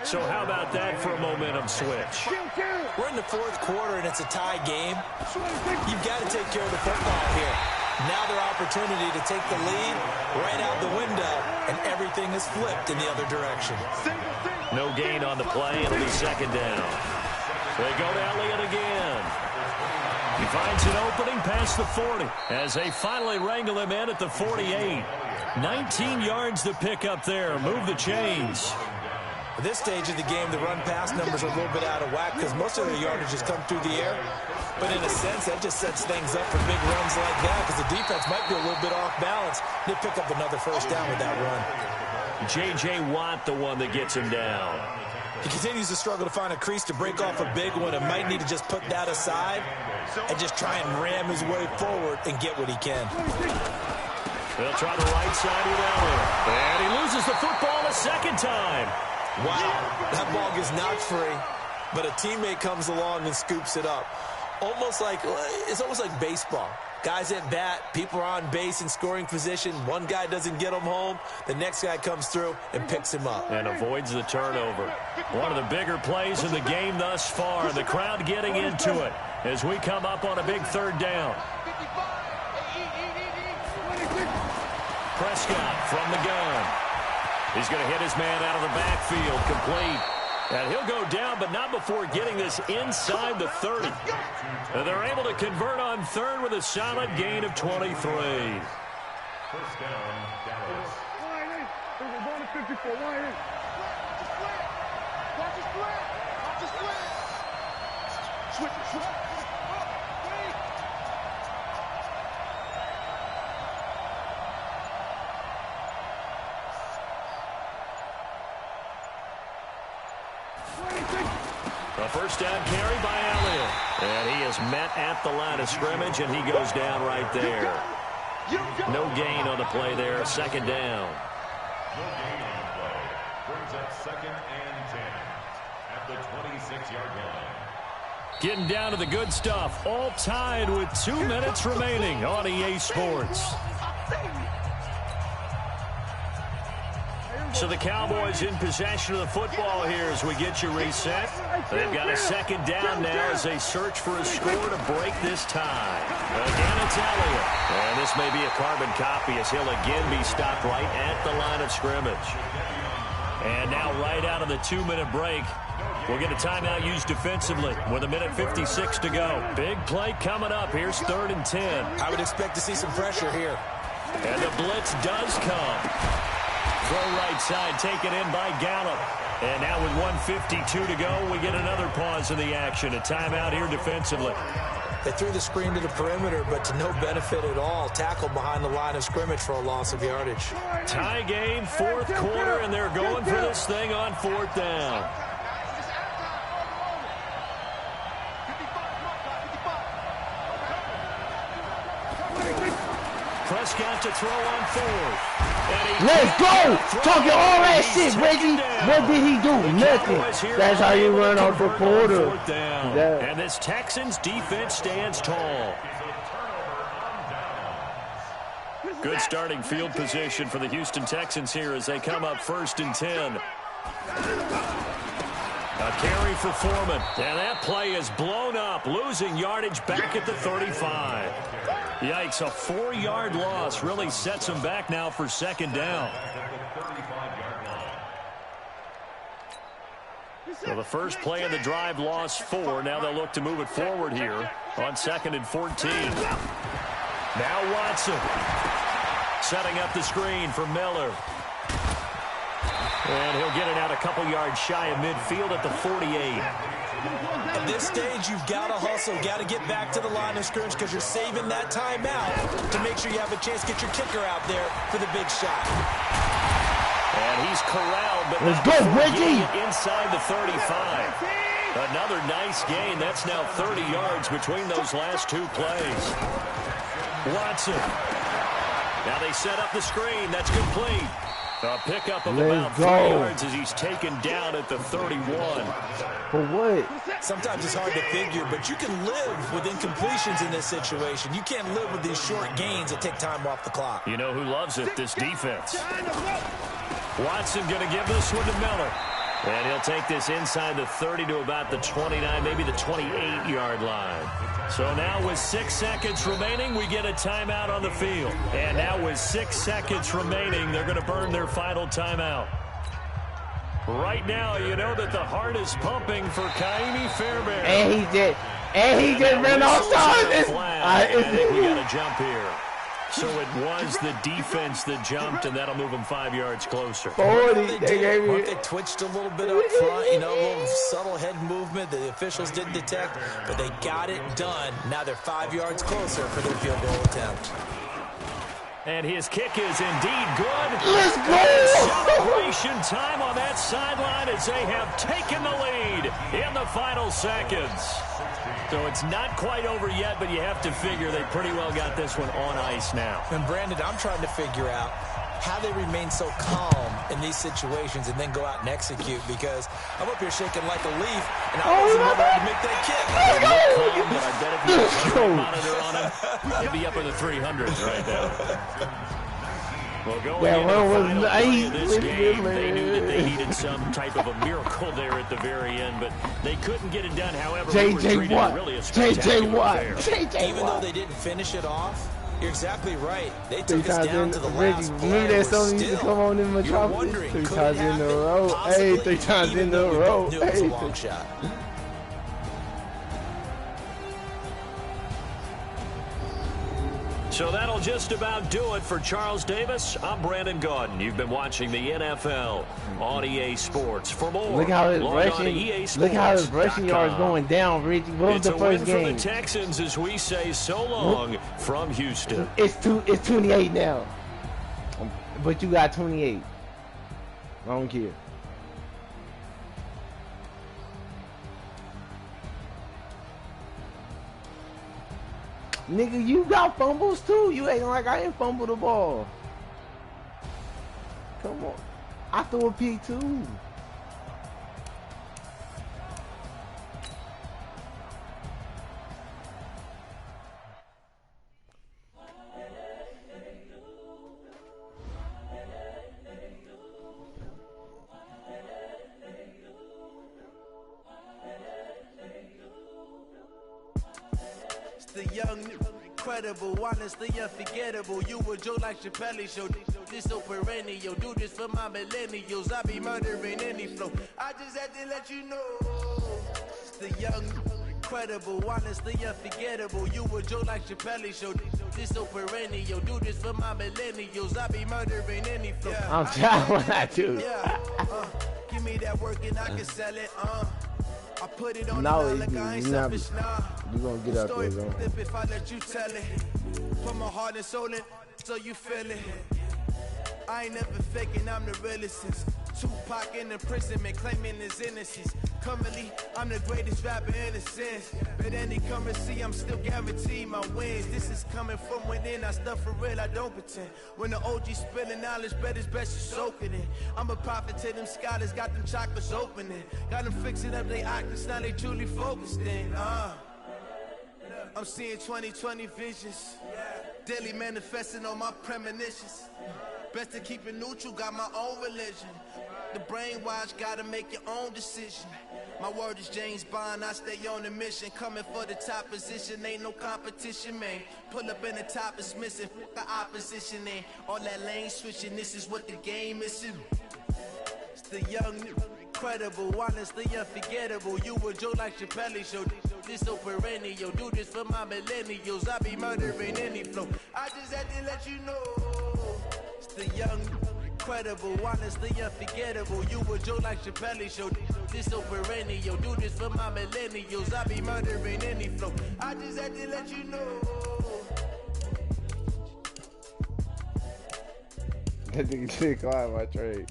S6: So how about that for a momentum switch?
S4: We're in the 4th quarter, and it's a tie game. You've got to take care of the football here. Now their opportunity to take the lead right out the window, and everything is flipped in the other direction.
S6: No gain on the play. It'll be 2nd down. They go to Elliott again. He finds an opening past the 40 as they finally wrangle him in at the 48. 19 yards to pick up there. Move the chains.
S4: At this stage of the game, the run-pass numbers are a little bit out of whack because most of their yardage has come through the air. But in a sense, that just sets things up for big runs like that because the defense might be a little bit off balance. They pick up another 1st down with that run.
S6: J.J. Watt, the one that gets him down.
S4: He continues to struggle to find a crease to break off a big one and might need to just put that aside and just try and ram his way forward and get what he can.
S6: They'll try the right side with Elliott. And he loses the football a 2nd time.
S4: Wow, that ball gets knocked free, but a teammate comes along and scoops it up. It's almost like baseball. Guys at bat, people are on base in scoring position. One guy doesn't get him home. The next guy comes through and picks him up.
S6: And avoids the turnover. One of the bigger plays in the game thus far. The crowd getting into it as we come up on a big 3rd down. Prescott from the gun. He's going to hit his man out of the backfield, complete. And he'll go down, but not before getting this inside the 30. And they're able to convert on 3rd with a solid gain of 23.
S5: First down, Dallas.
S10: We're going to 54.
S7: Watch the split. Switch.
S6: A 1st down carry by Elliott. And he is met at the line of scrimmage, and he goes down right there. No gain on the play there, 2nd down.
S5: No gain on the play. Brings up 2nd and 10 at the 26-yard line.
S6: Getting down to the good stuff. All tied with 2 minutes remaining on EA Sports. So the Cowboys in possession of the football here as we get you reset. They've got a second down now as they search for a score to break this tie. Again, it's Elliott. And this may be a carbon copy as he'll again be stopped right at the line of scrimmage. And now right out of the 2-minute break, we'll get a timeout used defensively with 1:56 to go. Big play coming up. Here's 3rd and 10.
S3: I would expect to see some pressure here.
S6: And the blitz does come. Throw right side taken in by Gallup. And now with 1:52 to go, we get another pause in the action. A timeout here defensively.
S3: They threw the screen to the perimeter, but to no benefit at all. Tackled behind the line of scrimmage for a loss of yardage.
S6: Tie game, 4th quarter, and they're going for this thing on 4th down. Prescott to throw on 4th.
S1: Let's go! Talking all that shit, Reggie. What did he do? Nothing. That's how you run off the quarter.
S6: And this Texans defense stands tall. Good starting field position for the Houston Texans here as they come up 1st and 10. A carry for Foreman. And that play is blown up, losing yardage back at the 35. Yikes, a 4-yard loss really sets him back now for 2nd down. So the first play of the drive lost 4. Now they'll look to move it forward here on 2nd and 14. Now Watson setting up the screen for Miller. And he'll get it out a couple yards shy of midfield at the 48.
S3: At this stage, you've got to hustle, got to get back to the line of scrimmage because you're saving that timeout to make sure you have a chance to get your kicker out there for the big shot.
S6: And he's corralled, but
S1: let's go, Reggie!
S6: Inside the 35. Another nice gain. That's now 30 yards between those last 2 plays. Watson. Now they set up the screen. That's complete. A pickup of about 3 yards as he's taken down at the 31.
S1: For what?
S3: Sometimes it's hard to figure, but you can live with incompletions in this situation. You can't live with these short gains that take time off the clock.
S6: You know who loves it? This defense. Watson going to give this one to Miller. And he'll take this inside the 30 to about the 29, maybe the 28-yard line. So now with 6 seconds remaining, we get a timeout on the field. And now with 6 seconds remaining, they're going to burn their final timeout. Right now, you know that the heart is pumping for Kaimi Fairbairn.
S1: And he just ran offside.
S6: I think we got a jump here. So it was the defense that jumped, and that'll move them 5 yards closer.
S1: 40.
S3: They twitched a little bit up front, you know, a little subtle head movement the officials didn't detect, but they got it done. Now they're 5 yards closer for their field goal attempt.
S6: And his kick is indeed good.
S1: Let's go!
S6: Celebration time on that sideline as they have taken the lead in the final seconds. So it's not quite over yet, but you have to figure they pretty well got this one on ice now.
S3: And Brandon, I'm trying to figure out how they remain so calm in these situations and then go out and execute, because I'm up here shaking like a leaf, and I wasn't ready to make that kick.
S6: Calm, but I bet if you had a monitor on him, he'd be up in the 300s right now. Well, going into the final play of this game, they knew that they needed some type of a miracle there at the very end, but they couldn't get it done. However,
S1: J.J. Watt, J.J. Watt,
S3: even though they didn't finish it off, you're exactly right. They took us down to the last play.
S1: Remember that song used to come on in Metropolis? 3 times in a row. Hey, 3 times in a row. Hey,
S3: long shot.
S6: So that'll just about do it for Charles Davis. I'm Brandon Gaudin. You've been watching the NFL on EA Sports. For more,
S1: look how his rushing yards going down, Reggie. What was the first game?
S6: It's a win for the Texans, as we say so long from Houston.
S1: It's 28 now, but you got 28. I don't care. Nigga, you got fumbles too. You acting like I ain't fumbled the ball. Come on. I threw a pick too.
S12: The young, incredible, honestly unforgettable. You a Joe like Chappelle show. This so perennial. Do this for my millennials. I be murdering any flow. I just had to let you know. The young, incredible, honestly unforgettable. You a Joe like Chappelle show. This so perennial. Do this for my millennials. I be murdering any flow. Yeah,
S1: I'm trying when I do.
S12: Yeah, give me that work and I can sell it. I put it on
S1: no,
S12: like I ain't selfish, nah.
S1: You gonna get out there, though.
S12: If I let you tell it, put my heart and soul in, so you feel it. I ain't never faking, I'm the realest since Tupac in imprisonment, claiming his innocence. Currently, I'm the greatest rapper in a sense. But any currency, I'm still guaranteed my wins. This is coming from within, I stuff for real, I don't pretend. When the OG spilling knowledge, bet it's best you soak it in. I'm a prophet to them scholars, got them chakras opening. Got them fixing up they octaves, now they truly focused in. I'm seeing 2020 visions. Daily manifesting on my premonitions. Best to keep it neutral, got my own religion. The brainwash, gotta make your own decision. My word is James Bond, I stay on the mission. Coming for the top position, ain't no competition, man. Pull up in the top, it's missing, the opposition ain't. All that lane switching, this is what the game is. It's the young, incredible, honestly unforgettable. You a Joe like Chappelle show. This so perennial, do this for my millennials. I be murdering any flow. I just had to let you know. It's the young, incredible, honestly unforgettable. You a Joe like Chappelle show. This so perennial, do this for my millennials. I be murdering any flow. I just had to let you know.
S1: That nigga shit climb my trade.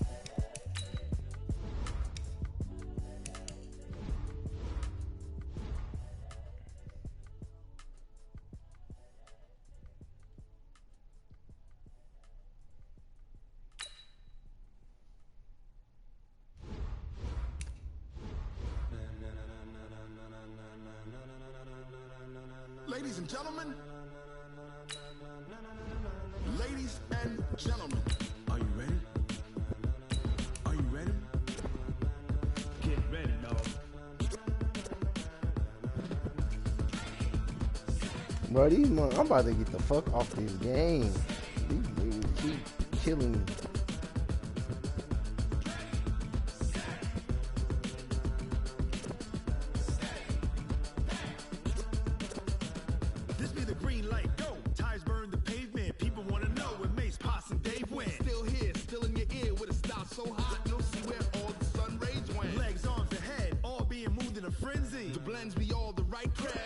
S8: Ladies and gentlemen, ladies and gentlemen, are you ready? Are you ready? Get ready, dog.
S1: Bro, I'm about to get the fuck off this game. These niggas keep killing me.
S8: Blends me all the right crap.